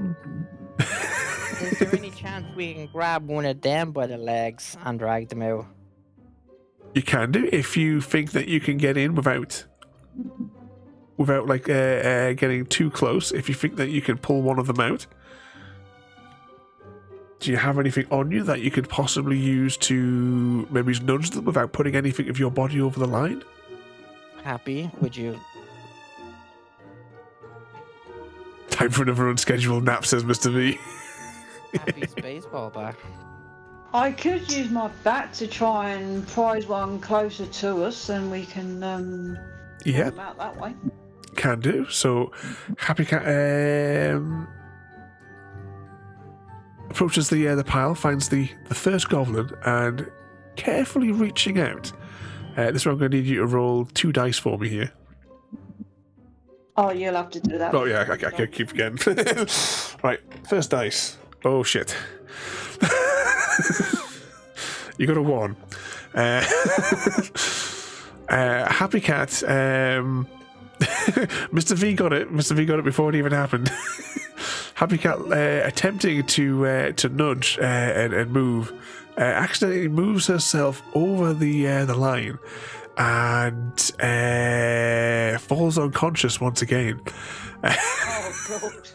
there any chance we can grab one of them by the legs and drag them out? You can do if you think that you can get in without like getting too close. If you think that you can pull one of them out. Do you have anything on you that you could possibly use to maybe nudge them without putting anything of your body over the line? Happy, would you? Time for another unscheduled nap, says Mr. V. Happy's baseball bat. I could use my bat to try and prize one closer to us, and we can pull Yeah, them out that way. can do. So, Happy Cat approaches the pile, finds the first goblin, and carefully reaching out. This is where I'm going to need you to roll 2 dice for me here. Oh, you'll have to do that. Oh yeah, I keep forgetting. Right, first dice. Oh shit. You got a 1. Happy Cat. Mr. V got it. Mr. V got it before it even happened. Happy Cat attempting to nudge and move, accidentally moves herself over the line and falls unconscious once again. Oh, God.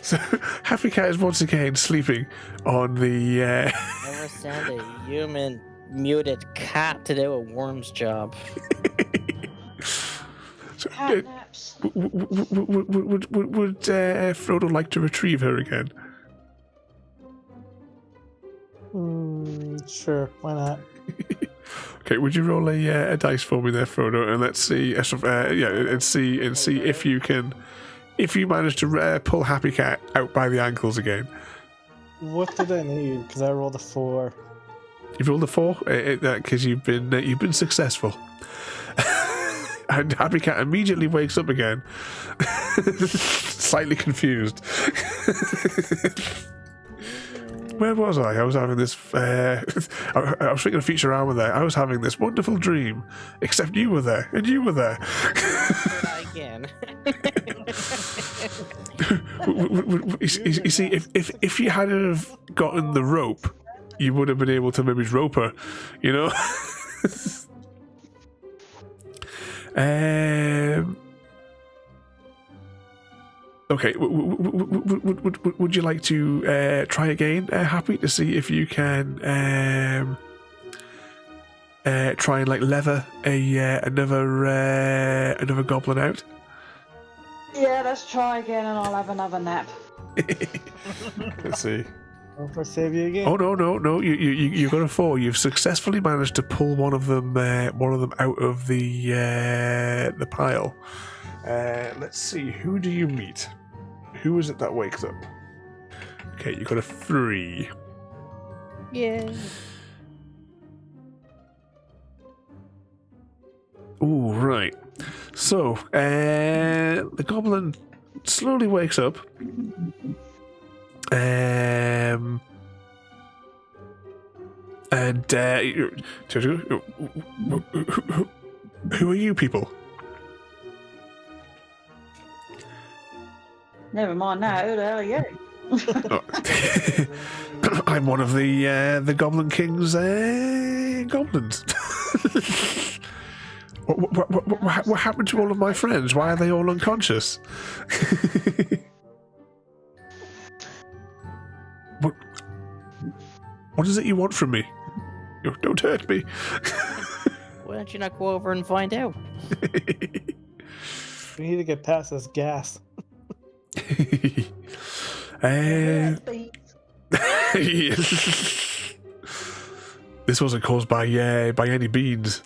So Happy Cat is once again sleeping on the. Never send a human muted cat to do a worm's job. So, Cat naps. would Frodo like to retrieve her again? Sure, why not? Okay, would you roll a dice for me there, Frodo, and let's see, and see if you can, if you manage to pull Happy Cat out by the ankles again. What did I need? Because I rolled a 4. You've rolled a 4, because you've been successful. And Happy Cat immediately wakes up again, slightly confused. Where was I? I was having this. I was thinking of future armor there. I was having this wonderful dream, except you were there, and you were there. Again. You see, if you had have gotten the rope, you would have been able to maybe rope her, you know. Okay, would you like to try again, Happy, to see if you can try and like lever another goblin out? Yeah, let's try again and I'll have another nap. Let's see. I'll first save you again. Oh no! You got a 4. You've successfully managed to pull one of them out of the pile. Let's see. Who do you meet? Who is it that wakes up? Okay, you got a 3. Yeah. Ooh, right. So, the goblin slowly wakes up. And who are you people? Never mind now, who the hell are you? Oh. I'm one of the Goblin King's goblins. What happened to all of my friends? Why are they all unconscious? What is it you want from me? Don't hurt me. Why don't you not go over and find out? We need to get past this gas. This wasn't caused by any beans.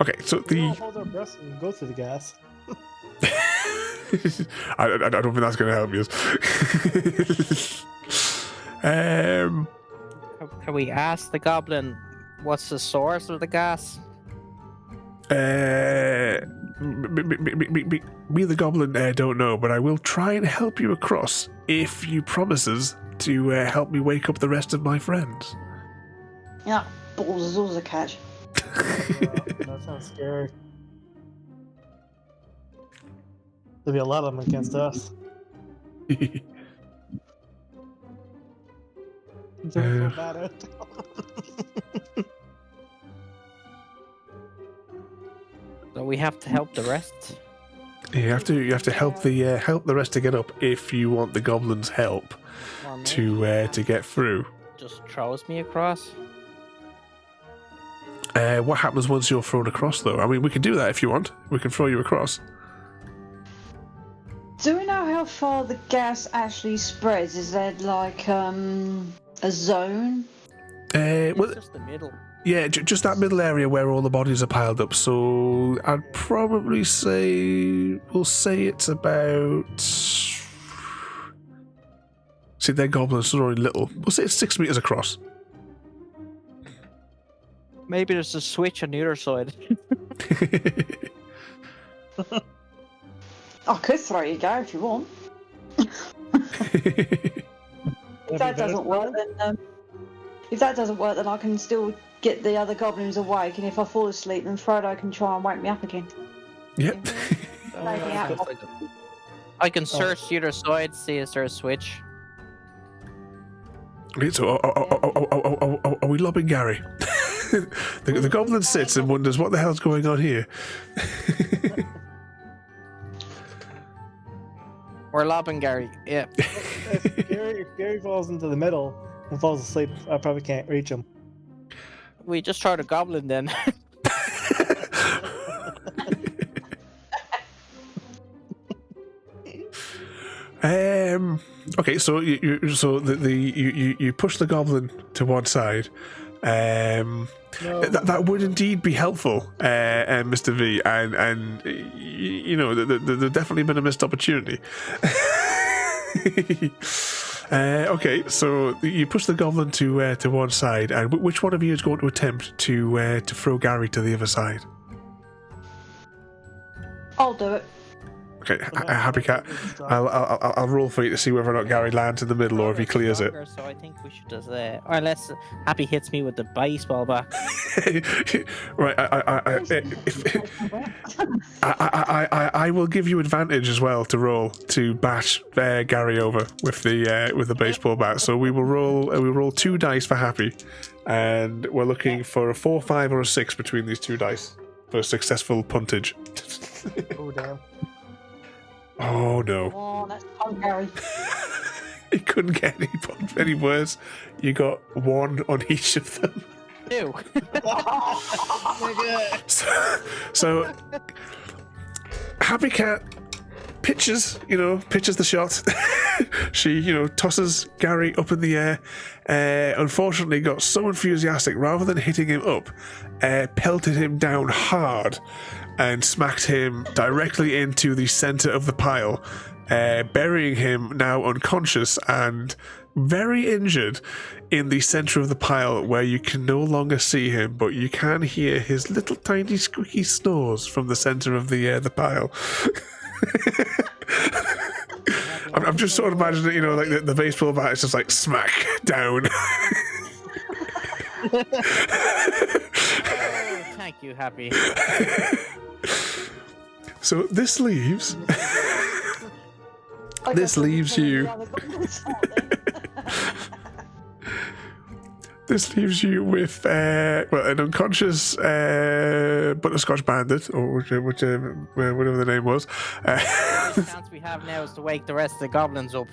Okay, so We all hold our breaths and go through the gas. I don't think that's going to help you. Can we ask the goblin what's the source of the gas? Me the goblin don't know, but I will try and help you across if you promises to help me wake up the rest of my friends. Yeah, balls is always a catch. That sounds scary. There'll be a lot of them against us. Don't feel bad out. So we have to help the rest. You have to help the rest to get up if you want the goblins' help Or maybe to get through. just throws me across. What happens once you're thrown across, though? I mean, we can do that if you want. We can throw you across. Do we know how far the gas actually spreads? Is there like a zone? Well, Just the middle. yeah, just that middle area where all the bodies are piled up. So I'd probably say we'll say it's about. See, they're goblins, so they're only little. We'll say it's 6 meters across. Maybe there's a switch on the other side. I could throw you go if you want. If that doesn't work, then I can still get the other goblins awake, and if I fall asleep, then Frodo can try and wake me up again. Yep. I can search the other side, see is there a switch. Okay, so are we lobbing Gary? The goblin sits and wonders what the hell's going on here. We're lobbing Gary. Yeah. If Gary falls into the middle and falls asleep, I probably can't reach him. We just tried a goblin then. Okay, so you push the goblin to one side. That would indeed be helpful, Mr. V, and you know there's definitely been a missed opportunity. Okay, so you push the goblin to one side, and which one of you is going to attempt to throw Gary to the other side? I'll do it. Okay, Happy Cat. I'll roll for you to see whether or not Gary lands in the middle or if he clears it. So I think we should just, or unless Happy hits me with the baseball bat. Right, I will give you advantage as well to roll to bash Gary over with the baseball bat. So we will roll 2 dice for Happy, and we're looking for a 4, 5, or a 6 between these 2 dice for a successful puntage. Oh damn. Oh no. Oh, that's Gary. It couldn't get any worse. You got 1 on each of them. Ew. So Happy Cat pitches the shot. She, tosses Gary up in the air. Unfortunately, got so enthusiastic, rather than hitting him up, pelted him down hard and smacked him directly into the center of the pile, burying him now unconscious and very injured in the center of the pile, where you can no longer see him, but you can hear his little tiny squeaky snores from the center of the pile. I'm just sort of imagining, like the baseball bat is just like smack down. Oh, thank you, Happy. So this leaves you. This leaves you with an unconscious butterscotch bandit, or whatever the name was. The chance we have now is to wake the rest of the goblins up.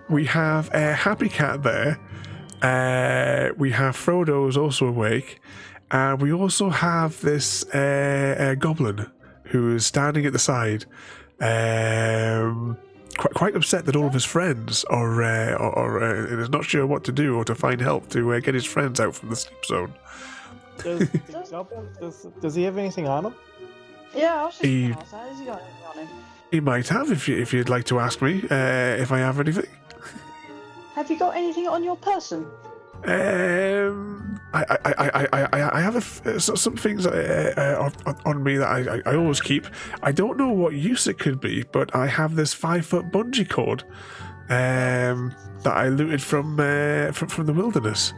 We have a Happy Cat there. We have Frodo is also awake. We also have this goblin who is standing at the side, quite upset that all of his friends are and is not sure what to do or to find help to get his friends out from the sleep zone. Does he have anything on him? Yeah, I was just going to ask that. Has he got anything on him? He might have, if you'd like to ask me if I have anything. Have you got anything on your person? I have some things on me that I always keep. I don't know what use it could be, but I have this 5-foot bungee cord that I looted from the wilderness.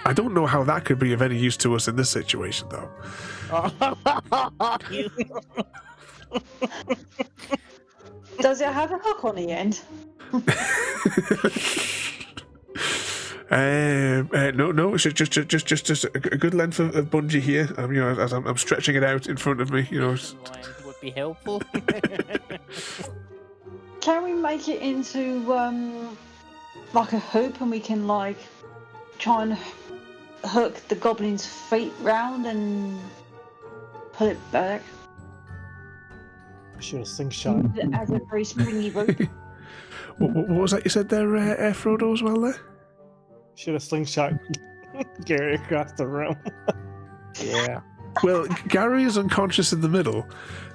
I don't know how that could be of any use to us in this situation, though. Does it have a hook on the end? No, it's just a good length of bungee here. As I'm stretching it out in front of me, Would be helpful. Can we make it into like a hoop, and we can like try and hook the goblin's feet round and pull it back. Shoot a slingshot. Use it as a very springy rope. What was that you said there, Frodo, as well there? Shoot a slingshot Gary across the room. Yeah. Well, Gary is unconscious in the middle.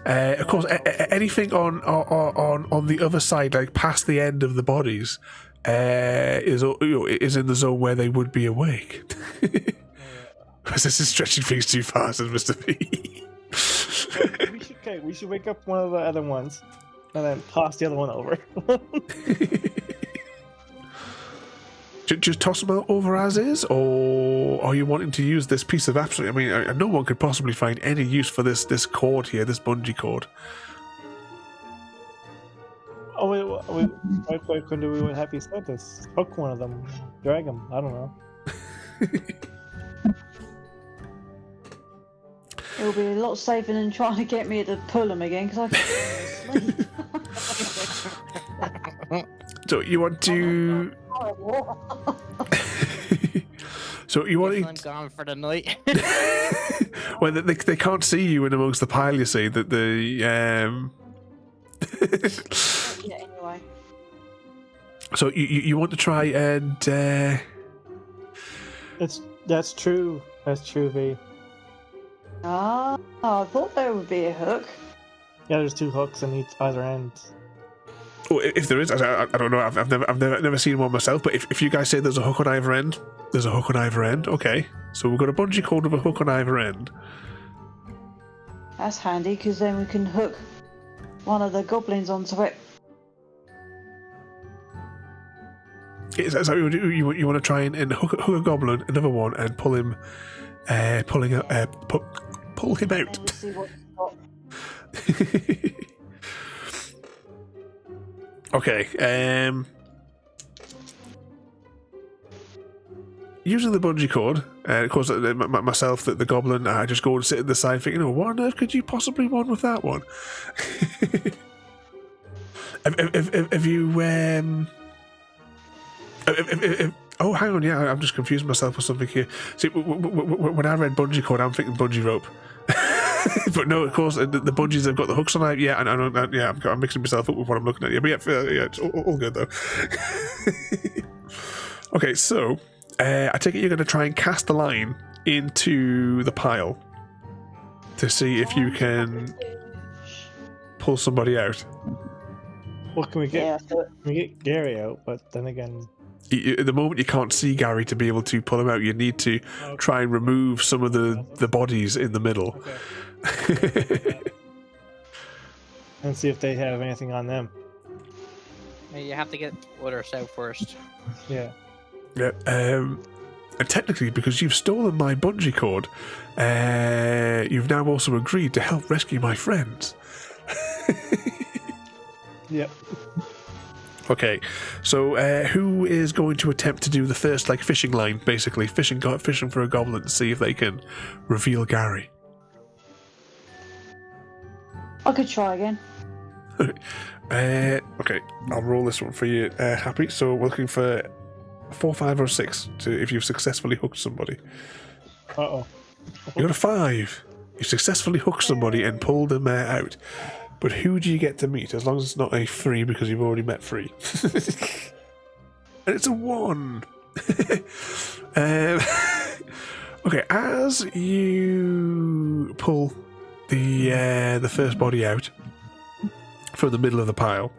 Of course, anything on the other side, like past the end of the bodies, is in the zone where they would be awake. This is stretching things too far, says Mr. P. We should wake up one of the other ones and then toss the other one over. Just toss them over as is, or are you wanting to use this piece of absolute? I mean, no one could possibly find any use for this cord here, this bungee cord. Oh, why couldn't we have you said this? Hook one of them, drag them. I don't know. It'll be a lot safer than trying to get me to pull them again because I can't sleep. So you want to? So you want I'm gone for the night. Well, they can't see you in amongst the pile. You see that the Yeah, anyway. So you want to try and That's true. That's true, V. I thought there would be a hook. Yeah, there's two hooks on either end. oh, if there is, I don't know. I've never seen one myself. But if you guys say there's a hook on either end, there's a hook on either end. Okay, so we've got a bungee cord with a hook on either end. That's handy because then we can hook one of the goblins onto it. Is that what you want to try and hook a goblin, another one, and pull him, pull him out? And we'll see what he's got. Okay. Using the bungee cord, of course, myself, the goblin, I just go and sit at the side thinking, oh, what on earth could you possibly want with that one? Have you, oh, hang on, yeah, I'm just confusing myself with something here. See, when I read bungee cord, I'm thinking bungee rope. But no, of course, the bungees have got the hooks on it. Yeah, and I'm mixing myself up with what I'm looking at. Yeah, but yeah, it's all good though. Okay, so I take it you're going to try and cast the line into the pile to see if you can pull somebody out. Well, can we get Yeah. can we get Gary out? But then again, At the moment, you can't see Gary to be able to pull him out. You need to try and remove some of the bodies in the middle. okay. And see if they have anything on them. You have to get others out first. Yeah. Yeah. And technically, because you've stolen my bungee cord, you've now also agreed to help rescue my friends. Yep. Okay, so who is going to attempt to do the first, like, fishing line, basically? Fishing for a goblin to see if they can reveal Gary. I could try again. Okay, I'll roll this one for you, Happy. So we're looking for 4, 5, or 6 if you've successfully hooked somebody. Uh-oh. You got a 5. You successfully hooked somebody and pulled them out. But who do you get to meet? As long as it's not a 3, because you've already met 3. And it's a 1. Okay, as you pull the first body out from the middle of the pile,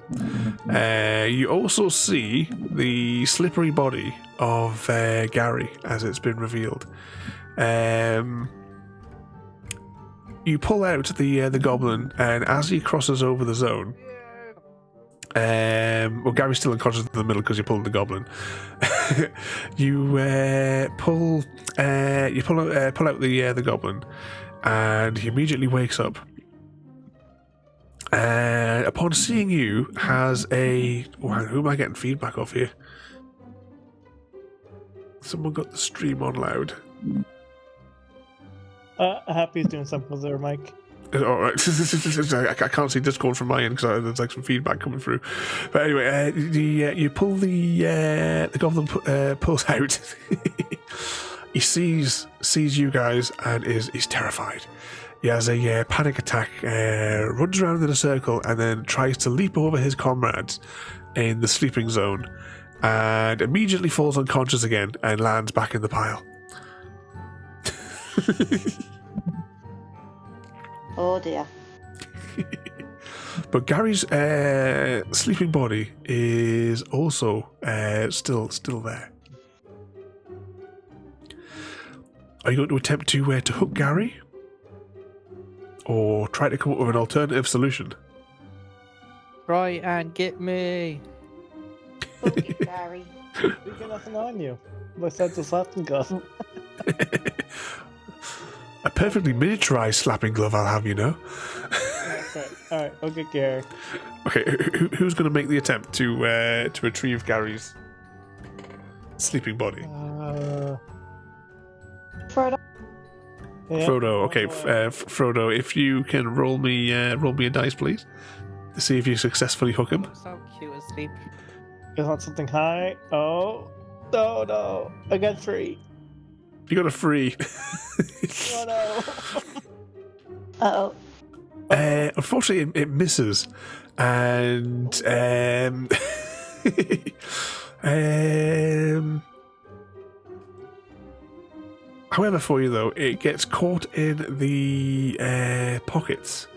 you also see the slippery body of Gary as it's been revealed. You pull out the goblin, and as he crosses over the zone, well, Gary's still unconscious in the middle because you're pulling the goblin. You pull out the goblin, and he immediately wakes up. And upon seeing you, has a who am I getting feedback off here? Someone got the stream on loud. Happy's doing something there, Mike. All right. I can't see Discord from my end because there's like some feedback coming through. But anyway, you pull the goblin pulls out, He sees you guys and is terrified. He has a panic attack, runs around in a circle, and then tries to leap over his comrades in the sleeping zone, and immediately falls unconscious again and lands back in the pile. Oh dear. But Gary's sleeping body is also still there. Are you going to attempt to hook Gary? Or try to come up with an alternative solution? Try and get me. Look at Gary. We got nothing on you. My sense of slapping glove. A perfectly miniaturized slapping glove, I'll have you know. Alright, I'll get Gary. Okay, who's going to make the attempt to retrieve Gary's sleeping body? Frodo. Yeah. Frodo. Okay, Frodo, if you can roll me a dice, please, to see if you successfully hook him. So cute asleep. You want something high? Oh, no. I got 3. You got a 3. Oh no. Uh-oh. Unfortunately, it misses, and however, for you though, it gets caught in the pockets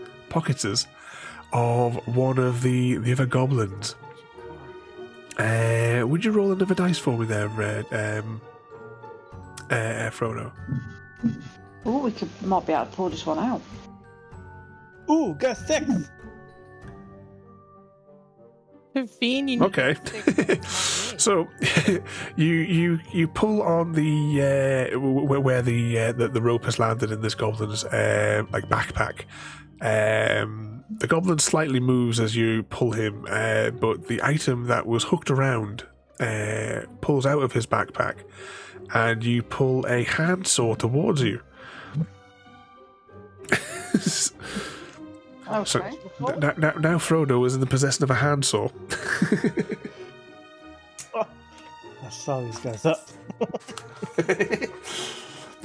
of one of the other goblins. Would you roll another dice for me there, Frodo? Oh, might be able to pull this one out. Ooh, got 6. Convenient. Okay. So you pull on the where the rope has landed in this goblin's like backpack. The goblin slightly moves as you pull him, but the item that was hooked around pulls out of his backpack, and you pull a handsaw towards you. Okay. So now Frodo is in the possession of a handsaw. I saw these guys up. The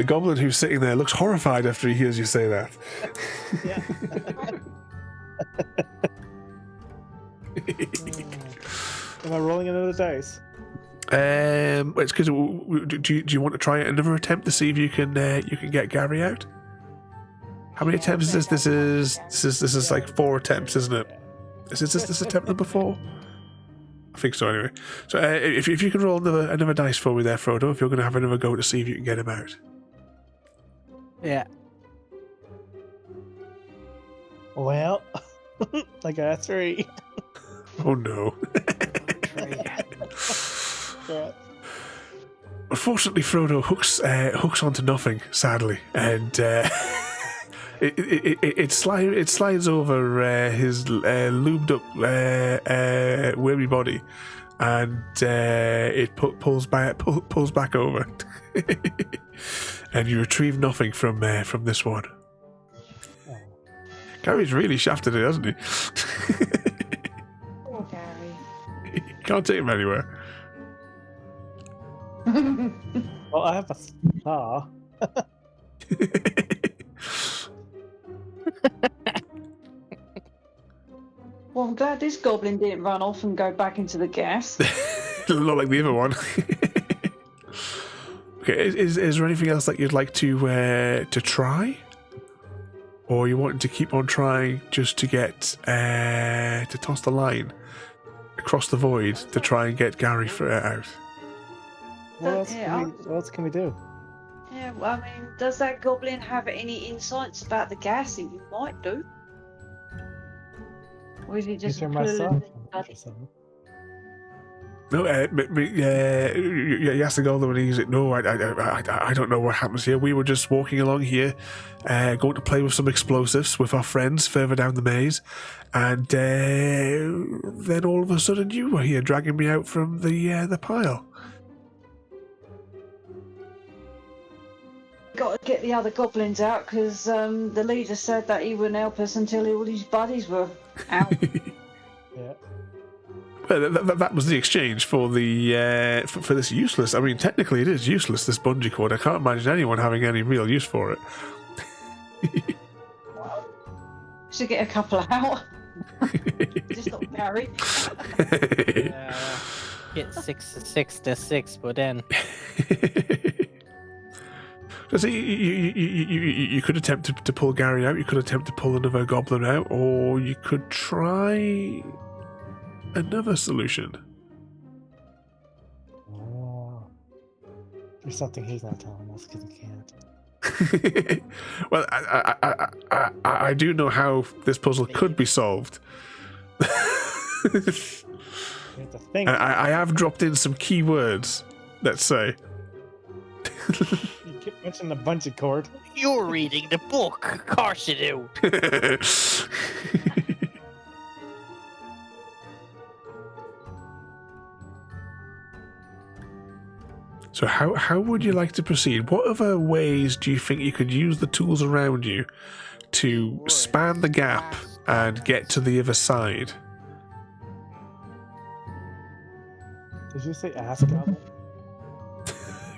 goblin who's sitting there looks horrified after he hears you say that. Yeah. Am I rolling another dice? It's because do you want to try another attempt to see if you can get Gary out? How many attempts is this? This is like 4 attempts, isn't it? Is this attempt number 4? I think so. Anyway, so if you can roll another dice for me there, Frodo, if you're going to have another go to see if you can get him out. Yeah. Well, I got 3. Oh no. Yeah. Unfortunately, Frodo hooks onto nothing, sadly, and it slides over his lubed up wormy body, and it pulls back over, and you retrieve nothing from this one. Gary's really shafted it, hasn't he? Poor Gary. Can't take him anywhere. Well, I have a saw. Well, I'm glad this goblin didn't run off and go back into the gas. Not like the other one. Okay, is there anything else that you'd like to try? Or you want to keep on trying just to get to toss the line across the void to try and get Gary out? What else, Yeah, what else can we do? Yeah, well, I mean, does that goblin have any insights about the gas that you might do? Or is he just These are my clueless? sons. No, you asked the golden when he's like, no, I don't know what happens here. We were just walking along here, going to play with some explosives with our friends further down the maze, and then all of a sudden you were here dragging me out from the pile. Got to get the other goblins out because the leader said that he wouldn't help us until all his buddies were out. Yeah. Well, that was the exchange for the for this useless. I mean, technically, it is useless. This bungee cord. I can't imagine anyone having any real use for it. Should get a couple out. Just not Gary. Get 6 to 6, but then So you could attempt to pull Gary out. You could attempt to pull another goblin out, or you could try another solution. Oh. There's something he's not telling us because he can't. Well, I do know how this puzzle could be solved. We have to think. I have dropped in some key words, let's say. You keep mentioning the bungee cord. you're reading the book. Of course you do. So how would you like to proceed? What other ways do you think you could use the tools around you to span the gap and get to the other side? Did you say ass goblin?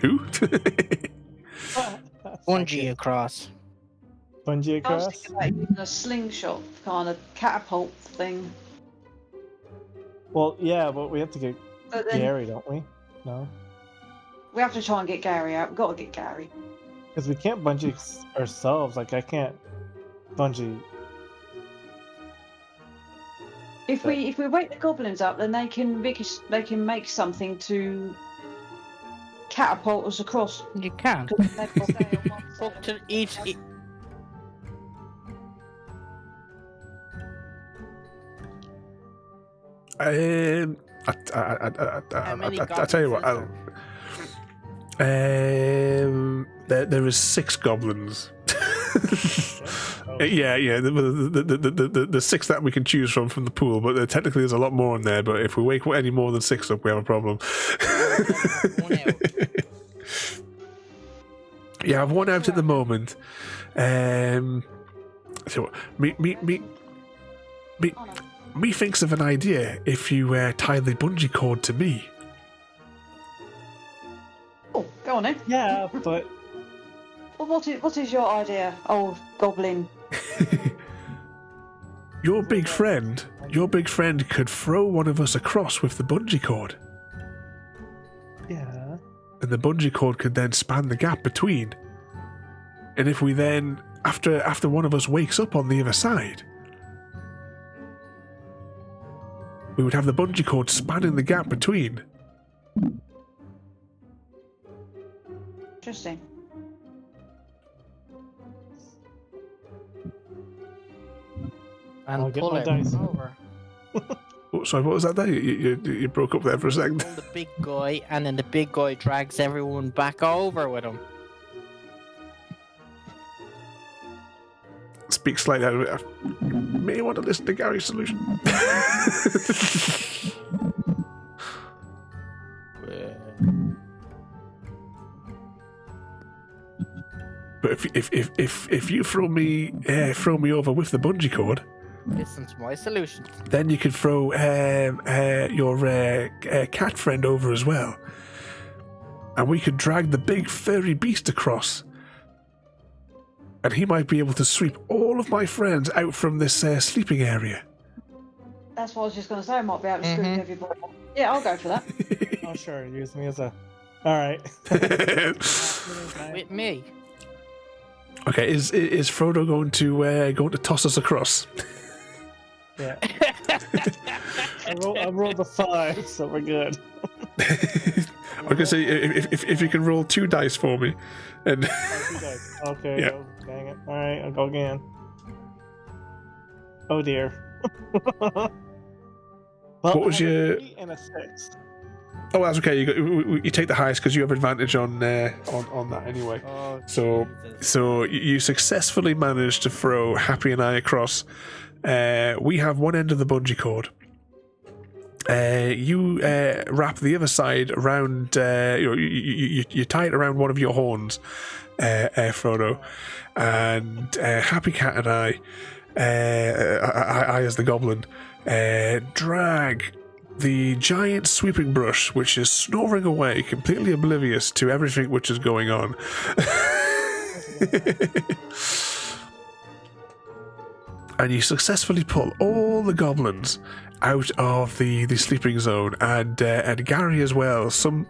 Who? Bungee across. Bungee I was across? thinking about using a slingshot kind of catapult thing. Well, yeah, but we have to get But then Gary, don't we? No? we have to try and get Gary out. We've got to get Gary. Because we can't bungee ourselves. Like, I can't bungee. If we wake the goblins up, then they can make something to catapult us across. You can. 'Cause then they've got to stay on one Up side. to each. I tell you what. There is 6 goblins. Yeah. The 6 that we can choose from the pool, but technically there's a lot more in there. But if we wake any more than 6 up, we have a problem. Yeah, I have 1 out at the moment. So me thinks of an idea. If you tie the bungee cord to me. Oh, go on then. Yeah, but Well, what is your idea, old goblin? Your big friend could throw one of us across with the bungee cord, yeah. and the bungee cord could then span the gap between. And if we then, after one of us wakes up on the other side, we would have the bungee cord spanning the gap between. Interesting. I'll And get pull my it dice. over. Oh, sorry, what was that there? You broke up there for a second. Pull the big guy, and then the big guy drags everyone back over with him. Speak slightly out of it. You may want to listen to Gary's solution. But if you throw me over with the bungee cord, Listen to my solution. then you can throw your cat friend over as well, and we could drag the big furry beast across, and he might be able to sweep all of my friends out from this sleeping area. That's what I was just going to say. I might be able to scoop everybody. Yeah, I'll go for that. Oh, sure. Use me as a. All right. With me. Okay, is Frodo going to toss us across? Yeah. I rolled a 5, so we're good. I was gonna say if you can roll 2 dice for me, and Okay. Yeah. Oh, dang it. All right, I'll go again. Oh dear. Well, What was I have a your- 3 and a 6. oh, that's okay. You take the highest because you have advantage on that anyway. Oh, So you successfully managed to throw Happy and I across. We have one end of the bungee cord. You wrap the other side around. You tie it around one of your horns, Frodo, and Happy Cat and I as the goblin, drag the giant sweeping brush, which is snoring away, completely oblivious to everything which is going on. And you successfully pull all the goblins out of the sleeping zone, and Gary as well. Some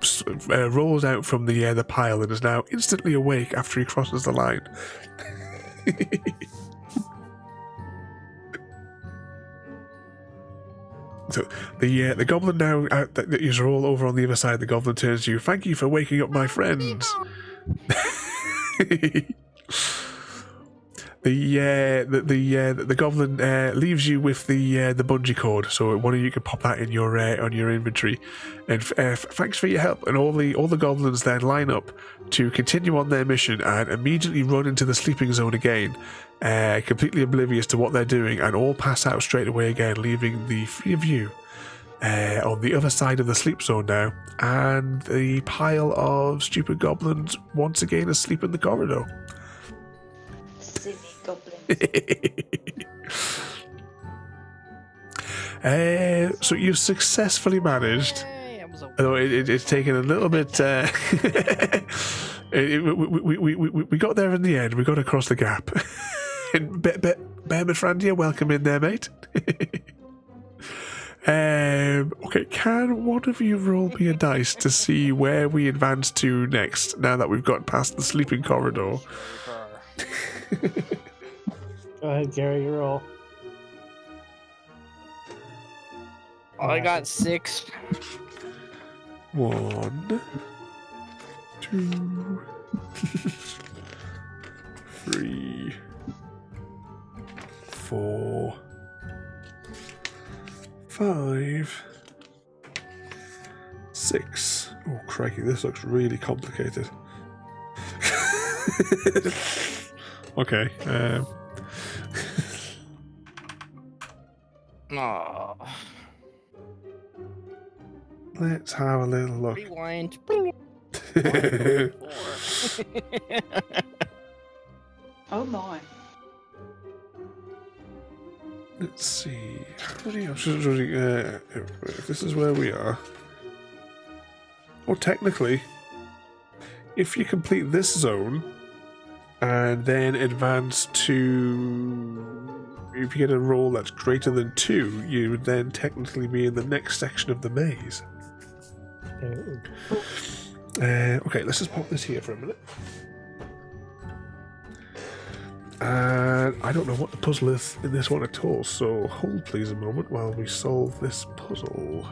rolls out from the pile and is now instantly awake after he crosses the line. So the goblin now that you're all over on the other side. The goblin turns to you. Thank you for waking up my friends. The goblin leaves you with the bungee cord, so one of you can pop that in your on your inventory. And thanks for your help. And all the goblins then line up to continue on their mission and immediately run into the sleeping zone again, completely oblivious to what they're doing, and all pass out straight away again, leaving the three of you on the other side of the sleep zone now, and the pile of stupid goblins once again asleep in the corridor. Silly goblins. So you've successfully managed, although it's taken a little bit. We got there in the end. We got across the gap. Bear Mithrandia, welcome in there, mate. Okay, can one of you roll me a dice to see where we advance to next? Now that we've got past the sleeping corridor. Go ahead, Gary, you roll. I got 6. 1, 2, 3, 4, 5, 6. Oh, crikey, this looks really complicated. Okay. Oh. Let's have a little look. Rewind. Oh my. Let's see. How many options are if this is where we are. Or technically, if you complete this zone and then advance to, if you get a roll that's greater than 2, you would then technically be in the next section of the maze. Okay, let's just pop this here for a minute. And I don't know what the puzzle is in this one at all, so hold please a moment while we solve this puzzle.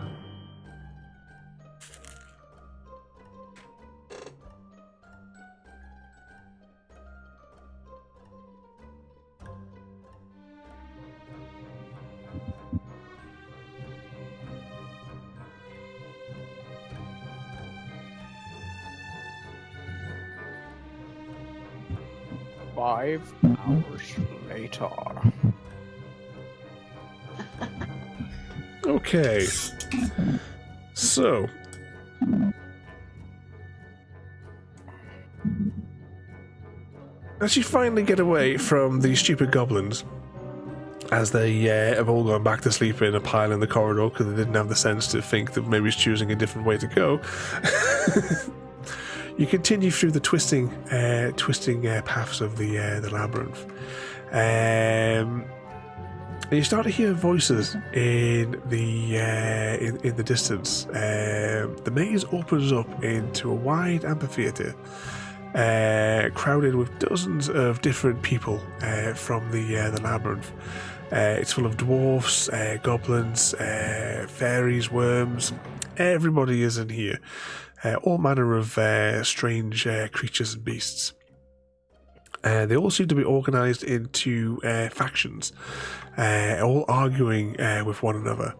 Five hours later. Okay. So. As you finally get away from the stupid goblins, as they have all gone back to sleep in a pile in the corridor because they didn't have the sense to think that maybe it's choosing a different way to go, you continue through the twisting paths of the labyrinth. And you start to hear voices in the distance. The maze opens up into a wide amphitheater, crowded with dozens of different people from the labyrinth. It's full of dwarfs, goblins, fairies, worms. Everybody is in here. All manner of strange creatures and beasts. They all seem to be organised into factions, all arguing with one another.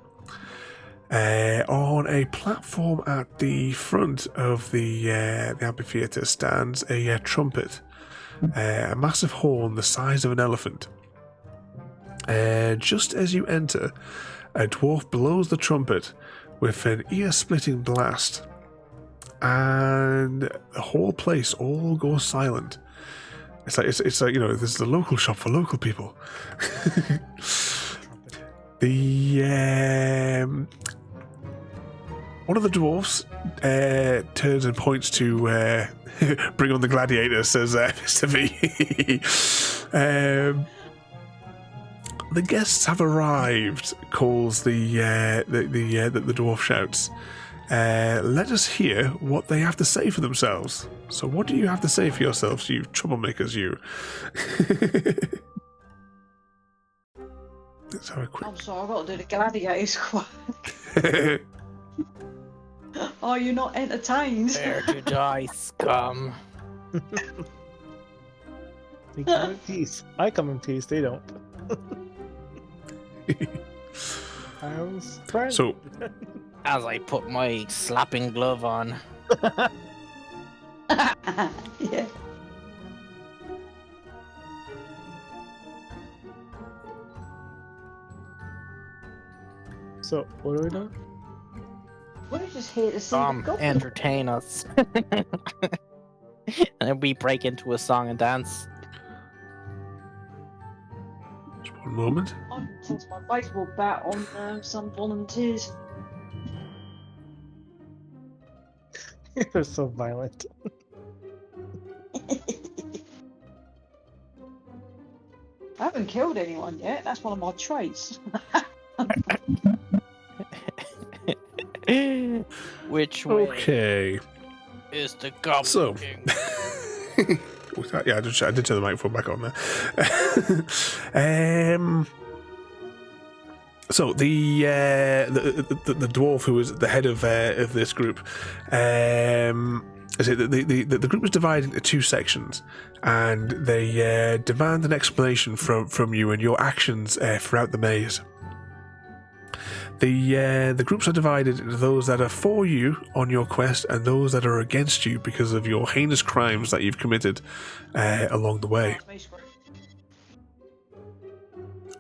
On a platform at the front of the amphitheatre stands a trumpet, a massive horn the size of an elephant. Just as you enter, a dwarf blows the trumpet with an ear-splitting blast, and the whole place all goes silent. It's like you know, this is a local shop for local people. one of the dwarfs turns and points to bring on the gladiator, says Mr. V. The guests have arrived, calls the dwarf shouts. Let us hear what they have to say for themselves. So what do you have to say for yourselves, you troublemakers, you? Let's have a quick... I'm sorry, I've got to do the gladiator squad. Are you not entertained? There to die, scum. They come in peace. I come in peace, they don't. So, As I put my slapping glove on. Yeah. So, what are we doing? We're just here to see the goblin. Entertain us. And then we break into a song and dance. just one moment. I'm going to test my baseball bat on some volunteers. They're so violent. I haven't killed anyone yet. That's one of my traits. Which way Okay. is the goblin So. king? Yeah, I did turn the microphone back on there. So the dwarf who was the head of this group, the group was divided into two sections, and they demand an explanation from you and your actions throughout the maze. The groups are divided into those that are for you on your quest and those that are against you because of your heinous crimes that you've committed along the way.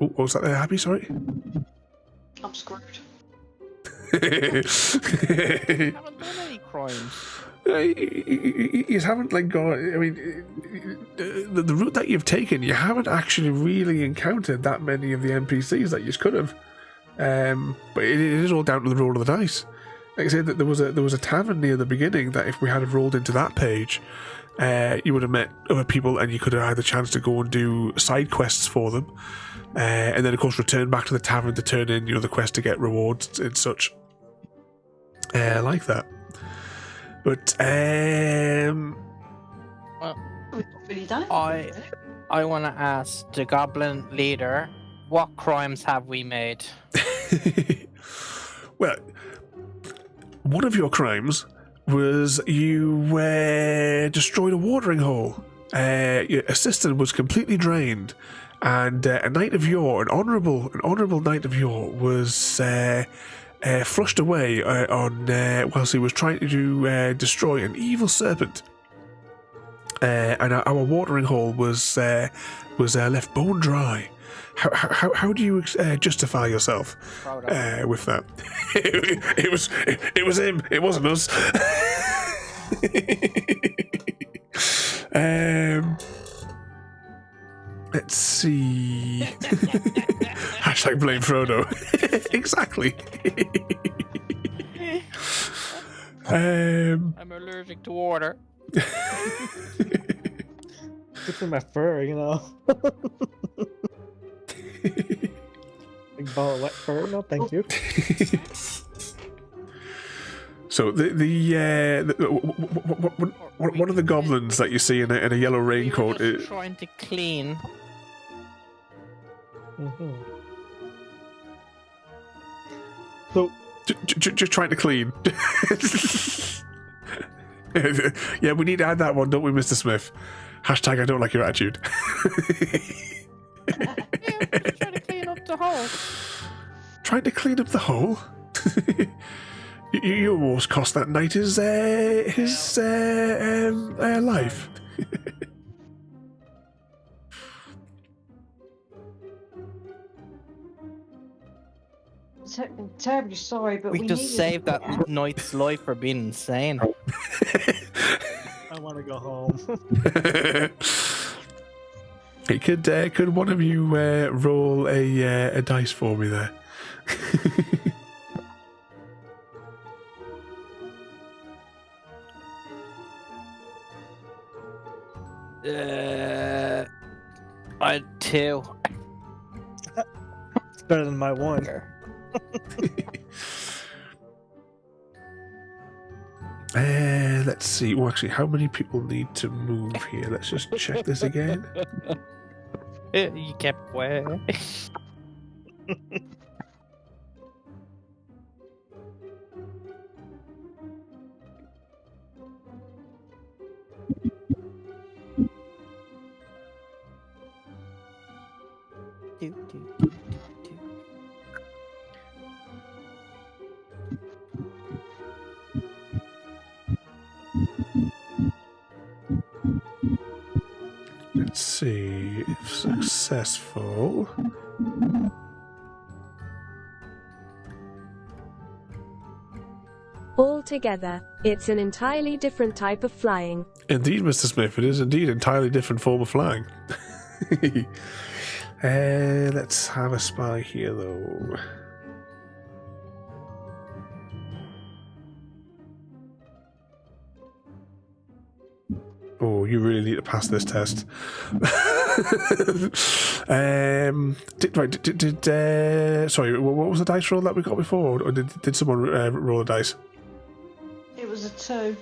Oh, what was that there, Happy? Sorry? I'm screwed. Haven't done any crimes. You haven't got. I mean, the route that you've taken, you haven't actually really encountered that many of the NPCs that you could have. But it is all down to the roll of the dice. Like I said, that there was a tavern near the beginning that if we had rolled into that page, you would have met other people and you could have had the chance to go and do side quests for them, and then of course return back to the tavern to turn in the quest to get rewards and such, like that. But We've not really done it. I want to ask the goblin leader, what crimes have we made? Well, one of your crimes was you destroyed a watering hole. Your assistant was completely drained, and a knight of yore, an honourable knight of yore, was flushed away whilst he was trying to destroy an evil serpent. And our watering hole was left bone dry. How do you justify yourself with that? It was him. It wasn't us. Let's see. Hashtag blame Frodo. Exactly. I'm allergic to water. Good for my fur, Big ball of wet fur? No, thank you. So one of the goblins that you see in a yellow raincoat We were is just trying to clean. Mm-hmm. So, just trying to clean. Yeah, we need to add that one, don't we, Mr. Smith? Hashtag I don't like your attitude. Yeah, we're just trying to clean up the hole. Trying to clean up the hole? You almost cost that knight his life. Terribly sorry, but We just needed- saved that knight's life for being insane. I want to go home. Hey, could one of you roll a dice for me there? I 2. It's better than my 1. Let's see. Well, actually, how many people need to move here? Let's just check this again. You kept quiet. Let's see if successful. Altogether, it's an entirely different type of flying. Indeed, Mr. Smith, it is indeed an entirely different form of flying. Let's have a spy here, though. Oh, you really need to pass this test. Sorry, what was the dice roll that we got before? Or did someone roll a dice? It was a 2.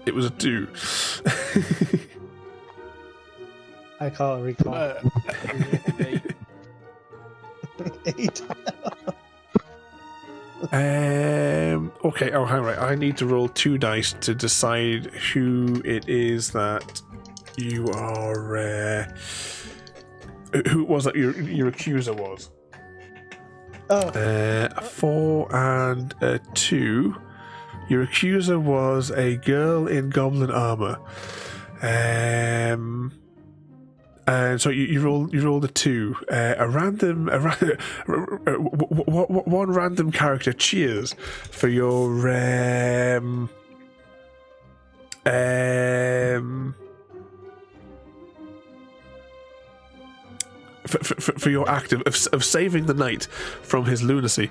It was a 2. I call it recall. 8. Okay, oh, hang on. I need to roll 2 dice to decide who it is that you are. Who it was that your accuser was. Oh. 4 and a 2. Your accuser was a girl in goblin armor. And so you rolled a 2. One random character cheers for your for your act of saving the knight from his lunacy.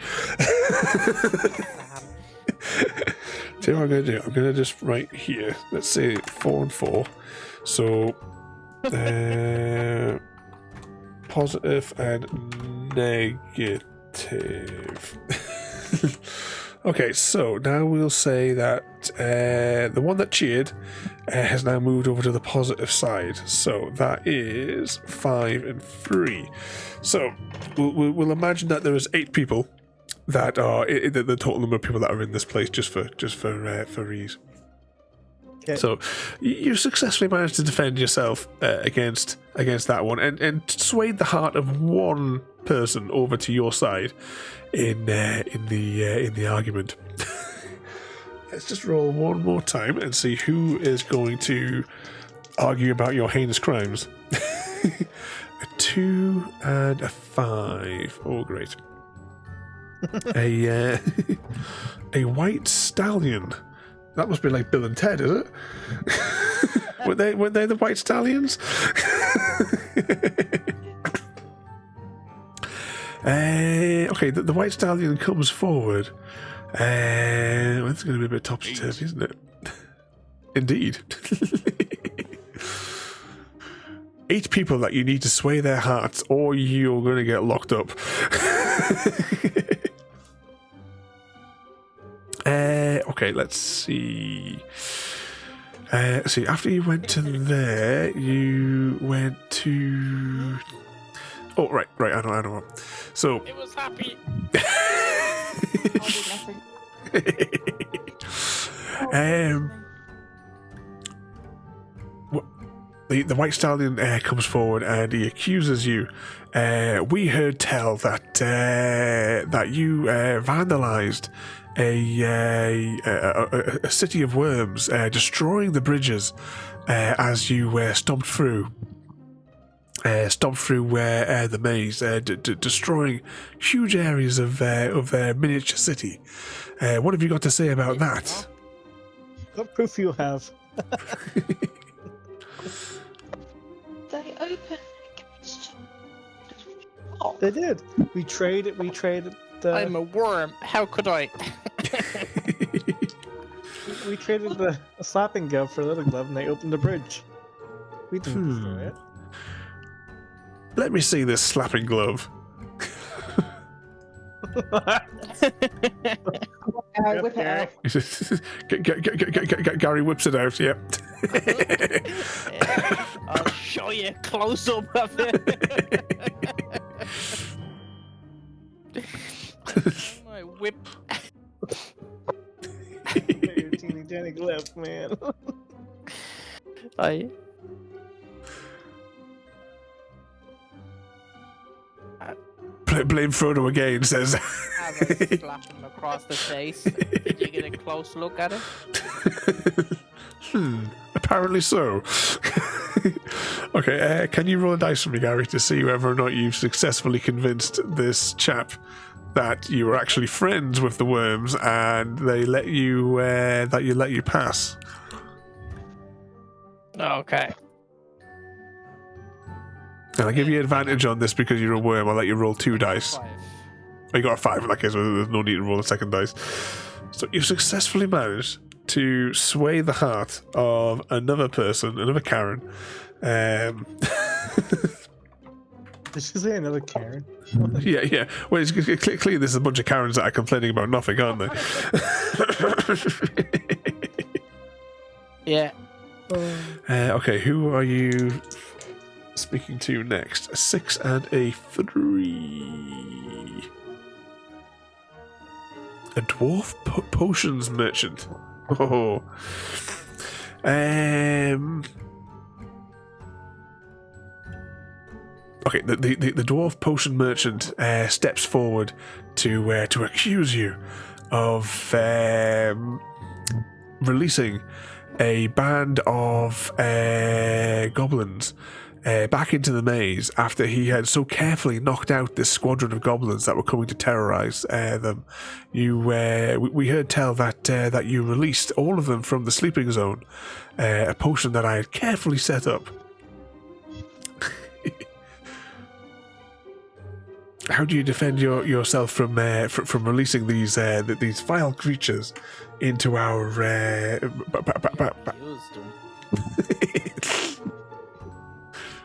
See what I'm going to do? I'm going to just write here. Let's say 4 and 4. So. Positive and negative. Okay, so now we'll say that the one that cheered has now moved over to the positive side. So that is 5 and 3. So we'll imagine that there is 8 people that are the total number of people that are in this place just for ease. Okay. So you successfully managed to defend yourself against that one, and swayed the heart of one person over to your side in the argument. Let's just roll one more time and see who is going to argue about your heinous crimes. A 2 and a 5. Oh, great. A white stallion. That must be like Bill and Ted, is it? Were they the White Stallions? Okay, the White Stallion comes forward. It's going to be a bit topsy-turvy, isn't it? Indeed. 8 people that you need to sway their hearts, or you're going to get locked up. Okay, let's see. After you went to there, you went to. Oh, right. I know. So. It was happy. The White Stallion comes forward and he accuses you. We heard tell that you vandalized a city of worms, destroying the bridges as you stomped through the maze, destroying huge areas of their miniature city. What have you got to say about that? What proof you have? They opened against. Oh, They did. We traded. I'm a worm. How could I? We traded a slapping glove for a little glove, and they opened the bridge. We didn't destroy it. Let me see this slapping glove. Gary, whip it out. Gary whips it out, yep. I'll show you a close up of it. My whip. Your teeny tiny glove, man. I. Blame Frodo again, says. Have a slap him across the face. Did you get a close look at it? Apparently so. Okay, can you roll a dice for me, Gary, to see whether or not you've successfully convinced this chap that you were actually friends with the worms and they let you let you pass? Okay. And I'll give you advantage on this because you're a worm. I'll let you roll 2 dice. 5. Oh, you got a 5 in that case, so there's no need to roll a second dice. So you've successfully managed to sway the heart of another person, another Karen. Did she say another Karen? Yeah. Well, it's clearly there's a bunch of Karens that are complaining about nothing, aren't they? Yeah. Okay, who are you speaking to next? A 6 and a 3. A dwarf potions merchant. Oh. Okay, the dwarf potion merchant steps forward to accuse you of releasing a band of goblins back into the maze after he had so carefully knocked out this squadron of goblins that were coming to terrorize them. We heard tell that you released all of them from the sleeping zone, a potion that I had carefully set up. How do you defend yourself from releasing these vile creatures into our?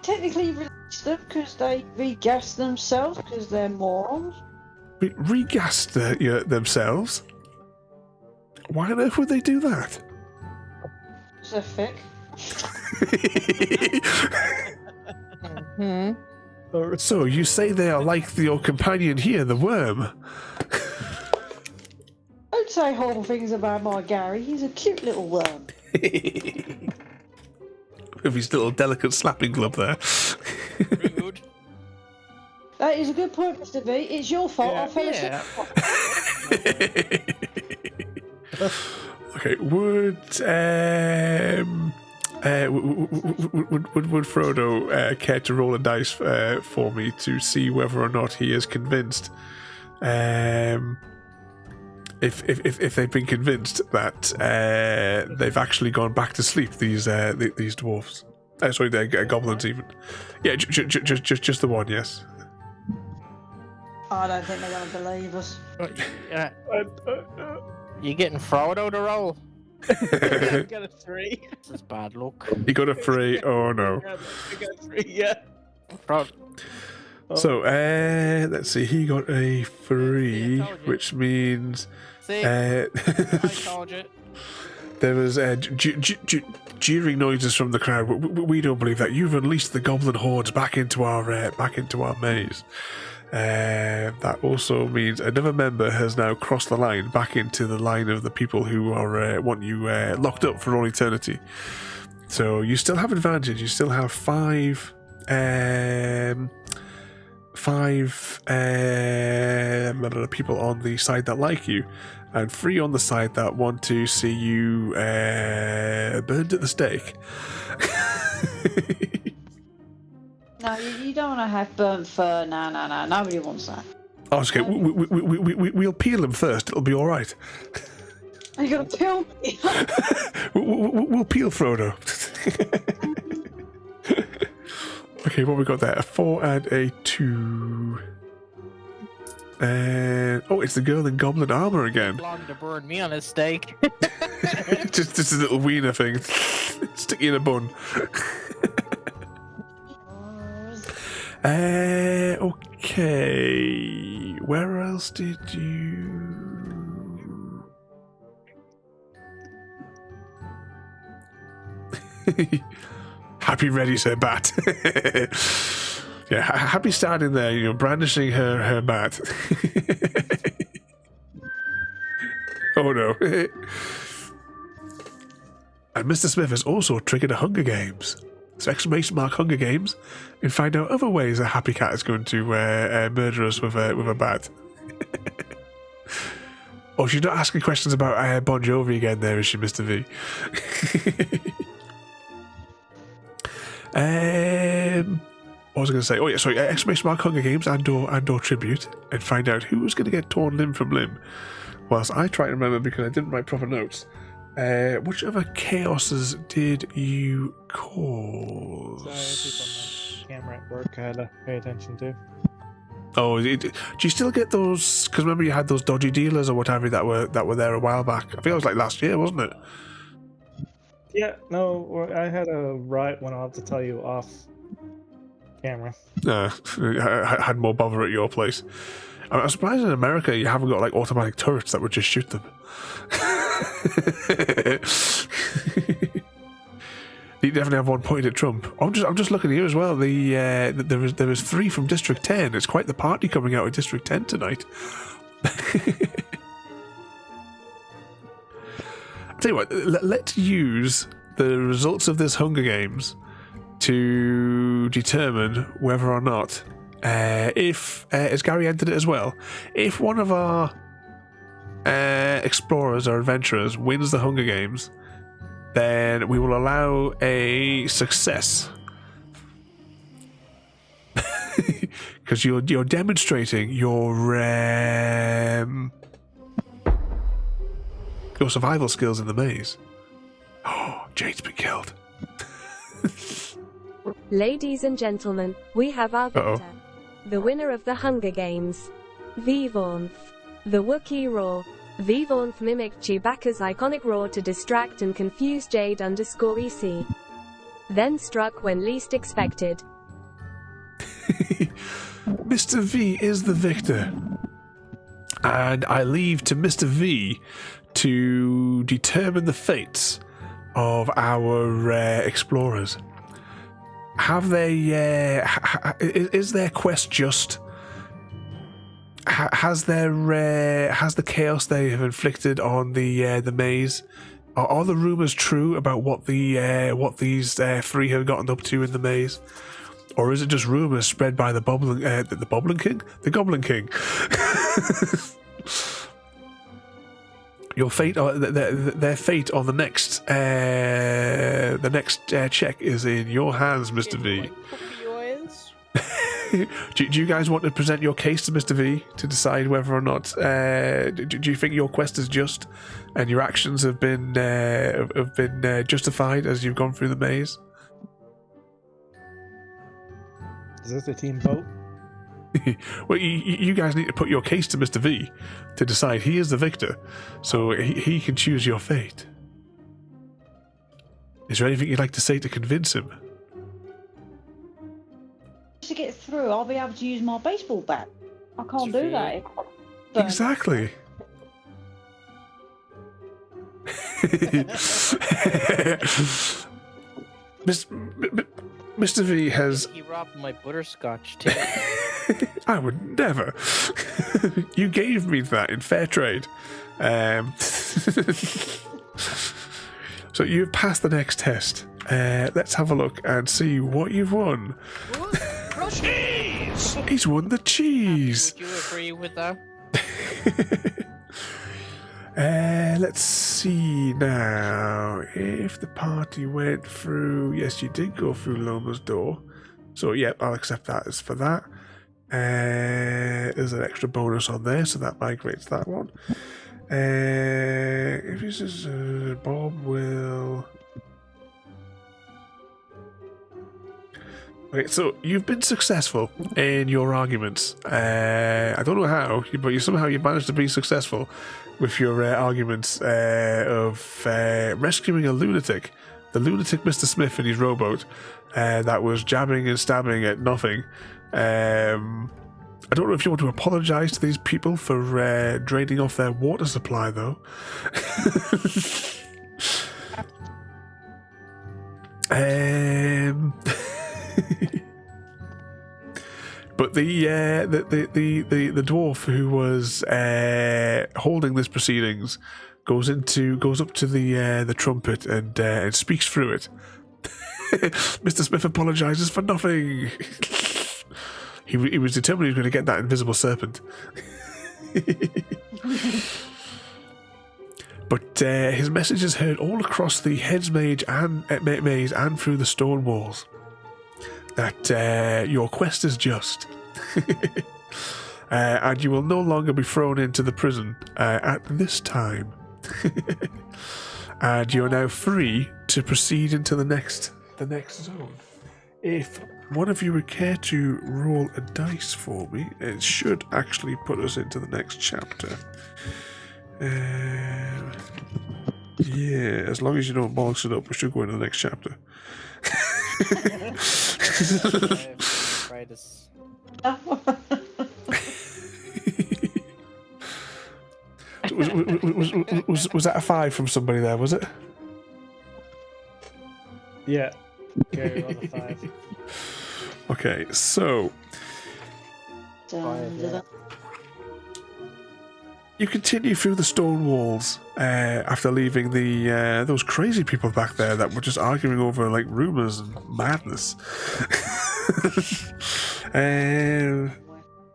Technically release them because they regas themselves because they're morons. Regassed themselves? Why on earth would they do that? It's a fic. So you say they are like your companion here, the worm? Don't say horrible things about my Gary. He's a cute little worm. With his little delicate slapping glove there. Rude. That is a good point, Mr. V. It's your fault. I fell asleep. Okay, would Frodo care to roll a dice for me to see whether or not he is convinced? If they've been convinced that they've actually gone back to sleep, these dwarves. Sorry, they're goblins even. Yeah, just the one, yes. I don't think they're going to believe us. You getting Frodo to roll? I got a 3. This is bad luck. He got a 3. Oh no. I got a 3, yeah. Frodo. So let's see. He got a 3, which means. See, I told you. There was jeering noises from the crowd. We don't believe that. You've unleashed the goblin hordes back into our maze. That also means another member has now crossed the line back into the line of the people who are want you locked up for all eternity. So you still have advantage. You still have 5 people on the side that like you, and 3 on the side that want to see you burned at the stake. No, you don't want to have burnt fur. No. Nobody wants that. Oh, okay. We'll peel him first. It'll be all right. Are you going to peel me? We'll peel Frodo. Okay, what we got there? A 4 and a 2. And it's the girl in goblin armor again. Long to burn me on a stake. just a little wiener thing. Stick you in a bun. Okay. Where else did you... Happy ready, Sir Bat. Yeah, Happy standing there, brandishing her bat. Oh no. And Mr. Smith has also triggered a Hunger Games. So exclamation mark Hunger Games, and find out other ways a Happy Cat is going to murder us with a bat. Oh, she's not asking questions about Bon Jovi again there, is she, Mr. V? What was I going to say? Oh yeah, sorry, exclamation mark Hunger Games and or tribute, and find out who's going to get torn limb from limb. Whilst I try to remember, because I didn't write proper notes, which other chaoses did you cause? Sorry, people on the camera at work I had to pay attention to. Oh, do you still get those? Because remember you had those dodgy dealers or whatever that were there a while back. I think it was like last year, wasn't it? Yeah, no, I had a riot one I'll have to tell you off camera. I had more bother at your place. I'm surprised in America you haven't got like automatic turrets that would just shoot them. You definitely have one pointed at Trump. I'm just looking here as well. There is 3 from District 10. It's quite the party coming out of District 10 tonight. I'll tell you what, let's use the results of this Hunger Games to determine whether or not, if, as Gary entered it as well, if one of our explorers or adventurers wins the Hunger Games, then we will allow a success. Because you're demonstrating your survival skills in the maze. Oh, Jade's been killed. Ladies and gentlemen, we have our victor. Uh-oh. The winner of the Hunger Games. Vivornth. The Wookiee roar. Vivornth mimicked Chewbacca's iconic roar to distract and confuse Jade_EC. Then struck when least expected. Mr. V is the victor. And I leave to Mr. V to determine the fates of our explorers. Have they... is their quest just... Has the chaos they have inflicted on the maze, are the rumours true about what these 3 have gotten up to in the maze, or is it just rumours spread by the Goblin King? Your fate, their fate on the next check is in your hands, Mr. V. Do you guys want to present your case to Mr. V to decide whether or not do you think your quest is just and your actions have been justified as you've gone through the maze? Is this a team vote? Well, you guys need to put your case to Mr. V to decide he is the victor, so he can choose your fate. Is there anything you'd like to say to convince him? To get through, I'll be able to use my baseball bat. I can't do that. Exactly. Mr. V has... He robbed my butterscotch too. I would never. You gave me that in fair trade. So you've passed the next test. Let's have a look and see what you've won. Cheese! He's won the cheese. Would you agree with that? Let's see now. If the party went through... Yes, you did go through Loma's door. So, yep, I'll accept that as for that. There's an extra bonus on there, so that migrates that one. If this is... Bob will... Okay, so you've been successful in your arguments. I don't know how, but somehow you managed to be successful with your arguments of rescuing a lunatic, the lunatic Mr. Smith in his rowboat that was jabbing and stabbing at nothing, I don't know if you want to apologise to these people for draining off their water supply, though. But the dwarf who was holding this proceedings goes up to the trumpet and speaks through it. Mr. Smith apologises for nothing. He was determined he was going to get that invisible serpent. But his message is heard all across the hedge maze and through the stone walls. That your quest is just. And you will no longer be thrown into the prison at this time. And you're now free to proceed into the next zone. If one of you would care to roll a dice for me, it should actually put us into the next chapter. Yeah, as long as you don't bollocks it up, we should go into the next chapter. Was that a 5 from somebody there, was it? Yeah. Okay, roll a 5. Okay, so you continue through the stone walls after leaving the those crazy people back there that were just arguing over like rumors and madness.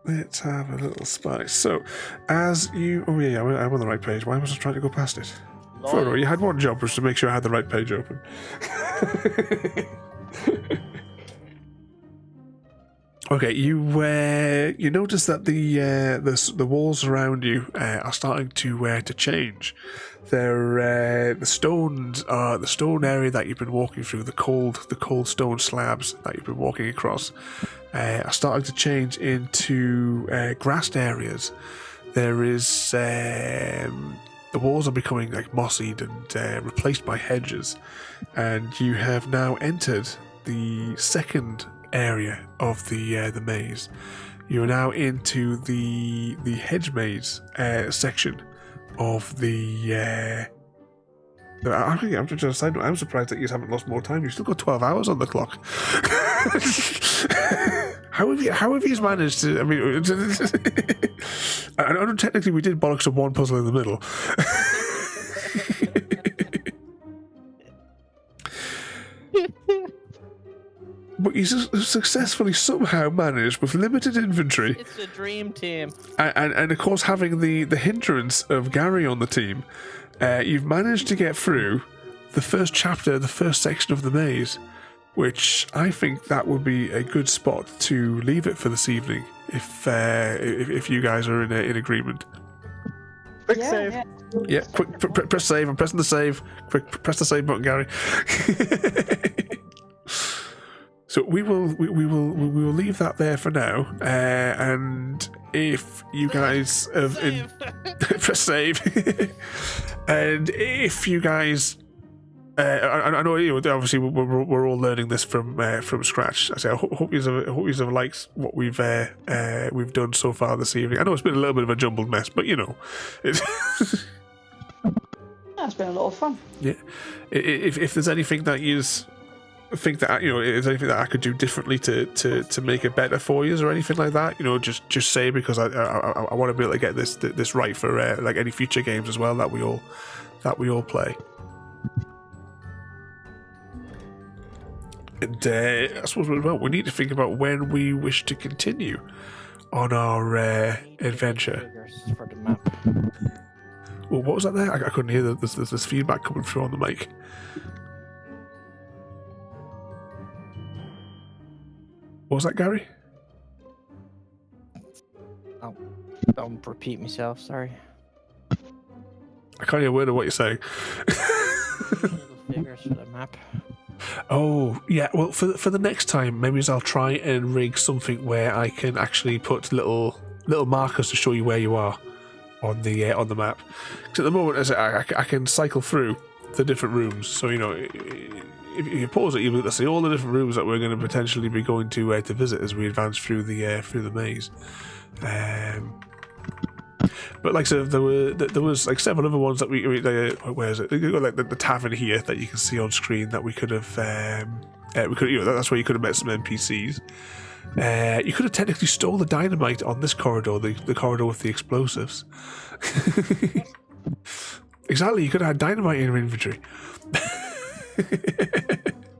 Let's have a little spice. So, as you... Oh yeah, I'm on the right page. Why was I trying to go past it? Frodo, you had one job, was to make sure I had the right page open. Okay, you notice that the walls around you are starting to change. They're the stone area that you've been walking through, the cold stone slabs that you've been walking across, are starting to change into grassed areas. There is the walls are becoming like mossied and replaced by hedges, and you have now entered the second area of the maze. You're now into the hedge maze section of the. I'm surprised that you haven't lost more time. You've still got 12 hours on the clock. How have you managed to? I mean, I know technically we did bollocks of one puzzle in the middle. But you successfully somehow managed, with limited inventory. It's a dream team. And of course, having the hindrance of Gary on the team, you've managed to get through the first chapter, the first section of the maze, which I think that would be a good spot to leave it for this evening, if you guys are in agreement. Quick save. Yeah, quick, press save. I'm pressing the save. Quick, press the save button, Gary. So we will leave that there for now, and if you guys have press save, and if you guys, I know obviously we're all learning this from scratch. I say I hope you have liked what we've done so far this evening. I know it's been a little bit of a jumbled mess, but you know, it's been a lot of fun. Yeah, if there's anything that you think that is anything that I could do differently to make it better for you or anything like that, just say, because I want to be able to get this right for like any future games as well that we all play. And I suppose we need to think about when we wish to continue on our adventure. For the map. Well, what was that there? I couldn't hear. There's feedback coming through on the mic. What was that, Gary? Oh, don't repeat myself, sorry. I can't hear a word of what you're saying. Little figures for the map. Oh, yeah, well, for the next time, maybe I'll try and rig something where I can actually put little markers to show you where you are on the map. Because at the moment, as I can cycle through the different rooms, so, if you pause it, you'll be able to see all the different rooms that we're going to potentially be going to visit as we advance through the maze. But like I said, there was like several other ones that where is it? You got like the tavern here that you can see on screen that we could have that's where you could have met some NPCs. You could have technically stole the dynamite on this corridor, the corridor with the explosives. Exactly, you could have had dynamite in your inventory.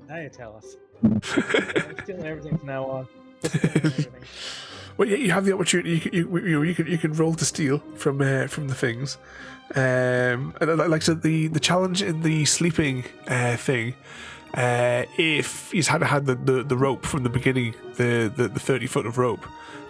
Now you tell us. I'm stealing everything from now on. Well, yeah, you have the opportunity. You can roll to steal from the things. And like I said, the challenge in the sleeping thing. If he's had the rope from the beginning, the 30 foot of rope,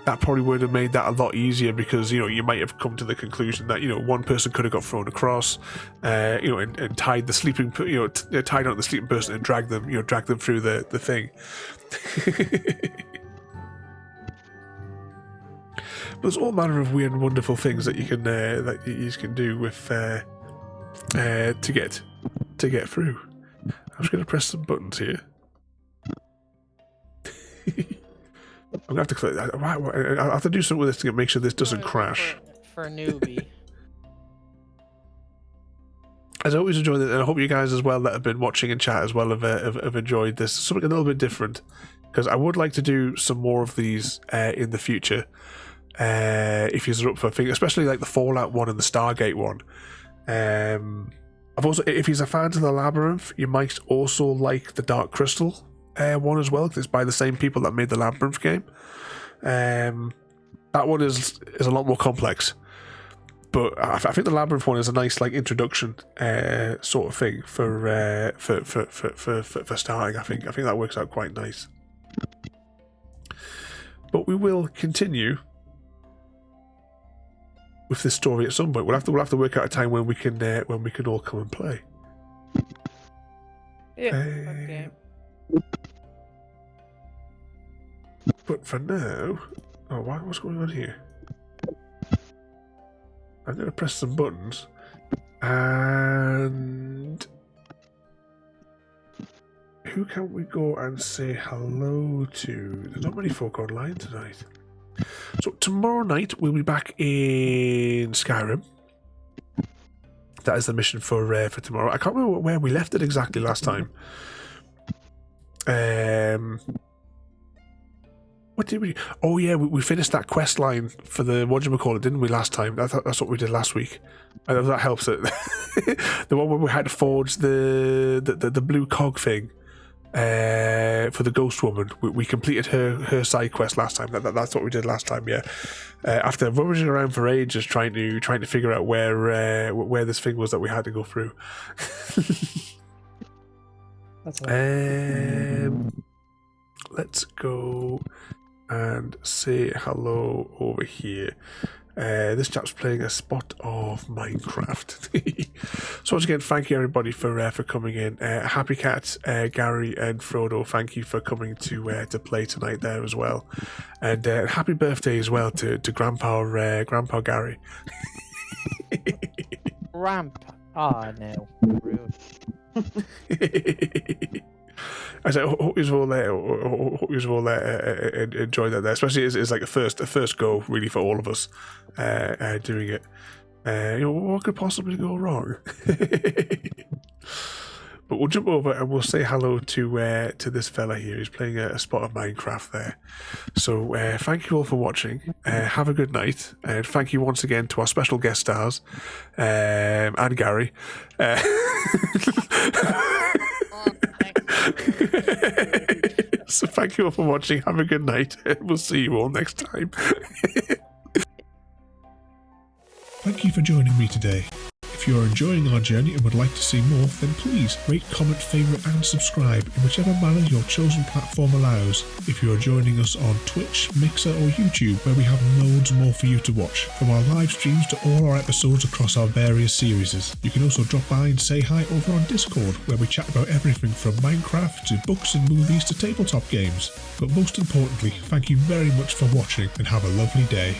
that probably would have made that a lot easier because you might have come to the conclusion that one person could have got thrown across, and tied the sleeping tied on the sleeping person and dragged them through the thing. There's all manner of weird and wonderful things that you can do with to get through. I'm just going to press some buttons here. I'm going to have to I'll have to do something with this to make sure this doesn't crash. For a newbie. As I always enjoy it, and I hope you guys as well that have been watching and chat as well have enjoyed this. Something a little bit different, because I would like to do some more of these in the future. If you're up for things, especially like the Fallout one and the Stargate one. I've also, if he's a fan of the Labyrinth, you might also like the Dark Crystal one as well, because it's by the same people that made the Labyrinth game. That one is a lot more complex, but I think the Labyrinth one is a nice like introduction sort of thing for starting. I think that works out quite nice. But we will continue with this story at some point. We'll have to work out a time when we can all come and play. Yeah. Okay. But for now, what's going on here? I'm going to press some buttons, and who can we go and say hello to? There's not many folk online tonight. So tomorrow night we'll be back in Skyrim. That is the mission for tomorrow. I can't remember where we left it exactly last time. What did we? Oh yeah, we finished that quest line for the whatchamacallit, didn't we, last time? That's what we did last week. I know that helps it. The one where we had to forge the blue cog thing. For the ghost woman, we completed her side quest last time. That's what we did last time. Yeah, after rummaging around for ages trying to figure out where this thing was that we had to go through. That's all. Let's go and say hello over here. This chap's playing a spot of Minecraft. So once again, thank you everybody for coming in. Happy Cat, Gary and Frodo, thank you for coming to play tonight there as well. And happy birthday as well to Grandpa Gary. Ramp. Oh no. Rude. I said, hope you've all enjoyed that there, especially it's like a first go really for all of us doing it. What could possibly go wrong? But we'll jump over and we'll say hello to this fella here who's playing a spot of Minecraft there. So thank you all for watching. Have a good night, and thank you once again to our special guest stars and Gary. So thank you all for watching. Have a good night. We'll see you all next time. Thank you for joining me today. If you are enjoying our journey and would like to see more, then please rate, comment, favourite and subscribe in whichever manner your chosen platform allows. If you are joining us on Twitch, Mixer or YouTube, where we have loads more for you to watch, from our live streams to all our episodes across our various series. You can also drop by and say hi over on Discord, where we chat about everything from Minecraft to books and movies to tabletop games. But most importantly, thank you very much for watching and have a lovely day.